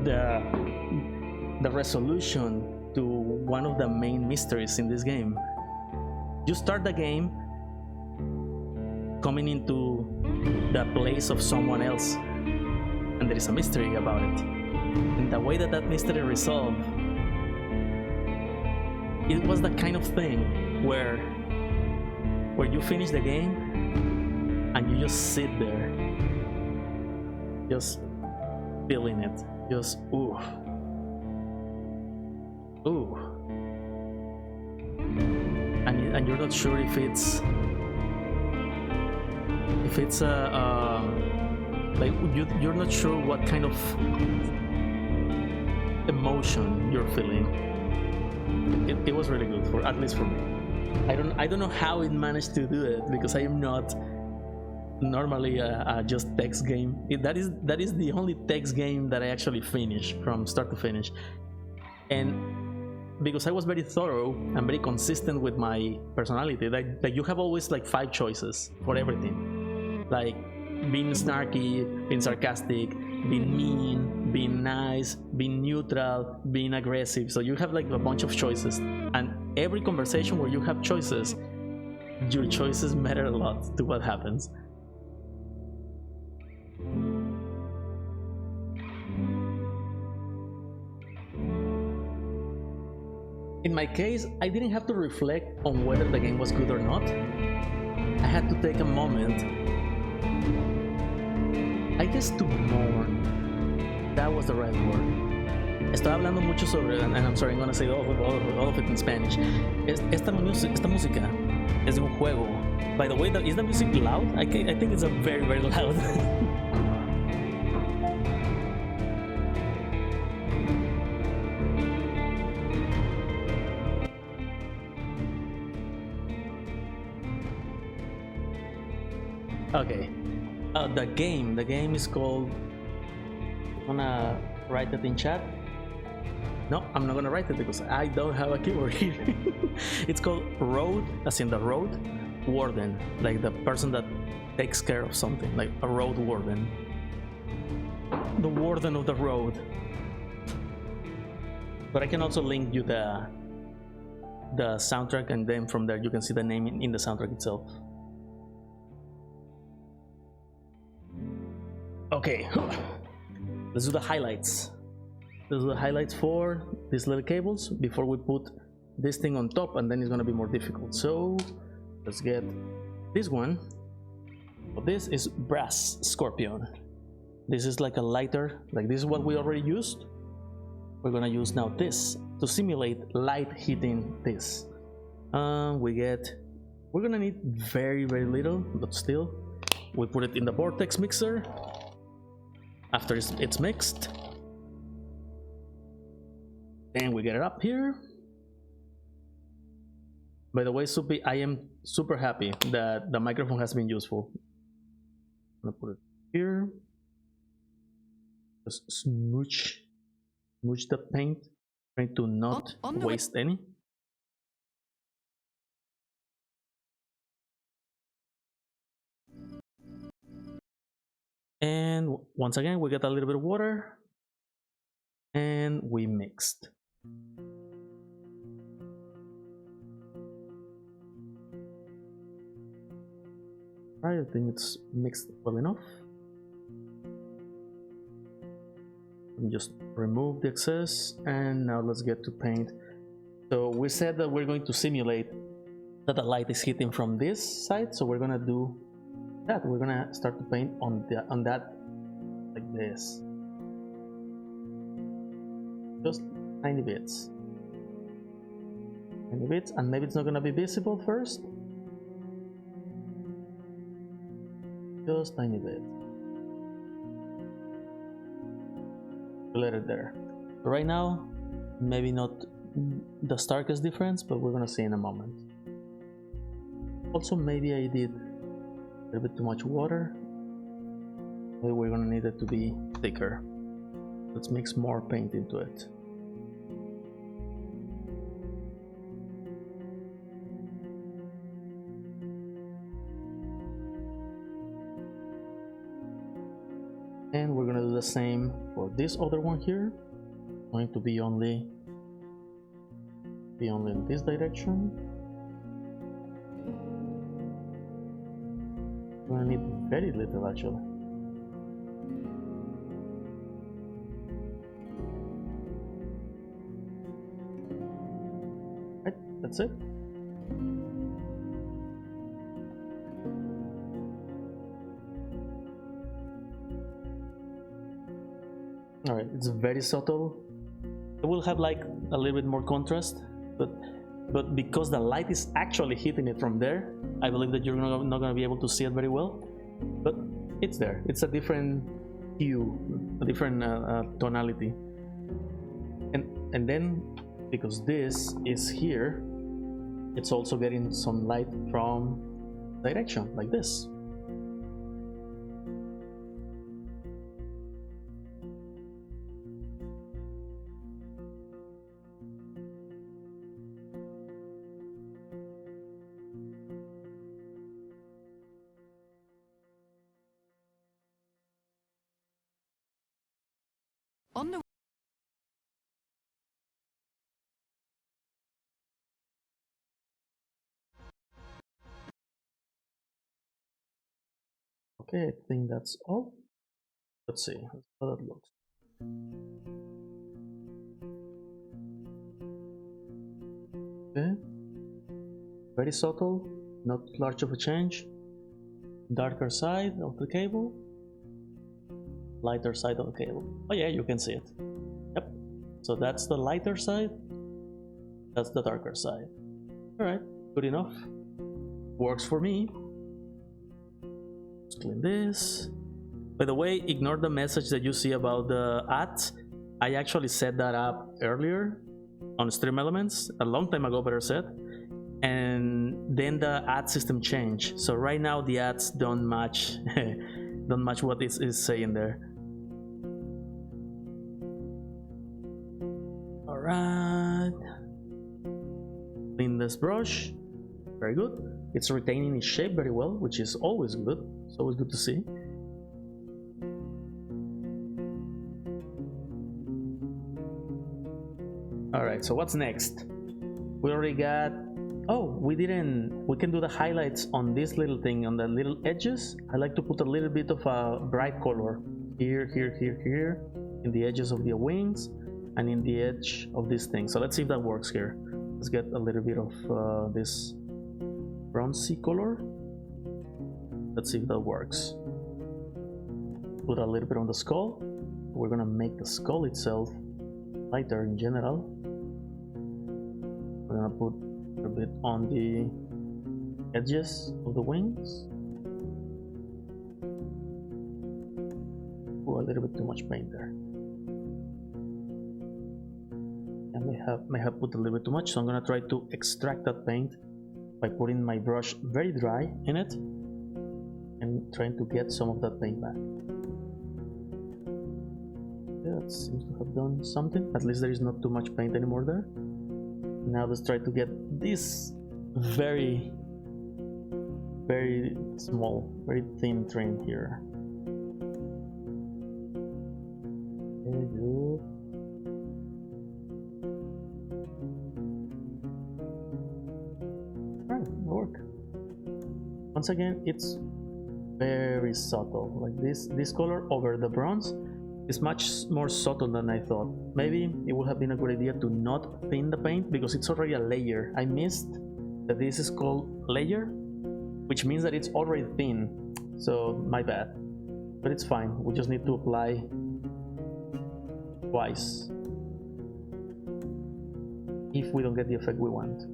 the resolution to one of the main mysteries in this game. You start the game coming into the place of someone else, and there is a mystery about it. And the way that mystery resolved, it was the kind of thing where you finish the game and you just sit there, just feeling it, just ooh. And you're not sure if it's like you're not sure what kind of emotion you're feeling. It was really good, at least for me. I don't know how it managed to do it, because I am not normally a just text game. That is the only text game that I actually finish from start to finish, and because I was very thorough and very consistent with my personality, like you have always like 5 choices for everything, like being snarky, being sarcastic, being mean, being nice, being neutral, being aggressive. So you have like a bunch of choices, and every conversation where you have choices, your choices matter a lot to what happens. In my case, I didn't have to reflect on whether the game was good or not. I had to take a moment, I guess, to mourn. That was the right word. Estaba hablando mucho sobre, and I'm sorry, I'm gonna say all of it in Spanish. Esta música es de un juego. By the way, is the music loud? I think it's a very, very loud. Okay, the game is called, I'm gonna write it in chat. No, I'm not gonna write it because I don't have a keyboard here. It's called Road, as in the road, warden, like the person that takes care of something, like a road warden. The warden of the road. But I can also link you the soundtrack, and then from there you can see the name in the soundtrack itself. Okay, let's do the highlights. Let's do the highlights for these little cables before we put this thing on top, and then it's gonna be more difficult. So let's get this one. So this is brass scorpion. This is like a lighter, like this is what we already used. We're gonna use now this to simulate light hitting this. We're gonna need very, very little, but still. We put it in the vortex mixer. After it's mixed, then we get it up here. By the way, Supi, I am super happy that the microphone has been useful. I'm gonna put it here. Just smooch the paint, trying to not waste any. And once again, we get a little bit of water, and we mixed. Right, I think it's mixed well enough. And just remove the excess, and now let's get to paint. So we said that we're going to simulate that the light is hitting from this side, so we're gonna do that. We're gonna start to paint on that like this, just tiny bits, and maybe it's not gonna be visible first, just tiny bit. Let it there. Right now, maybe not the starkest difference, but we're gonna see in a moment. Also, maybe I did a little bit too much water. Maybe we're gonna need it to be thicker. Let's mix more paint into it. And we're gonna do the same for this other one here. Going to be only in this direction. We're gonna need very little actually. Right, that's it. Alright, it's very subtle. It will have like a little bit more contrast, but because the light is actually hitting it from there, I believe that you're not going to be able to see it very well. But it's there. It's a different hue, a different tonality. And then, because this is here, it's also getting some light from direction like this. On the Okay, I think that's all. Let's see how that looks. Okay, very subtle, not large of a change. Darker side of the cable, lighter side of the cable. Oh yeah, you can see it. Yep, so that's the lighter side, that's the darker side. All right, good enough, works for me. Let's clean this. By the way, ignore the message that you see about the ads. I actually set that up earlier on Stream Elements, a long time ago, better said, and then the ad system changed. So right now the ads don't match don't match what it is saying there. All right, clean this brush. Very good. It's retaining its shape very well, which is always good. It's always good to see. All right, so what's next? We already got, oh, we can do the highlights on this little thing, on the little edges. I like to put a little bit of a bright color here, in the edges of the wings and in the edge of this thing. So let's see if that works here. Let's get a little bit of this bronzy color. Let's see if that works. Put a little bit on the skull. We're gonna make the skull itself lighter in general. We're gonna put a bit on the edges of the wings. Oh, a little bit too much paint there. I may have put a little bit too much, so I'm gonna try to extract that paint by putting my brush very dry in it and trying to get some of that paint back. Yeah, that seems to have done something. At least there is not too much paint anymore there. Now let's try to get this very small, very thin trim here. Very good. Alright, it'll work. Once again, it's very subtle. Like this color over the bronze is much more subtle than I thought. Maybe it would have been a good idea to not thin the paint because it's already a layer. I missed that this is called layer, which means that it's already thin. So my bad, but it's fine. We just need to apply twice if we don't get the effect we want.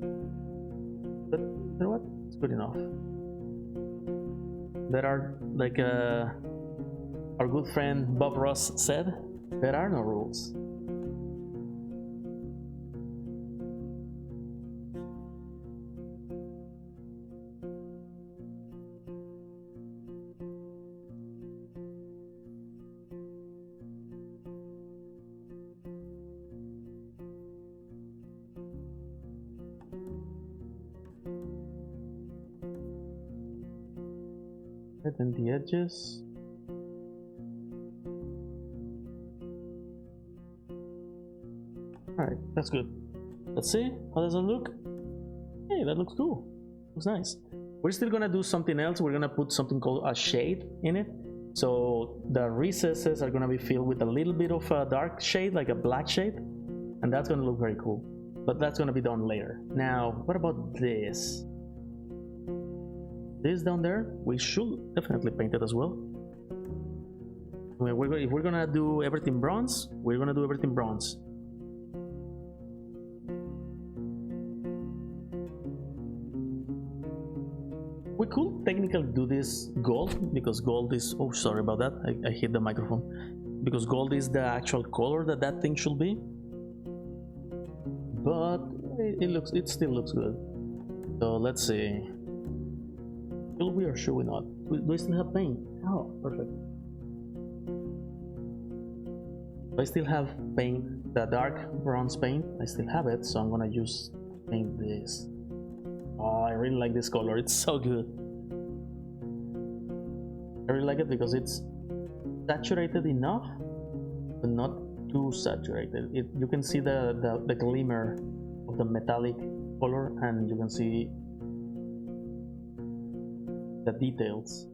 But you know what? It's good enough. There are, like our good friend Bob Ross said, there are no rules. And then the edges. Alright, that's good. Let's see, how does it look? Hey, that looks cool. Looks nice. We're still gonna do something else. We're gonna put something called a shade in it. So the recesses are gonna be filled with a little bit of a dark shade, like a black shade. And that's gonna look very cool. But that's gonna be done later. Now, what about this? This down there, we should definitely paint it as well. I mean, if we're gonna do everything bronze, we're gonna do everything bronze. We could technically do this gold, because gold is, oh sorry about that, I hit the microphone, because gold is the actual color that thing should be, but it still looks good. So let's see. Will we or should we not? Do we still have paint? Oh, perfect. I still have paint, the dark bronze paint. I still have it, so I'm gonna use paint this. Oh, I really like this color. It's so good. I really like it because it's saturated enough, but not too saturated. You can see the glimmer of the metallic color, and you can see the details.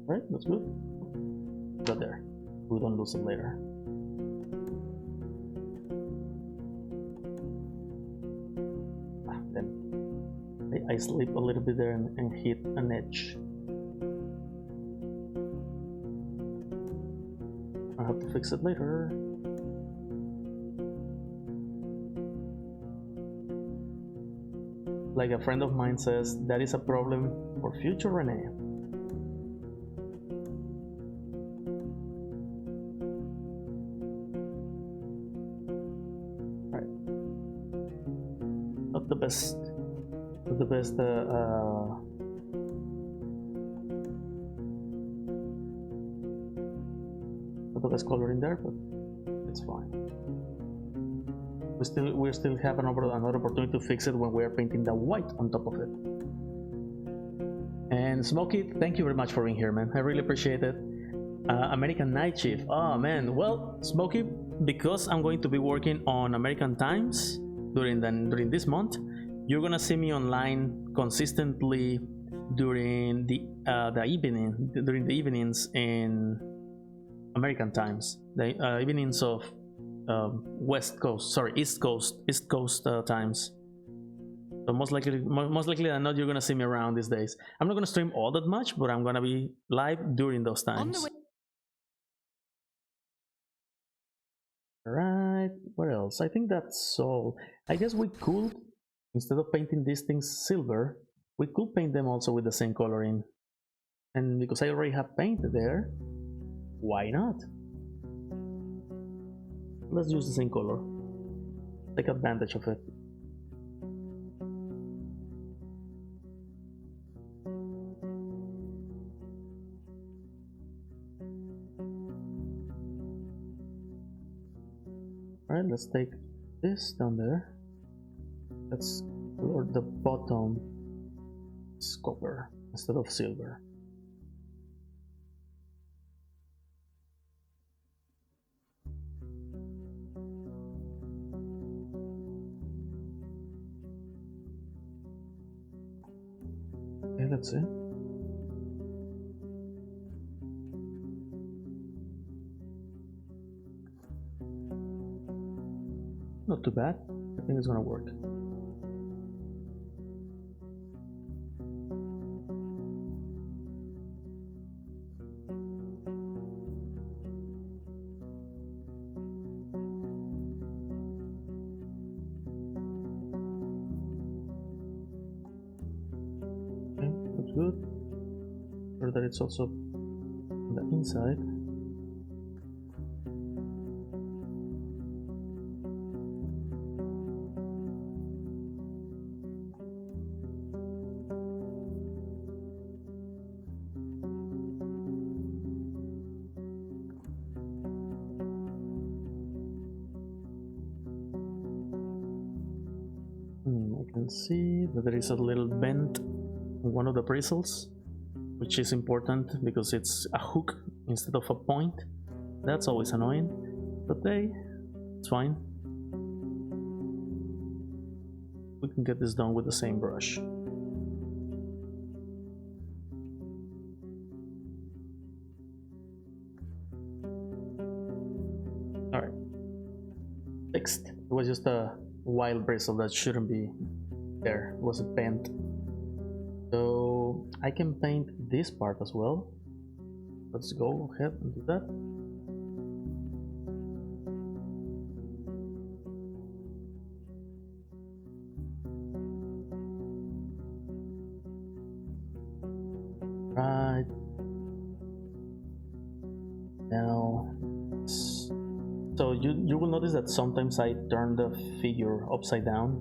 Right, that's good. Got there. We don't lose it later. Then I slip a little bit there and hit an edge. I have to fix it later. Like a friend of mine says, that is a problem for future Renee. Right. Not the best. Not the best. Not the best color in there, but it's fine. We still have another opportunity to fix it when we are painting the white on top of it. And Smokey, thank you very much for being here, man. I really appreciate it. American Night Shift. Oh man, well, Smokey, because I'm going to be working on American times during this month, you're gonna see me online consistently during the evenings in American times, the evenings of East Coast times. So most likely than not, you're gonna see me around these days. I'm not gonna stream all that much, but I'm gonna be live during those times. Right, what else? I think that's all. I guess we could, instead of painting these things silver, we could paint them also with the same coloring. And because I already have paint there, why not? Let's use the same color. Take advantage of it. Alright, let's take this down there. Let's color the bottom is copper instead of silver. Okay, let's see. Not too bad. I think it's gonna work. Okay, that's good. Sure that it's also on the inside. I can see that there is a little bend on one of the bristles, which is important because it's a hook instead of a point. That's always annoying, but hey, it's fine. We can get this done with the same brush. Alright, fixed. It was just a wild bristle that shouldn't be there. It was a bent. So I can paint this part as well. Let's go ahead and do that. Right. Now, So you will notice that sometimes I turn the figure upside down.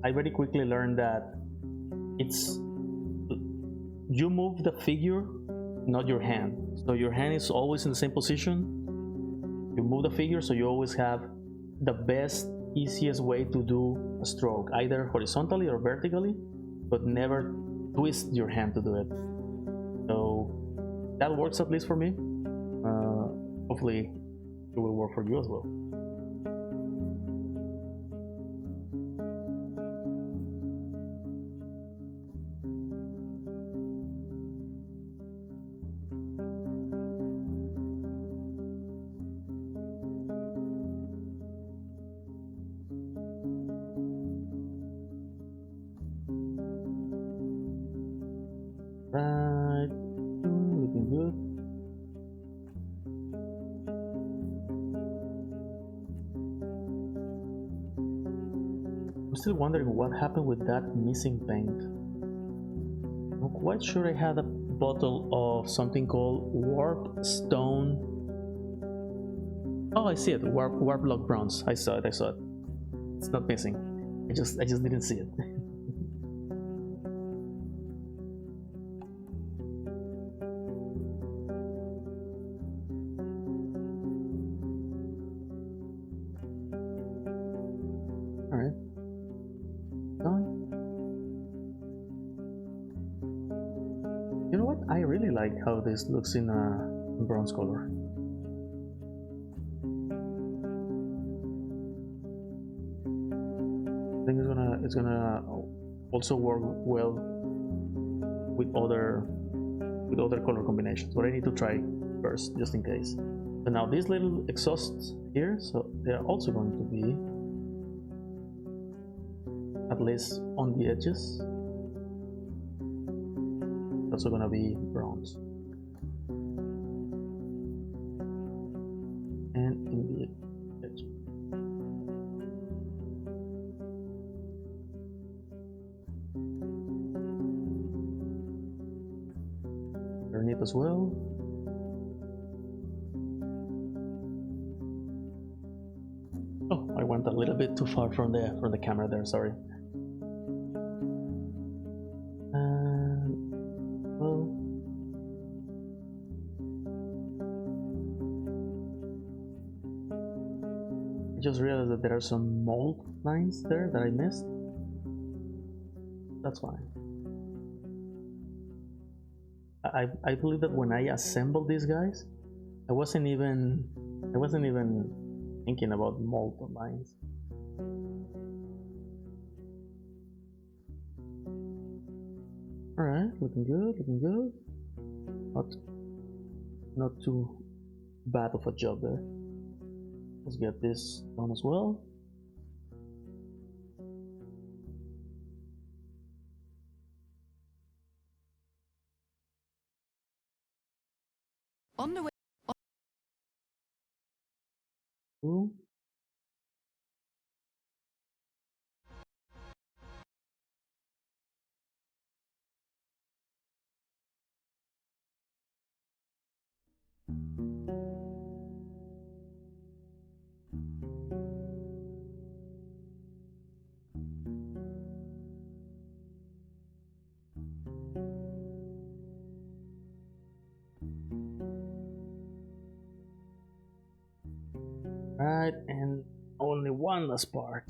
I very quickly learned that it's you move the figure, not your hand. So your hand is always in the same position. You move the figure, so you always have the best, easiest way to do a stroke, either horizontally or vertically, but never twist your hand to do it. So that works, at least for me. Hopefully it will work for you as well. Right, looking good. I'm still wondering what happened with that missing paint. I'm quite sure I had a bottle of something called warp stone. Oh, I see it. Warp lock bronze. I saw it. It's not missing. I just didn't see it. Alright. Done. You know what? I really like how this looks in bronze color. I think it's gonna also work well with other color combinations, but I need to try first just in case. So now these little exhausts here, so they're also going to be at least on the edges. Also gonna be bronze. And in the edge. Underneath as well. Oh, I went a little bit too far from the camera there, sorry. I just realized that there are some mold lines there that I missed. That's fine. I believe that when I assembled these guys, I wasn't even thinking about mold lines. All right, looking good, looking good. Not too bad of a job there. Let's get this done as well. On the way. Cool. Right, and only one last part.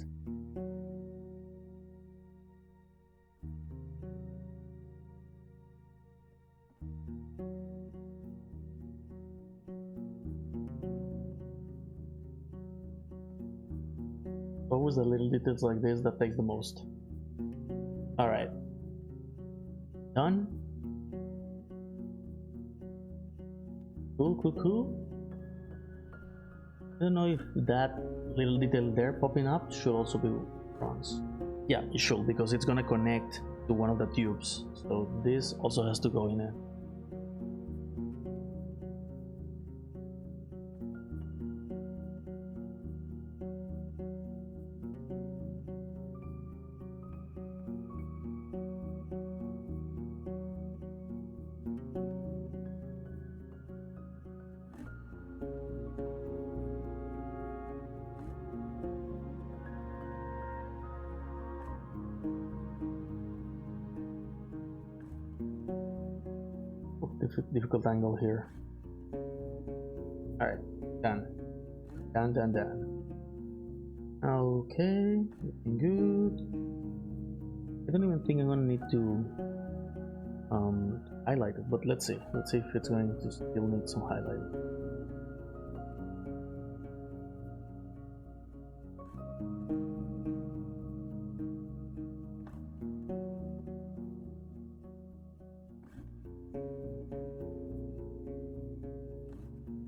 Always the little details like this that takes the most. Alright. Done. Cool, cool, cool. I don't know if that little detail there popping up should also be bronze. Yeah, it should, because it's gonna connect to one of the tubes. So this also has to go in there. difficult angle here. Alright, done. Done. Okay, looking good. I don't even think I'm gonna need to highlight it, but let's see. Let's see if it's going to still need some highlighting.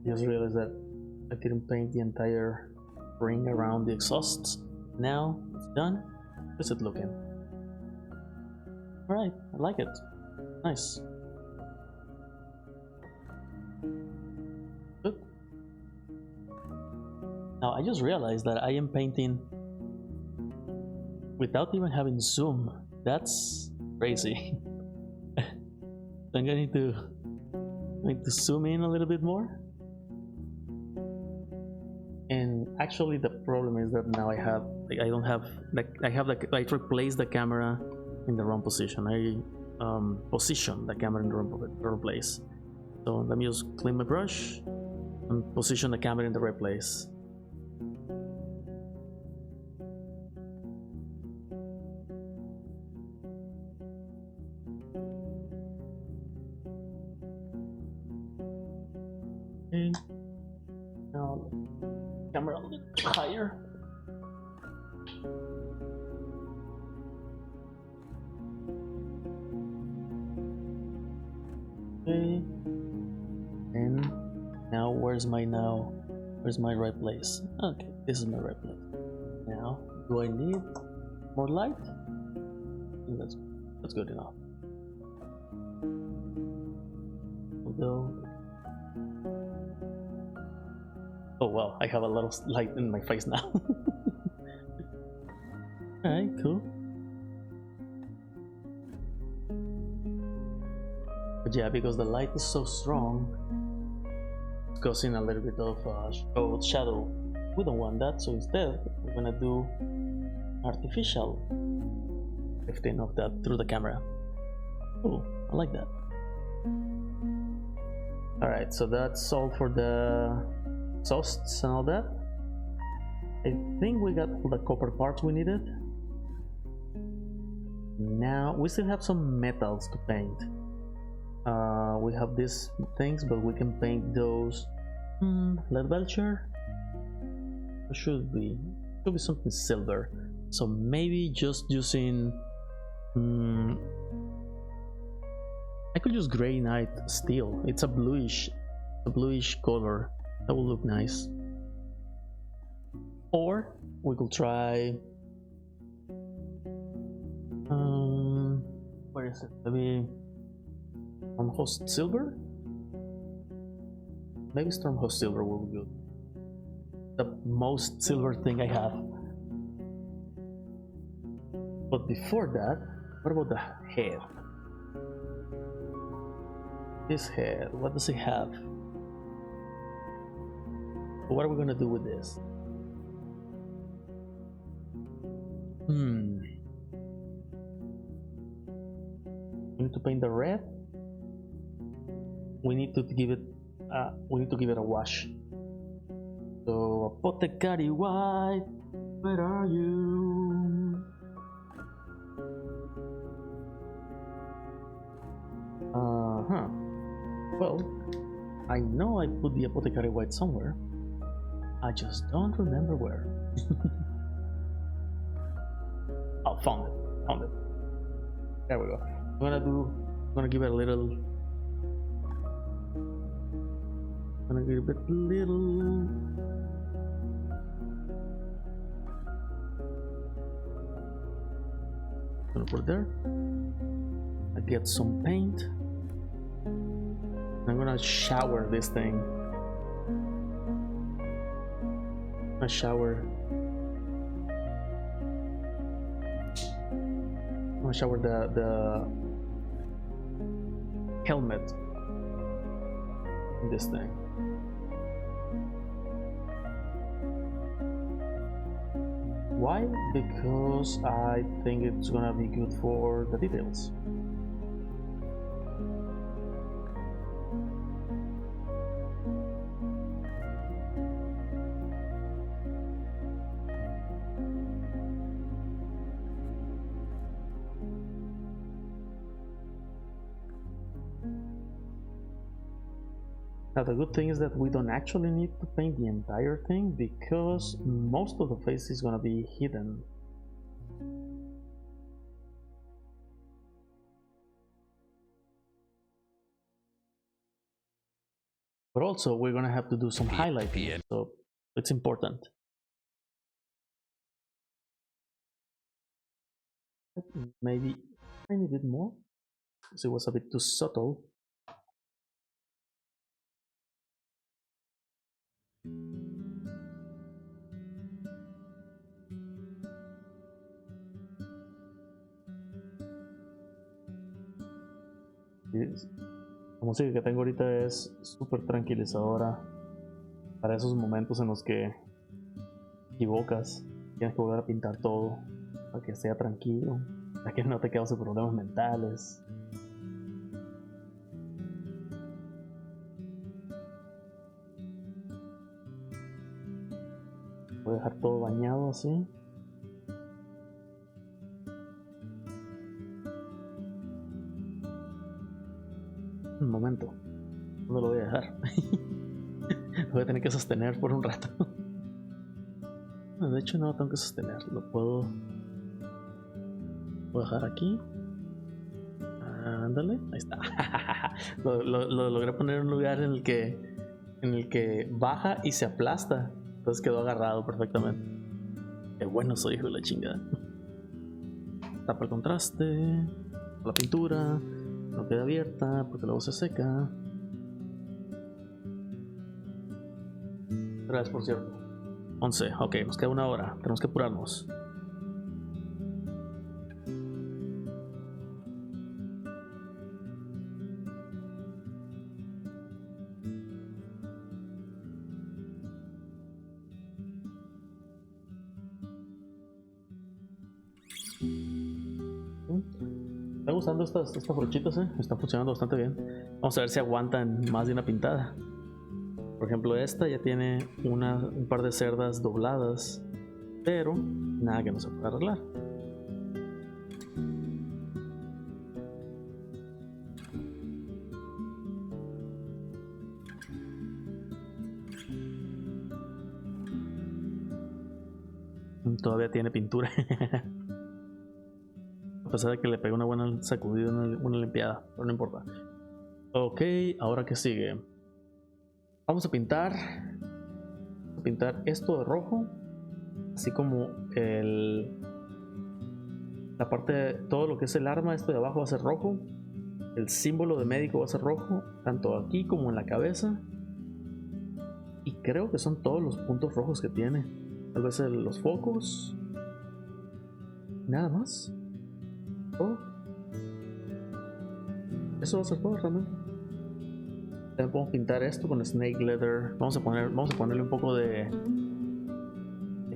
Just realized that I didn't paint the entire ring around the exhausts. Now it's done. How's it looking? Alright, I like it. Nice. Good. Now I just realized that I am painting without even having zoom. That's crazy. I'm going to zoom in a little bit more. And actually the problem is that now I replaced the camera in the wrong position. I positioned the camera in the wrong place. So let me just clean my brush and position the camera in the right place. Okay. Now camera a little higher. Okay. And now where's my right place? Okay, this is my right place. Now, do I need more light? I think that's good enough. Although, oh wow, I have a lot of light in my face now. Alright, cool. But yeah, because the light is so strong, it's causing a little bit of shadow. We don't want that, so instead we're gonna do artificial lifting of that through the camera. Oh, I like that. Alright, so that's all for the exhausts and all that. I think we got all the copper parts we needed. Now we still have some metals to paint. We have these things, but we can paint those. Lead belcher. It should be something silver. So maybe just using. I could use gray night steel. It's a bluish color. That will look nice. Or we could try. Where is it? Maybe Stormhost silver. Maybe Stormhost silver will be good. The most silver thing I have. But before that, what about the head? This head, what does it have? What are we gonna do with this? We need to paint the red. We need to give it a wash. So Apotecary white, where are you? Well, I know I put the Apotecary white somewhere. I just don't remember where. Oh, found it. There we go. I'm gonna give it a little. Gonna put it there. I get some paint. I'm gonna shower this thing. I'm gonna shower the helmet in this thing. Why? Because I think it's gonna be good for the details. Now the good thing is that we don't actually need to paint the entire thing because most of the face is gonna be hidden. But also we're gonna have to do some highlighting, so it's important. Maybe a tiny bit more, because it was a bit too subtle. La música que tengo ahorita es súper tranquilizadora para esos momentos en los que equivocas, tienes que volver a pintar todo para que sea tranquilo, para que no te cause problemas mentales. Voy a dejar todo bañado así. Un momento, ¿dónde lo voy a dejar? Lo voy a tener que sostener por un rato. De hecho no lo tengo que sostener, lo puedo dejar aquí. Ándale, ahí está. Lo logré poner en un lugar en el que baja y se aplasta. Entonces quedó agarrado perfectamente. Qué bueno soy, hijo de la chingada. Tapa el contraste, la pintura, no queda abierta porque luego se seca. Gracias, por cierto. 11, ok, nos queda 1 hora, tenemos que apurarnos. Estoy usando estas brochitas, están funcionando bastante bien. Vamos a ver si aguantan más de una pintada. Por ejemplo, esta ya tiene un par de cerdas dobladas, pero nada que no se pueda arreglar. Todavía tiene pintura. A pesar de que le pegué una buena sacudida, una limpiada, pero no importa. Ok, ahora que sigue. Vamos a pintar esto de rojo, así como la parte, todo lo que es el arma, esto de abajo va a ser rojo, el símbolo de médico va a ser rojo, tanto aquí como en la cabeza, y creo que son todos los puntos rojos que tiene, tal vez los focos, nada más, todo. Eso va a ser todo realmente. También podemos pintar esto con snake leather. Vamos a ponerle un poco de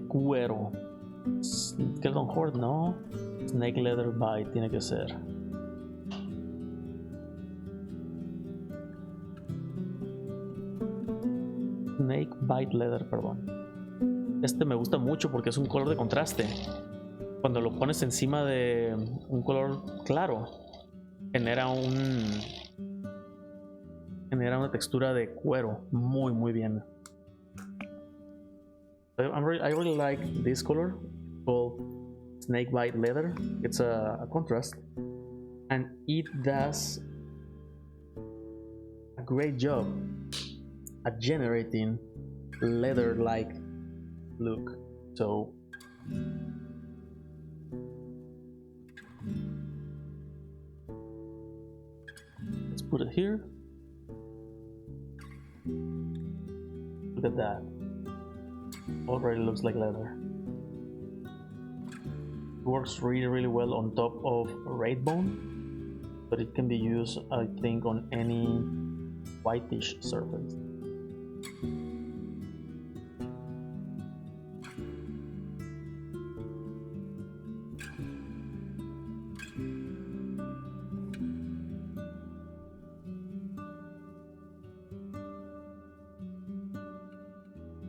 cuero. Skeleton Horde, no. Snake leather bite tiene que ser. Snake bite leather, perdón. Este me gusta mucho porque es un color de contraste. Cuando lo pones encima de un color claro, genera una textura de cuero muy bien. I really like this color called Snakebite Leather. It's a contrast, and it does a great job at generating leather-like look. So let's put it here. Look at that. Already looks like leather. It works really well on top of red bone, but it can be used, I think, on any whitish surface.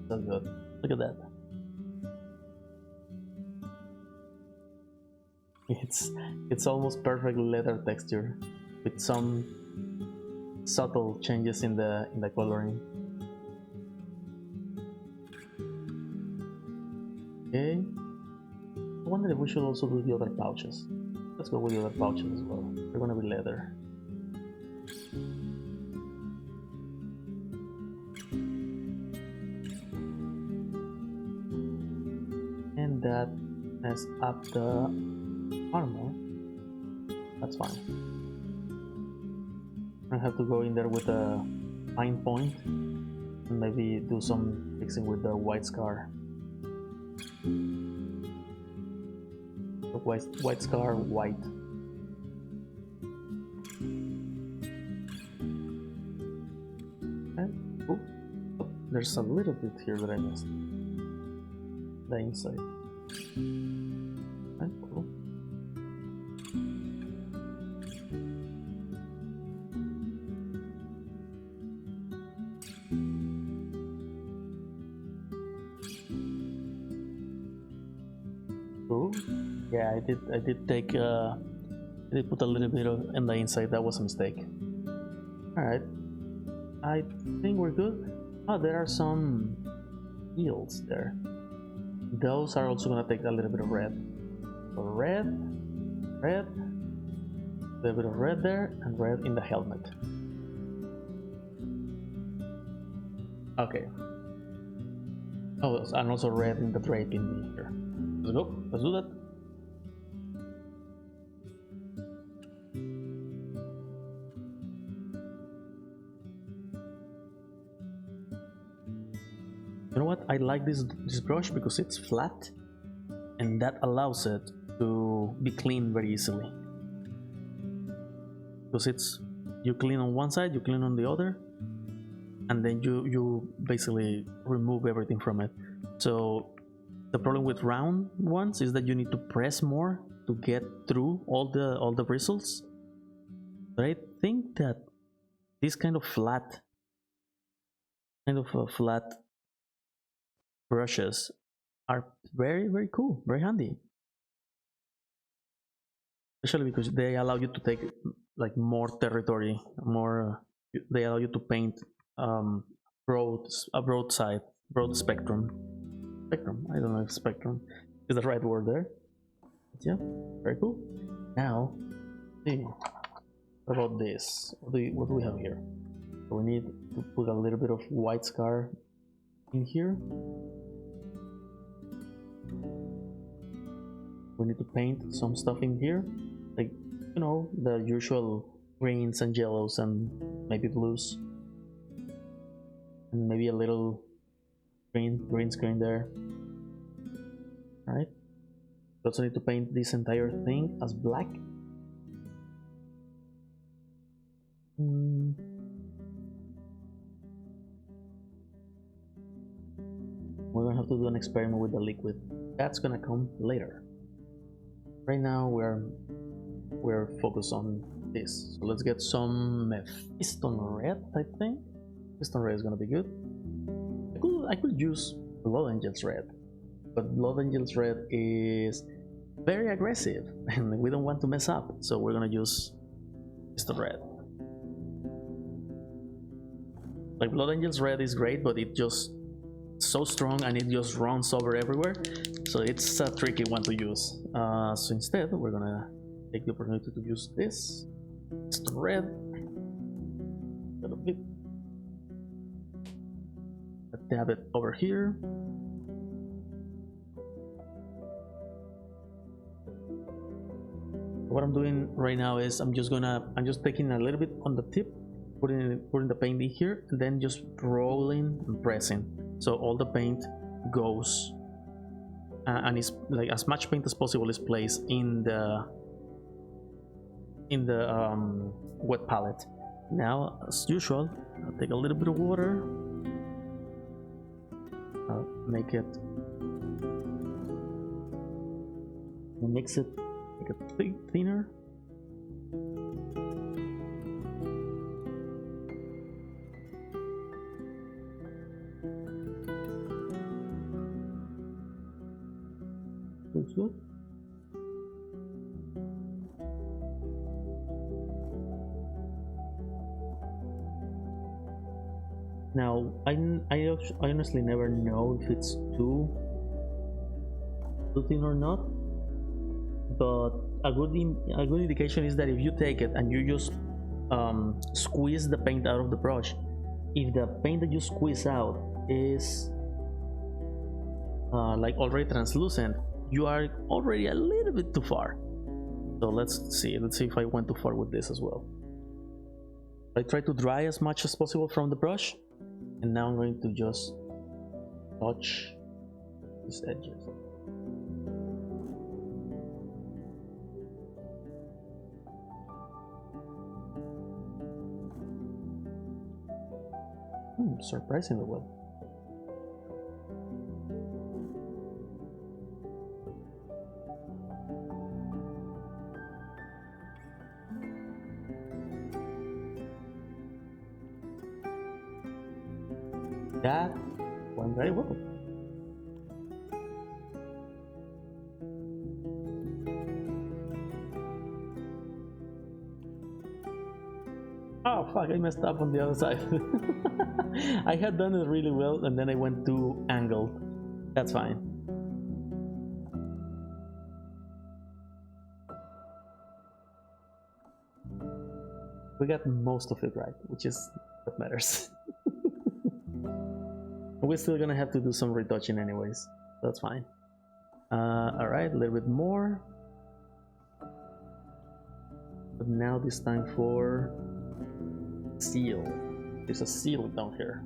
So good. Look at that. It's almost perfect leather texture with some subtle changes in the coloring. Okay. I wonder if we should also do the other pouches. Let's go with the other pouches as well. They're gonna be leather. And that mess up the armor. That's fine. I have to go in there with a fine point and maybe do some fixing with the white scar. The white scar, white. Okay. Oh, there's a little bit here that I missed. The inside. Okay, cool. Cool. Yeah, I did take I did put a little bit of in the inside. That was a mistake. All right, I think we're good. Oh, there are some heels there. Those are also gonna take a little bit of red. So red, a little bit of red there, and red in the helmet. Okay. Oh, and also red in the draping here. Let's go. Let's do that. You know what? I like this brush because it's flat, and that allows it to be cleaned very easily. Because it's you clean on one side, you clean on the other, and then you basically remove everything from it. So the problem with round ones is that you need to press more to get through all the bristles. But I think that this kind of flat brushes are very, very cool, very handy. Especially because they allow you to take like more territory, they allow you to paint a broad spectrum. I don't know if spectrum is the right word there. But yeah, very cool. Now, see, what about this? What do we have here? So we need to put a little bit of white scar in here. We need to paint some stuff in here, like, you know, the usual greens and yellows and maybe blues, and maybe a little green screen there. All right. We also need to paint this entire thing as black. We're gonna have to do an experiment with the liquid. That's gonna come later. Right now we're focused on this. So let's get some piston red. I think piston red is gonna be good. I could use Blood Angels red, but Blood Angels red is very aggressive and we don't want to mess up, so we're gonna use piston red. Like Blood Angels red is great, but it just so strong and it just runs over everywhere, so it's a tricky one to use. So instead we're gonna take the opportunity to use this piston red a little bit. Dab it over here. What I'm doing right now is I'm just taking a little bit on the tip, putting the paint in here, and then just rolling and pressing, so all the paint goes and it's like as much paint as possible is placed in the wet palette. Now, as usual, I'll take a little bit of water. I'll make it, mix it, make it thinner. Looks good. Now, I honestly never know if it's too thin or not, but a good indication is that if you take it and you just squeeze the paint out of the brush, if the paint that you squeeze out is like already translucent, you are already a little bit too far. So let's see if I went too far with this as well. I try to dry as much as possible from the brush, and now I'm going to just touch these edges. Surprisingly well. That went very well. Oh fuck, I messed up on the other side. I had done it really well and then I went too angled. That's fine. We got most of it right, which is what matters. We're still gonna have to do some retouching anyways. That's fine. Alright, a little bit more. But now this time for seal. There's a seal down here.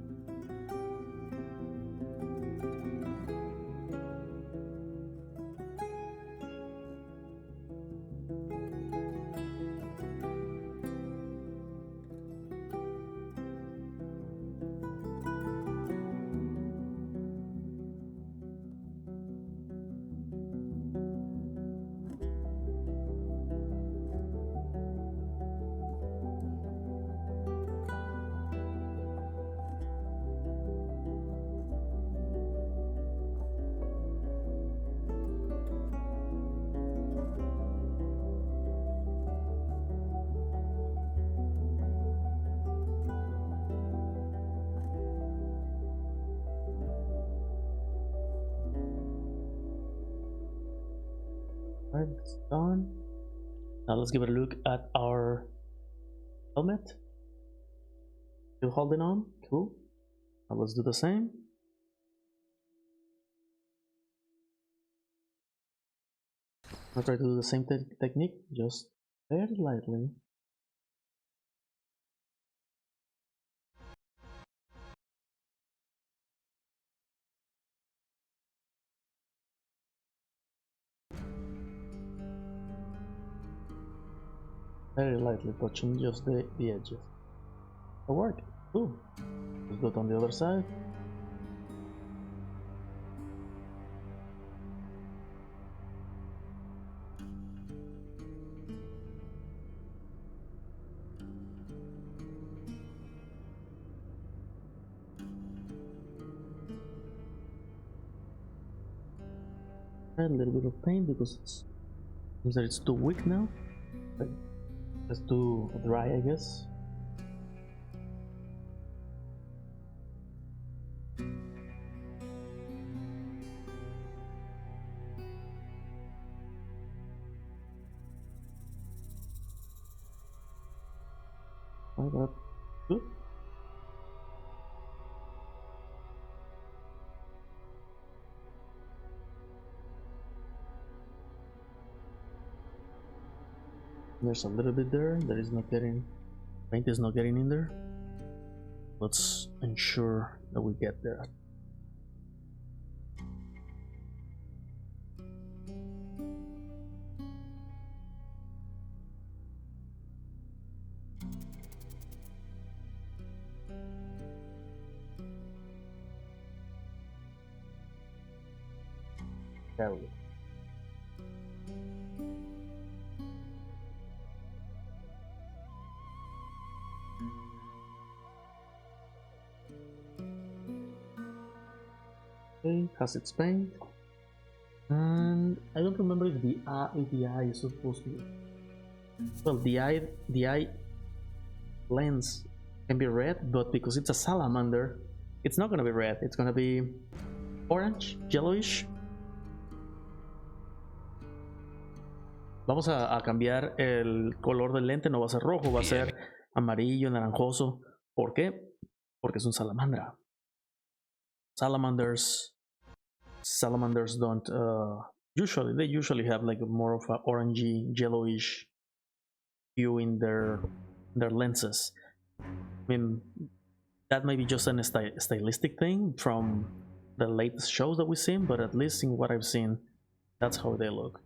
Alright, it's done. Now let's give it a look at our helmet. Still holding on, cool. Now let's do the same. I'll try to do the same technique, just very lightly. Very lightly touching just the edges. It worked. Cool. Let's do it on the other side. Add a little bit of paint because it seems that it's too weak now. But it's too dry, I guess. That's good. There's a little bit there that is not getting, paint is not getting in there. Let's ensure that we get there. There we go. Okay, has its paint, and I don't remember if the eye is supposed to. Well, the eye lens can be red, but because it's a salamander, it's not gonna be red. It's gonna be orange, yellowish. Vamos a cambiar el color del lente, no va a ser rojo, va a ser amarillo, naranjoso. ¿Por qué? Porque es un salamandra. Salamanders don't they usually have like more of a orangey, yellowish hue in their lenses. I mean, that may be just a stylistic thing from the latest shows that we've seen, but at least in what I've seen, that's how they look.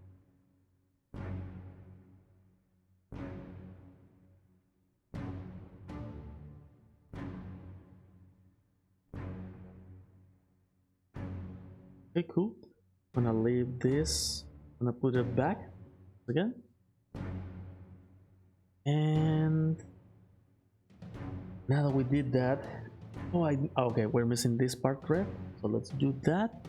Okay, cool. I'm gonna leave this. I'm gonna put it back again. And now that we did that, okay, we're missing this part, red. So let's do that.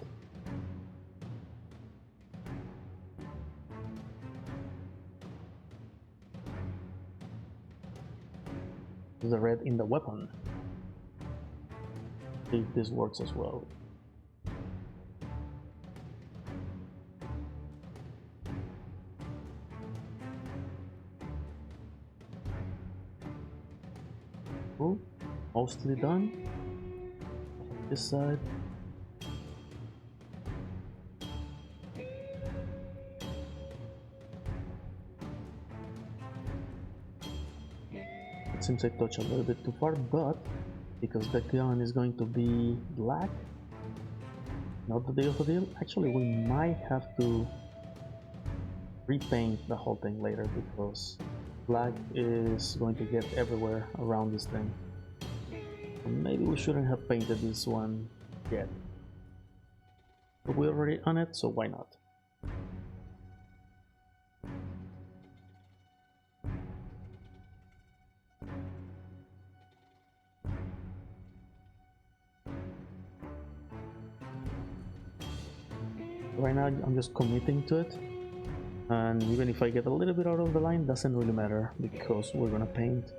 The red in the weapon. See if this works as well. Cool. Mostly done. This side. It seems I touched a little bit too far, but because the gun is going to be black, not the deal of the deal. Actually, we might have to repaint the whole thing later because black is going to get everywhere around this thing. So maybe we shouldn't have painted this one yet. But we're already on it, so why not? Right now I'm just committing to it, and even if I get a little bit out of the line, doesn't really matter because we're gonna paint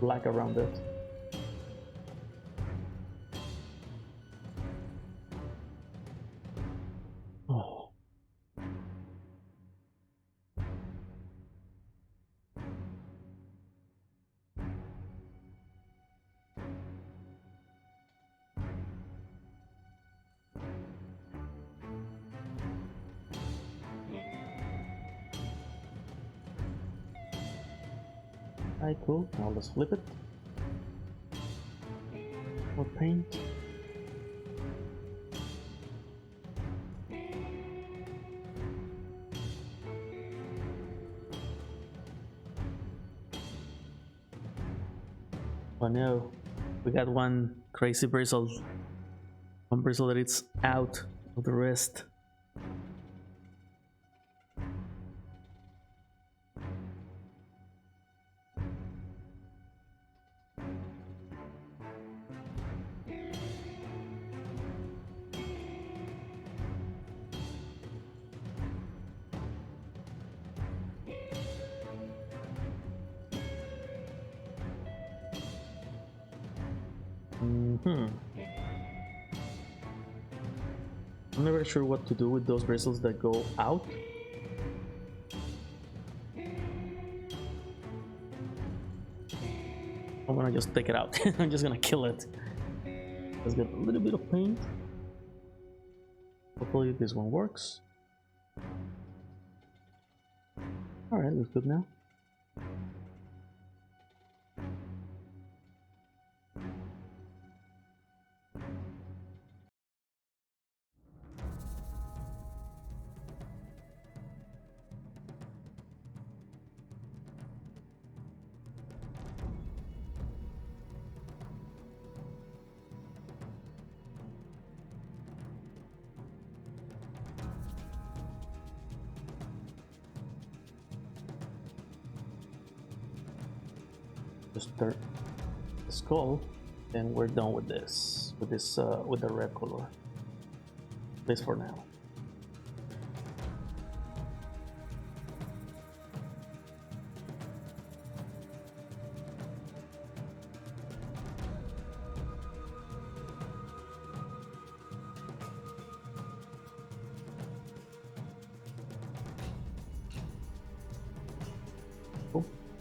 black around it. Oh. Alright, cool. Now let's flip it. More paint. Oh no, we got one crazy bristle. One bristle that it's out of the rest. I'm never sure what to do with those bristles that go out. I'm gonna just take it out. I'm just gonna kill it. Let's get a little bit of paint. Hopefully this one works. Alright, looks good now. Just the skull, and we're done with this. With the red color. At least for now.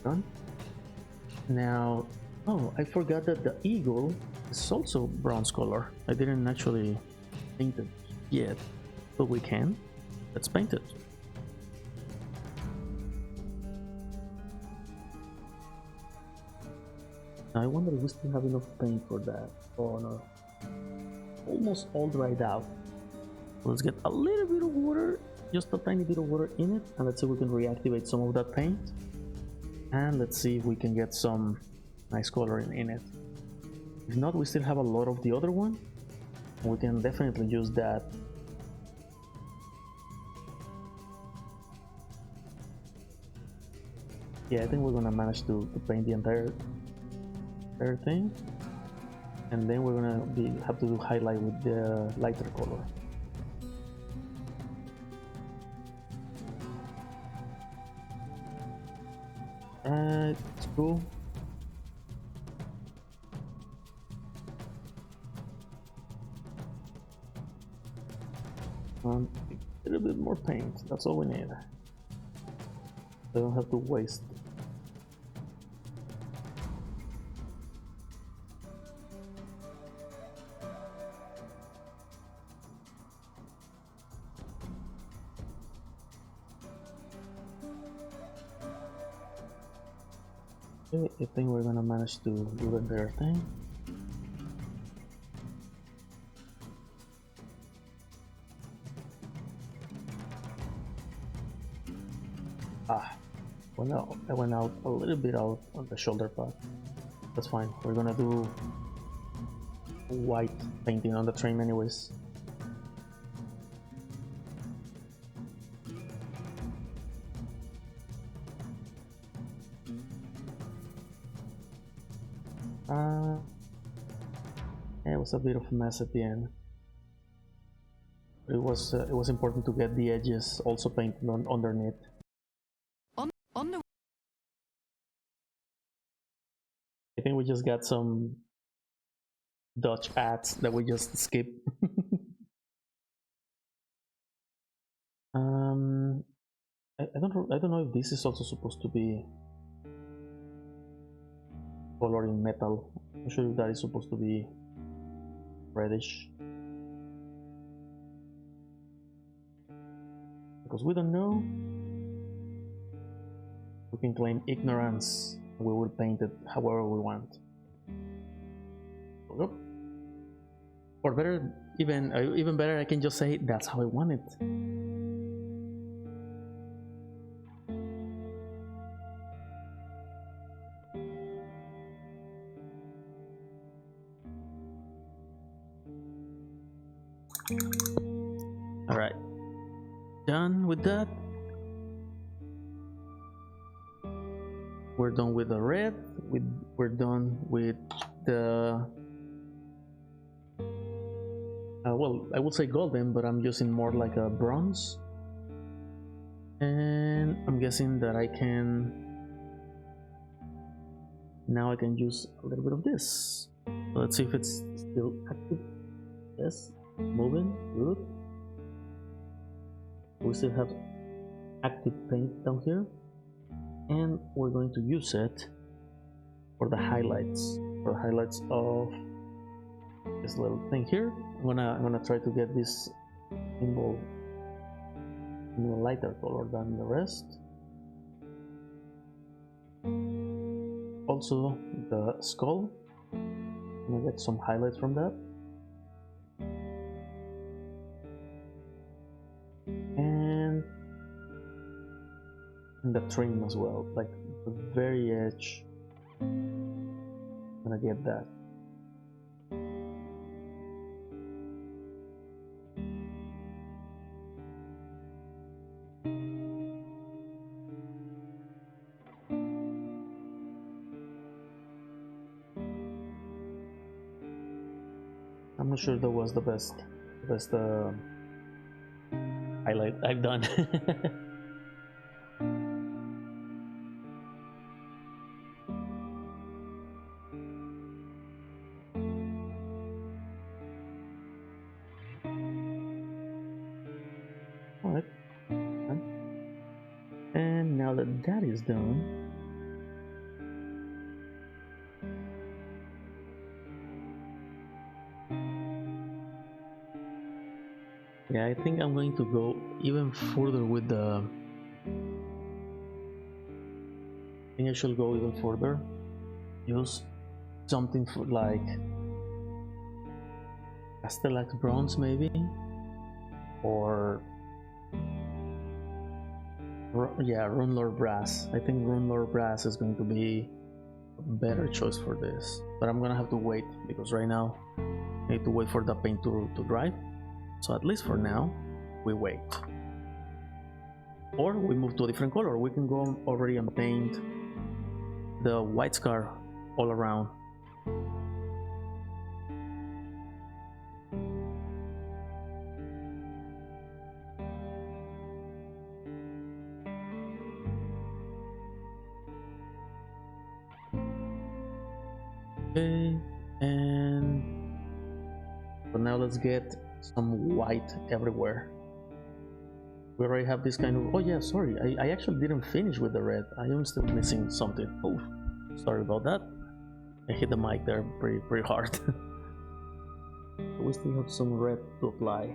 Done. Now, oh, I forgot that the eagle is also bronze color. I didn't actually paint it yet, but we can. Let's paint it. I wonder if we still have enough paint for that. Oh no, almost all dried out. Let's get a little bit of water, just a tiny bit of water in it, and let's see if we can reactivate some of that paint. And let's see if we can get some nice coloring in it. If not, we still have a lot of the other one. We can definitely use that. Yeah, I think we're gonna manage to paint the entire thing, and then we're gonna have to do highlight with the lighter color. It's cool. A little bit more paint, that's all we need. I don't have to waste. Okay, I think we're gonna manage to do the entire thing. Well, no, I went out a little bit out on the shoulder pad. That's fine. We're gonna do white painting on the train anyways. It was a bit of a mess at the end. It was important to get the edges also painted on underneath. I think we just got some Dutch ads that we just skip. I don't know if this is also supposed to be coloring metal. I'm not sure if that is supposed to be reddish, because we don't know. We can claim ignorance. We will paint it however we want. Or better, even better, I can just say that's how I want it. All right, done with that. We're done with the red. We're done with the well, I would say golden, but I'm using more like a bronze. And I'm guessing that I can now use a little bit of this. So let's see if it's still active. Yes, moving, good. We still have active paint down here, and we're going to use it for the highlights. For the highlights of this little thing here. I'm gonna try to get this symbol in a lighter color than the rest. Also the skull, I'm gonna get some highlights from that. And the trim as well, like the very edge. I'm gonna get that. I'm not sure that was the best highlight I've done. Alright. And now that that is done, Yeah, I think I'm going to go even further with the... I think I should go even further. Use something for like Castellax bronze maybe, or yeah, Runelord brass. I think Runelord brass is going to be a better choice for this, but I'm gonna have to wait because right now I need to wait for the paint to dry. So at least for now we wait, or we move to a different color. We can go already and paint the white scar all around. Okay, and so now let's get some white everywhere. We already have this kind of... Oh yeah, sorry, I actually didn't finish with the red. I am still missing something. Oh, sorry about that. I hit the mic there pretty hard. We still have some red to apply.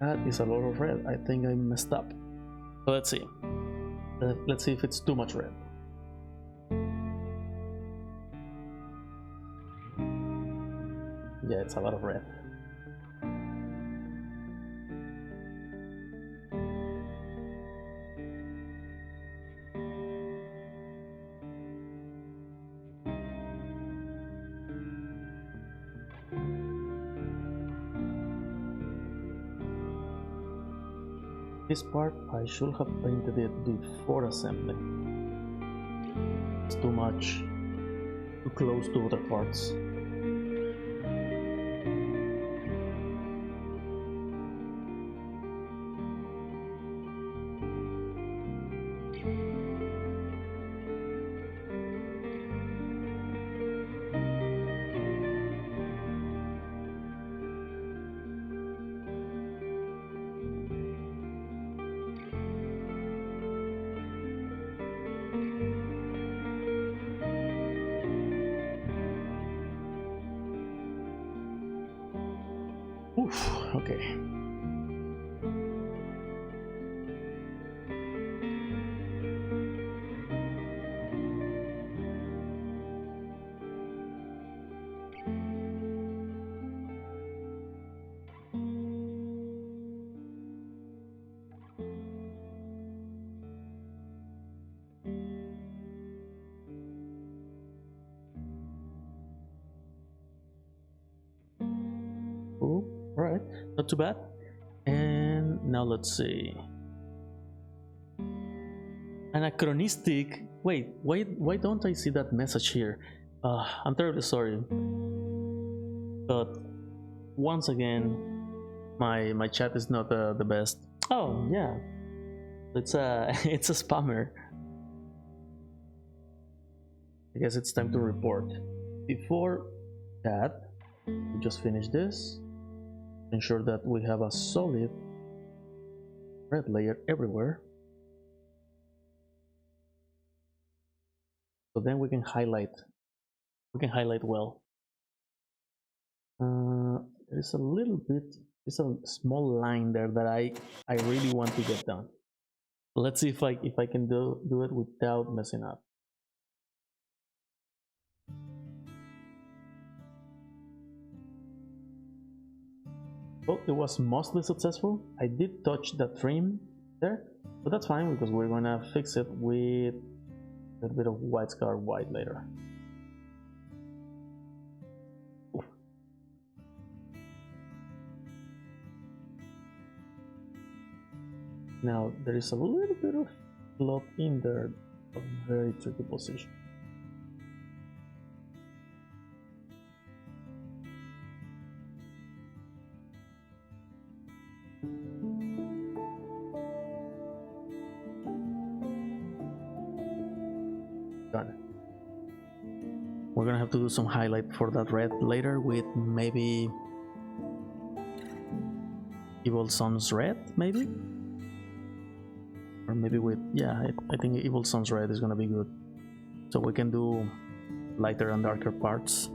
That is a lot of red. I think I messed up. So let's see. Let's see if it's too much red. Yeah, it's a lot of red. This part I should have painted it before assembly. It's too much, too close to other parts. Oof, okay. Oh, alright, not too bad. And now let's see. Anachronistic. Wait, why don't I see that message here? I'm terribly sorry. But once again, my chat is not the best. Oh yeah, it's a it's a spammer. I guess it's time to report. Before that, we just finish this. Ensure that we have a solid red layer everywhere. So then we can highlight. We can highlight well. There's a little bit. There's a small line there that I really want to get done. Let's see if I can do it without messing up. Oh, it was mostly successful. I did touch the trim there, but that's fine because we're gonna fix it with a bit of white scar white later. Oof. Now there is a little bit of flop in there, a very tricky position. Done. We're gonna have to do some highlight for that red later with maybe Evil Sun's red, maybe? Or maybe with, yeah, I think Evil Sun's red is gonna be good. So we can do lighter and darker parts.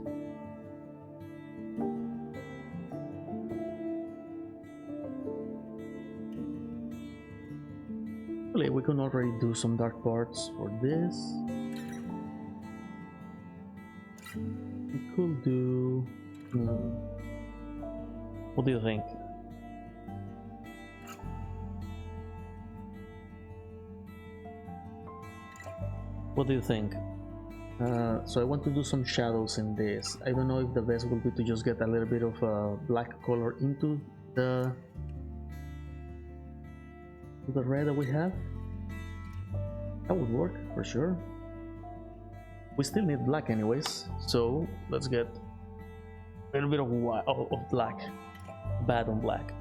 Actually, we can already do some dark parts for this. We could do... What do you think? What do you think? So I want to do some shadows in this. I don't know if the best will be to just get a little bit of black color into the red that we have. That would work for sure. We still need black anyways, so let's get a little bit of white, of black, bad on black.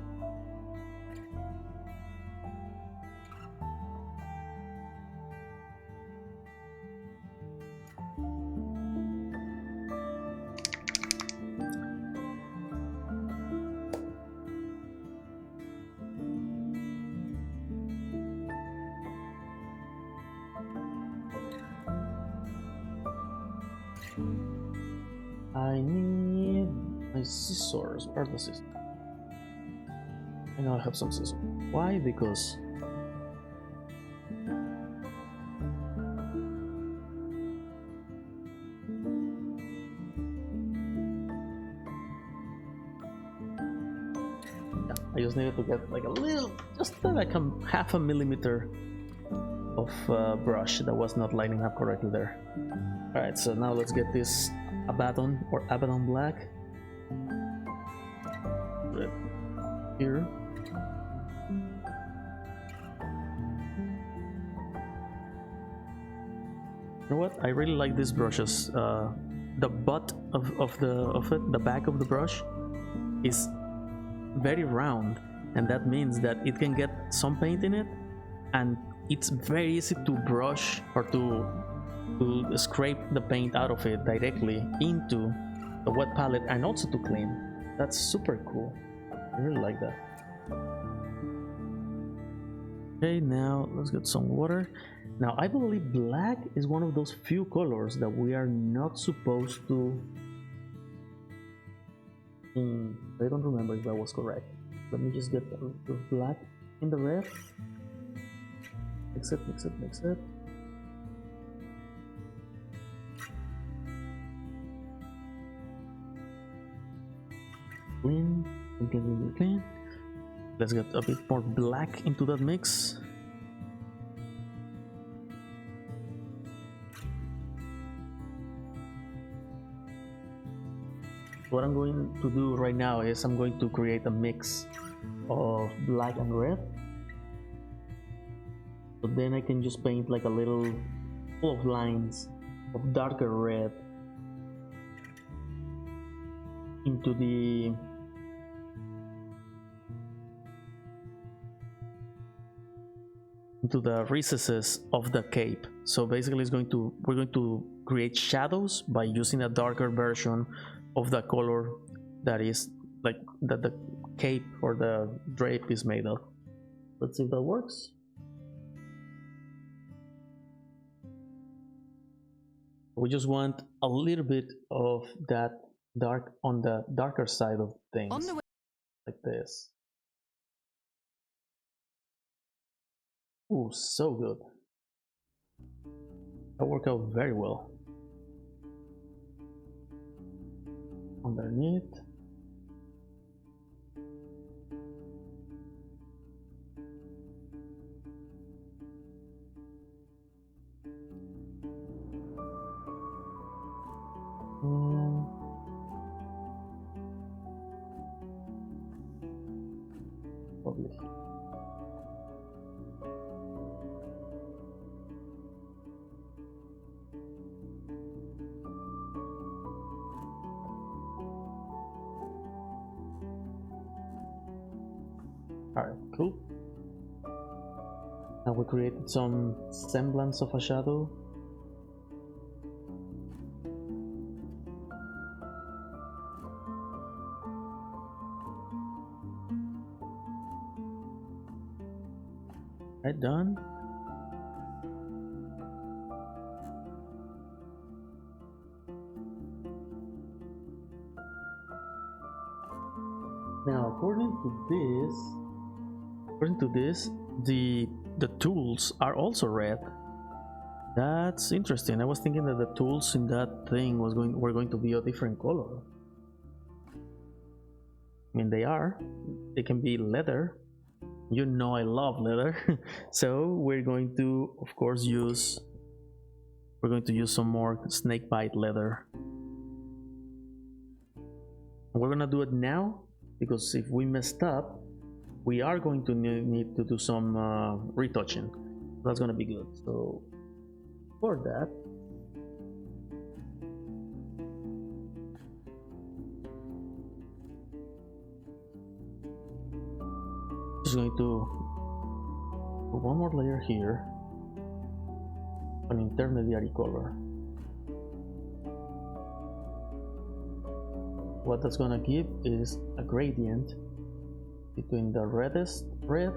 I need my scissors. Where are the scissors? I know I have some scissors. Why? Because I just needed to get like a little, just like a half a millimeter of brush that was not lining up correctly there. Alright, so now let's get this Abaddon or Abaddon black right here. You know what? I really like these brushes. The butt of it, the back of the brush, is very round, and that means that it can get some paint in it, and it's very easy to brush or to scrape the paint out of it directly into the wet palette, and also to clean. That's super cool. I really like that. Okay, now let's get some water. Now I believe black is one of those few colors that we are not supposed to... I don't remember if that was correct. Let me just get the black in the red. Mix it, mix it, mix it. Clean, clean, clean, clean. Let's get a bit more black into that mix. What I'm going to do right now is I'm going to create a mix of black and red. So then I can just paint like a little full of lines of darker red into the recesses of the cape. So basically we're going to create shadows by using a darker version of the color that is like that the cape or the drape is made of. Let's see if that works. We just want a little bit of that dark on the darker side of things, like this. Ooh, so good. That worked out very well. Underneath. Probably. Alright, cool. Now we created some semblance of a shadow. Right, done. Now according to this, the the tools are also red. That's interesting. I was thinking that the tools in that thing were going to be a different color. I mean, they are. They can be leather. You know I love leather. So we're going to, of course, use some more snake bite leather. We're gonna do it now because if we messed up, we are going to need to do some retouching. That's gonna be good. So for that, just going to put one more layer here, an intermediary color. What that's gonna give is a gradient between the reddest red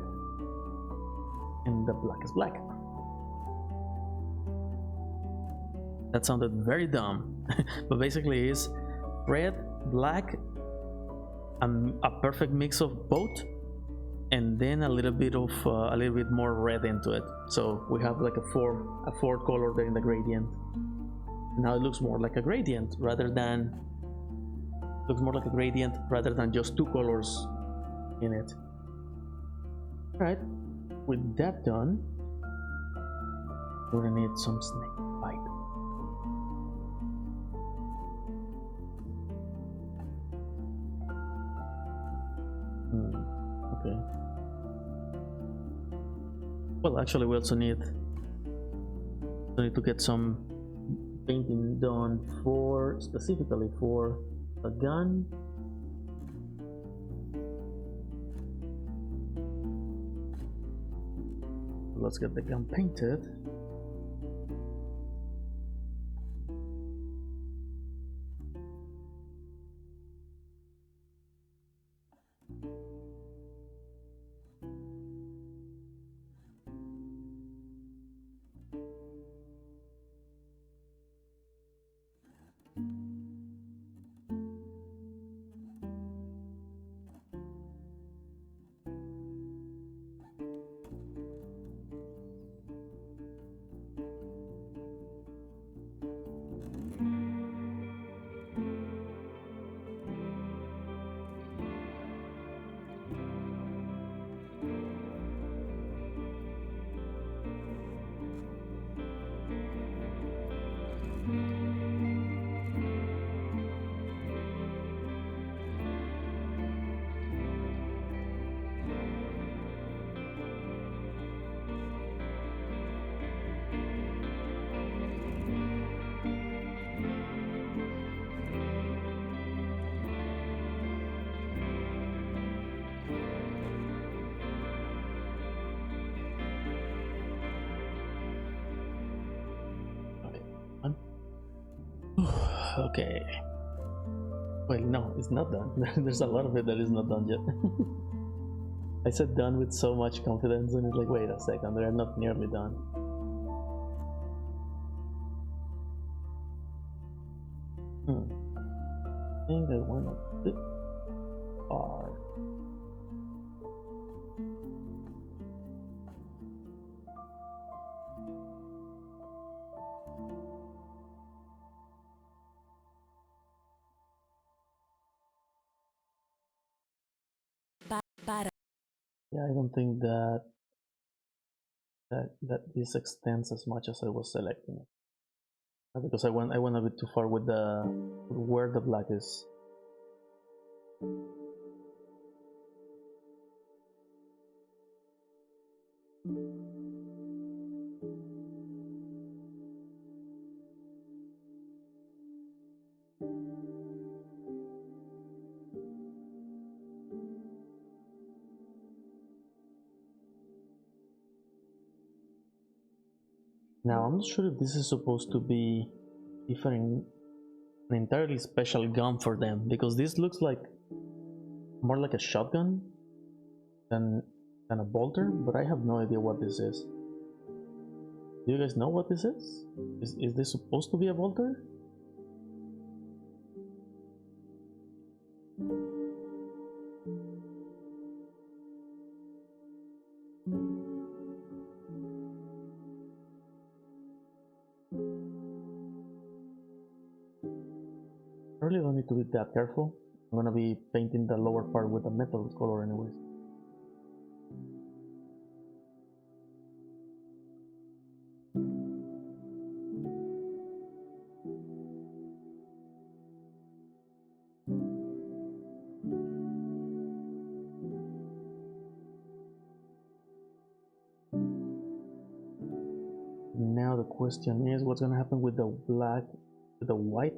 and the blackest black. That sounded very dumb, but basically it's red, black, a perfect mix of both, and then a little bit more red into it. So we have like a fourth color there in the gradient. Now it looks more like a gradient rather than just two colors in it. All right, with that done, we're gonna need some snake bite. Okay. Well, actually, we also need to get some painting done specifically for a gun. Let's get the gun painted. Okay. Well, no, it's not done. There's a lot of it that is not done yet. I said done with so much confidence, and it's like, wait a second, they're not nearly done. I think I went a bit far. Yeah, I don't think that this extends as much as I was selecting it, because I went a bit too far with where the black is. Now, I'm not sure if this is supposed to be different, an entirely special gun for them, because this looks like more like a shotgun than a bolter, but I have no idea what this is. Do you guys know what this is? Is this supposed to be a bolter? need to be that careful. I'm gonna be painting the lower part with a metal color anyways. Now the question is, what's gonna happen with the black, with the white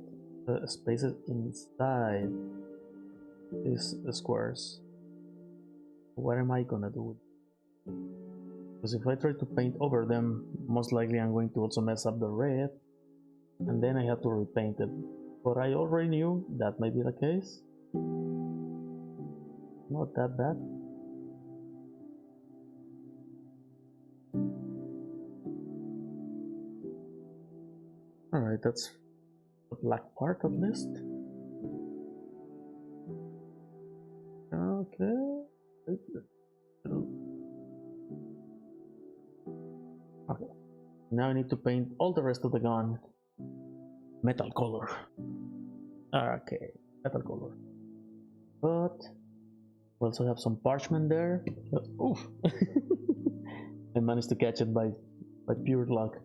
spaces inside these squares? What am I gonna do? Because if I try to paint over them, most likely I'm going to also mess up the red, and then I have to repaint it. But I already knew that might be the case. Not that bad. Alright, that's the black part at least. Okay. Okay. Now I need to paint all the rest of the gun metal color. Okay, metal color. But we also have some parchment there. Oof! I managed to catch it by pure luck.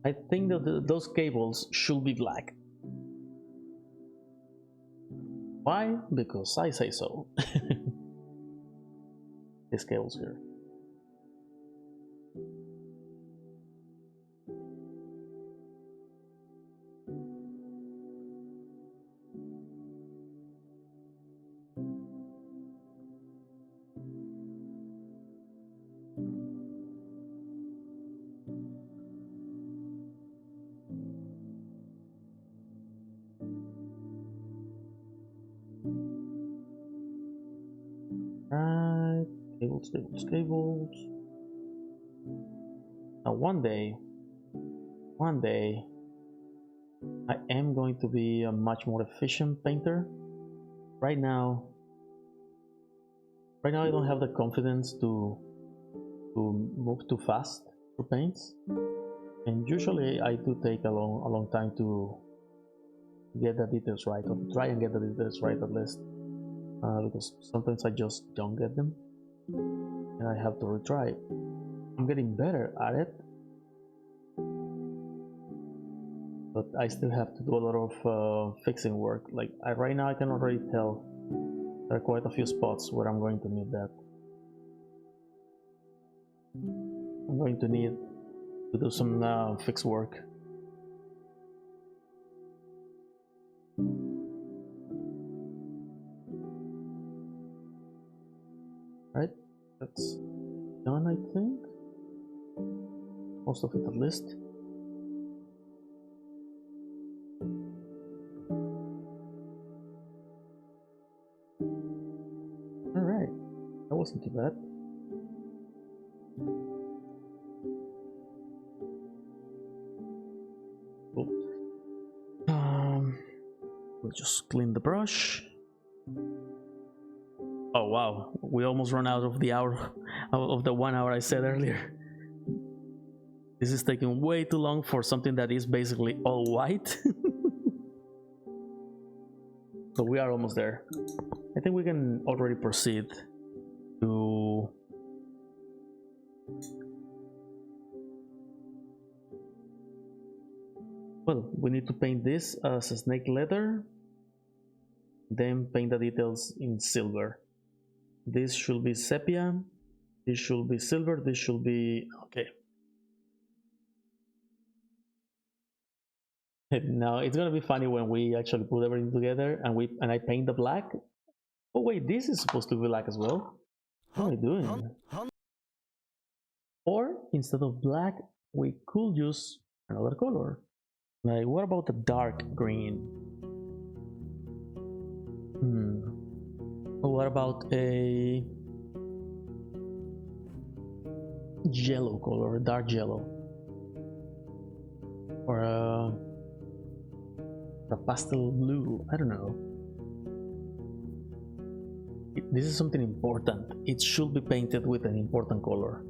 I think that those cables should be black. Why? Because I say so. These cables here. Right, cables. Now one day, I am going to be a much more efficient painter. Right now I don't have the confidence to move too fast to paints, and usually I do take a long time to get the details right, or try and get the details right at least. Because sometimes I just don't get them and I have to retry. I'm getting better at it, but I still have to do a lot of fixing work. Like right now I can already tell there are quite a few spots where I'm going to need that. I'm going to need to do some fix work. Right, that's done, I think. Most of it at least. Alright, that wasn't too bad. Cool. We'll just clean the brush. Oh wow, we almost run out of the hour, of the 1 hour I said earlier. This is taking way too long for something that is basically all white. So we are almost there. I think we can already proceed to well, we need to paint this as a snake leather, then paint the details in silver. This should be sepia, this should be silver, this should be okay. Now it's gonna be funny when we actually put everything together and I paint the black. Oh wait, this is supposed to be black as well. What am I doing? Or instead of black, we could use another color. Like, what about the dark green? What about a yellow color, dark yellow, or a pastel blue? I don't know. This is something important. It should be painted with an important color.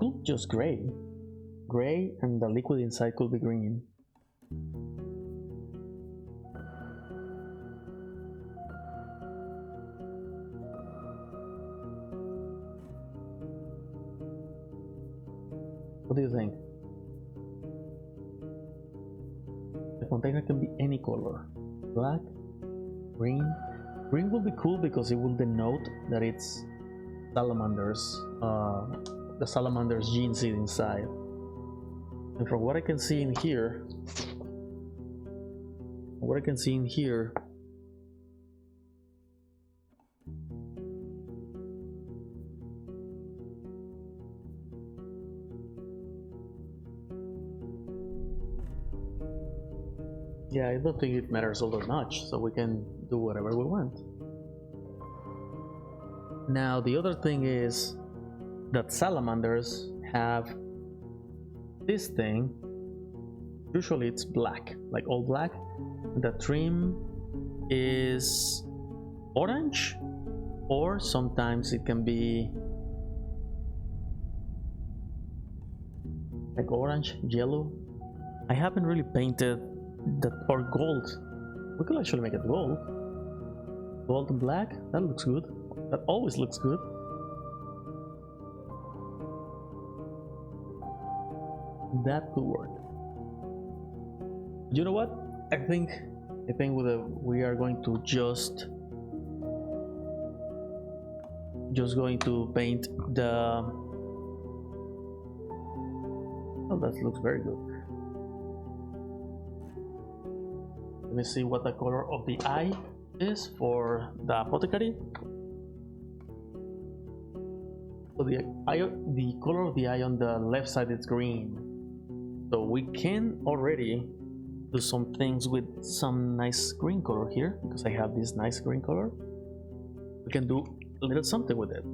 Cool. just gray. Gray, and the liquid inside could be green. What do you think? The container can be any color. Black, green. Green will be cool because it will denote that it's salamanders, the salamander's gene seed inside. And from what I can see in here, yeah, I don't think it matters all that much, so we can do whatever we want. Now the other thing is that salamanders have this thing. Usually it's black, like all black. The trim is orange, or sometimes it can be like orange, yellow. I haven't really painted that, or gold. We could actually make it gold. Gold and black, that looks good. That always looks good. That could work. You know what? I think we are going to just going to paint the. Oh, that looks very good. Let me see what the color of the eye is for the Apotecary. So the color of the eye on the left side is green. So we can already do some things with some nice green color here, because I have this nice green color. We can do a little something with it.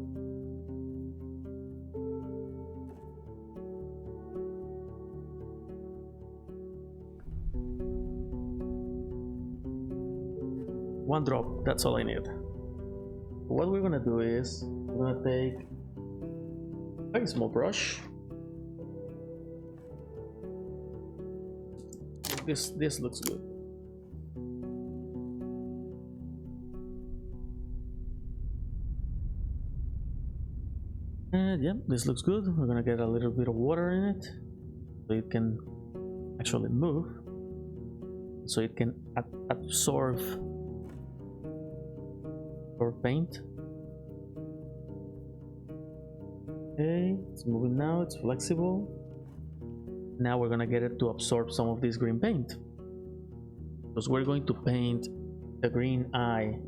One drop, that's all I need. What we're gonna do is we're gonna take a very small brush. This looks good. And yeah, this looks good. We're gonna get a little bit of water in it so it can actually move, so it can absorb or paint. Okay, it's moving now, it's flexible. Now we're gonna get it to absorb some of this green paint, because we're going to paint the green eye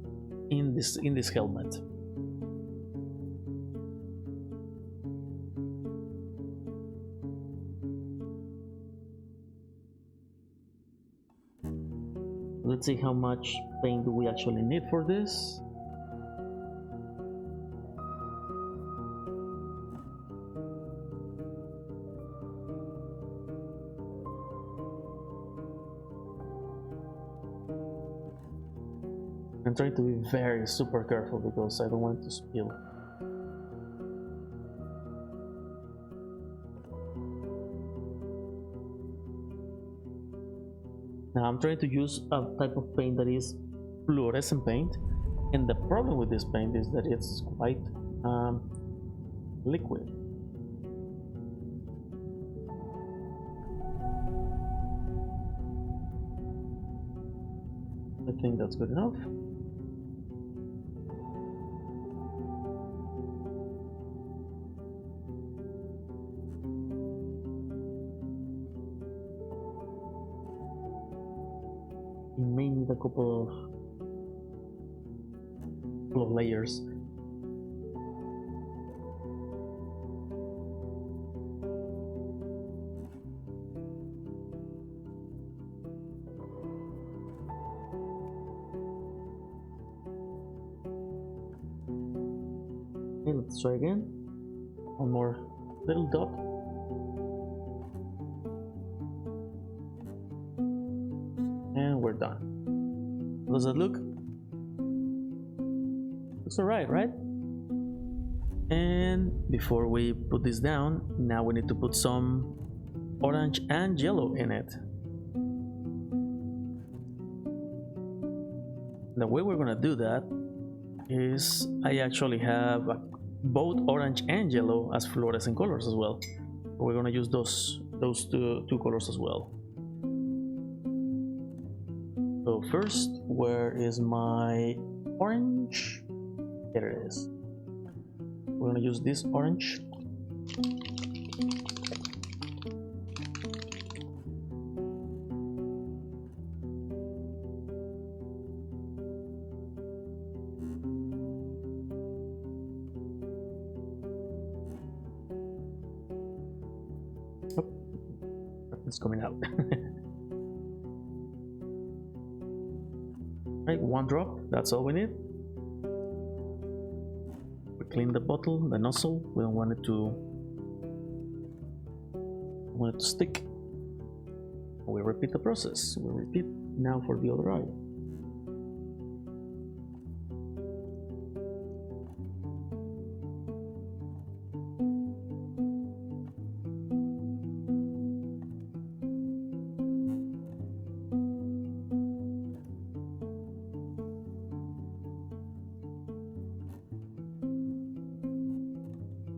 in this helmet. Let's see how much paint do we actually need for this. I'm trying to be very super careful because I don't want to spill. Now I'm trying to use a type of paint that is fluorescent paint, and the problem with this paint is that it's quite liquid. I think that's good enough. You may need a couple of layers. Okay, let's try again. One more little dot. And we're done. How does that look? Looks alright, right? And before we put this down, now we need to put some orange and yellow in it. The way we're gonna do that is I actually have both orange and yellow as fluorescent colors as well. We're gonna use those two colors as well. So first, where is my orange? Here it is. We're gonna use this orange. Oh, it's coming out. Right, one drop, that's all we need. We clean the bottle, the nozzle, we don't want it to stick. We repeat the process. We repeat now for the other eye.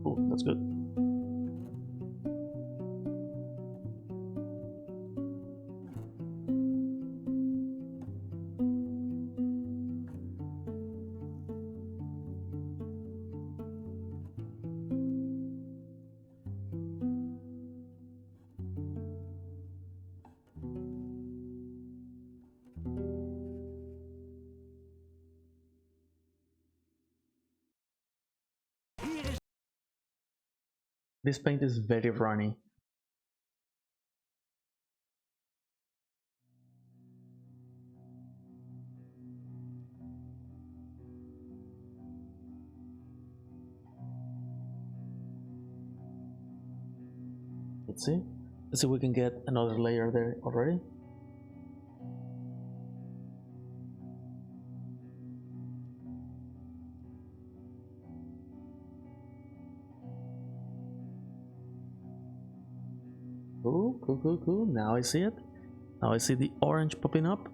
Oh, that's good. This paint is very runny. Let's see if we can get another layer there already. Cool, cool, cool, cool. Now I see it. Now I see the orange popping up.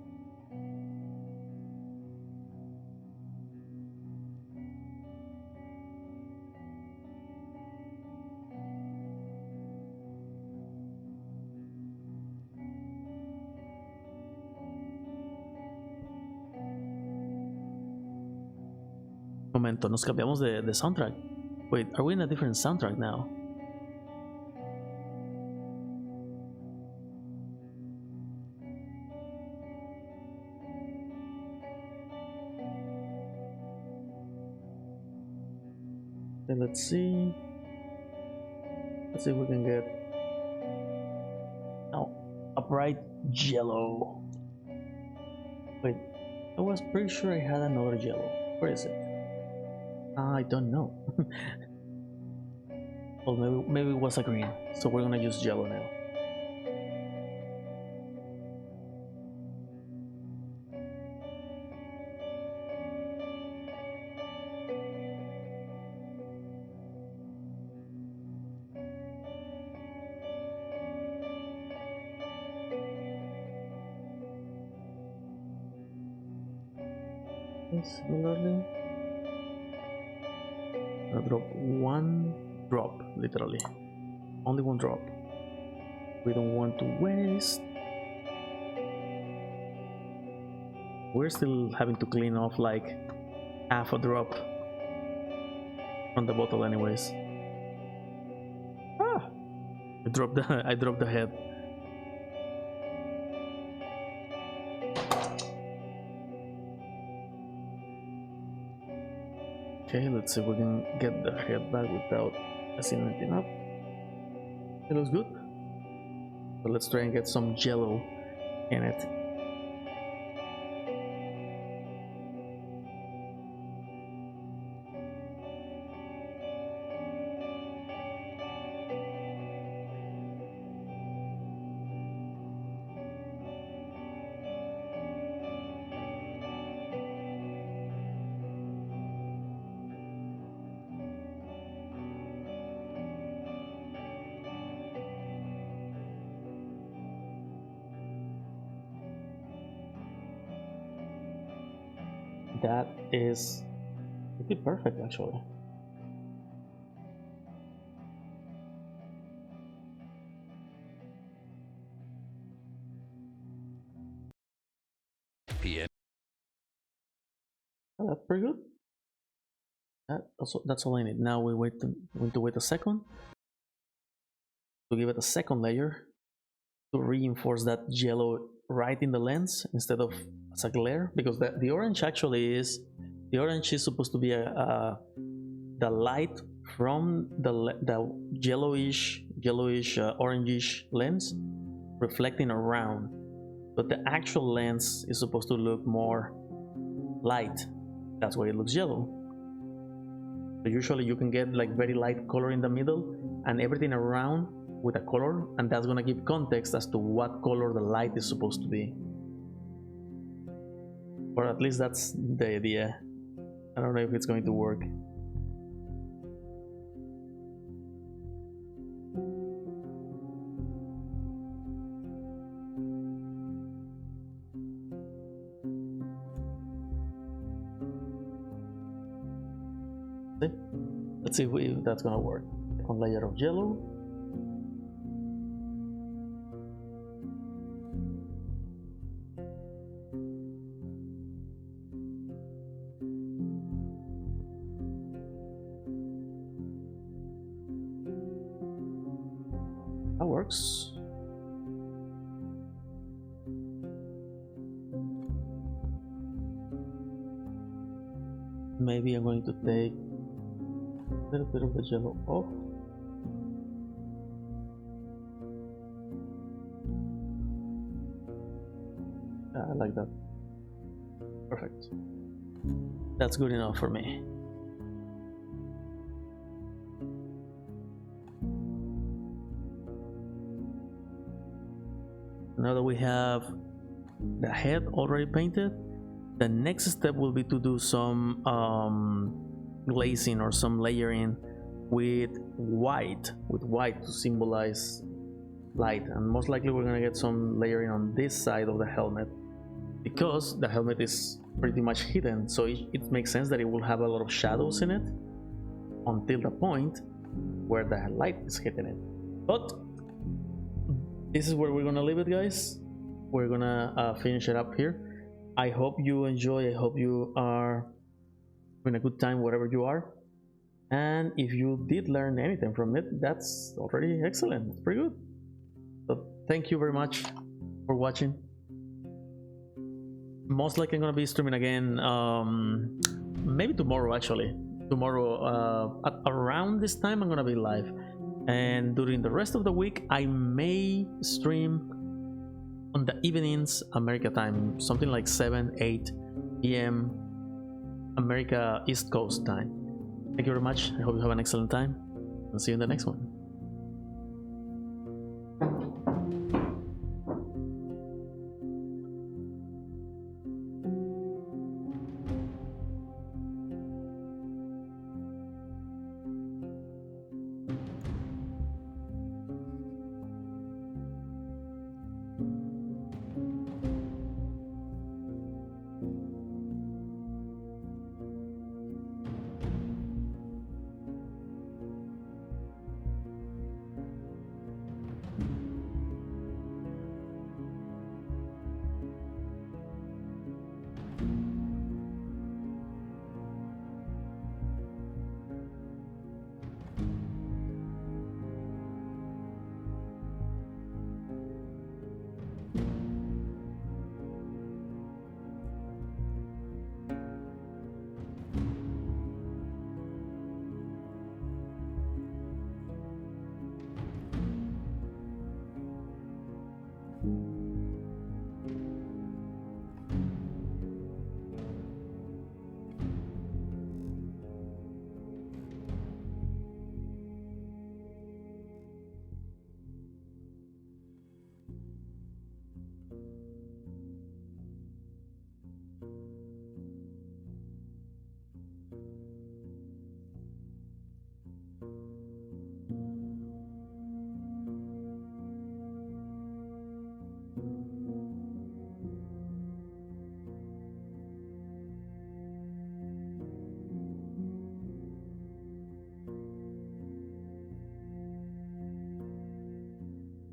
Momento, nos cambiamos de soundtrack. Wait, are we in a different soundtrack now? Okay, let's see. Let's see if we can get a bright yellow. Wait, I was pretty sure I had another yellow. Where is it? I don't know. Well, maybe it was a green, so we're gonna use yellow now. Similarly, I'll drop one drop, literally only one drop. We don't want to waste. We're still having to clean off like half a drop from the bottle anyways. Ah, I dropped the head. Okay, let's see if we can get the head back without messing anything up. It looks good. But let's try and get some yellow in it. that is pretty perfect actually. Oh, that's pretty good. That's all I need. Now we need to wait a second to give it a second layer to reinforce that yellow right in the lens instead of as a glare, because the orange actually is supposed to be the light from the yellowish orangish lens reflecting around, but the actual lens is supposed to look more light. That's why it looks yellow. So usually you can get like very light color in the middle and everything around with a color, and that's gonna give context as to what color the light is supposed to be. Or at least that's the idea. I don't know if it's going to work. Let's see if that's gonna work. Second layer of yellow. That works. Maybe I'm going to take a little bit of the yellow off. I like that. Perfect. That's good enough for me. Now that we have the head already painted, the next step will be to do some glazing or some layering with white to symbolize light, and most likely we're gonna get some layering on this side of the helmet because the helmet is pretty much hidden, so it makes sense that it will have a lot of shadows in it until the point where the light is hitting it. But this is where we're gonna leave it, guys. We're gonna finish it up here. I hope you enjoy. I hope you are having a good time wherever you are, and if you did learn anything from it, that's already excellent. It's pretty good. So thank you very much for watching. Most likely I'm gonna be streaming again maybe tomorrow. Actually tomorrow at around this time I'm gonna be live, and during the rest of the week I may stream on the evenings America time, something like 7-8 p.m. America East Coast time. Thank you very much. I hope you have an excellent time, and see you in the next one.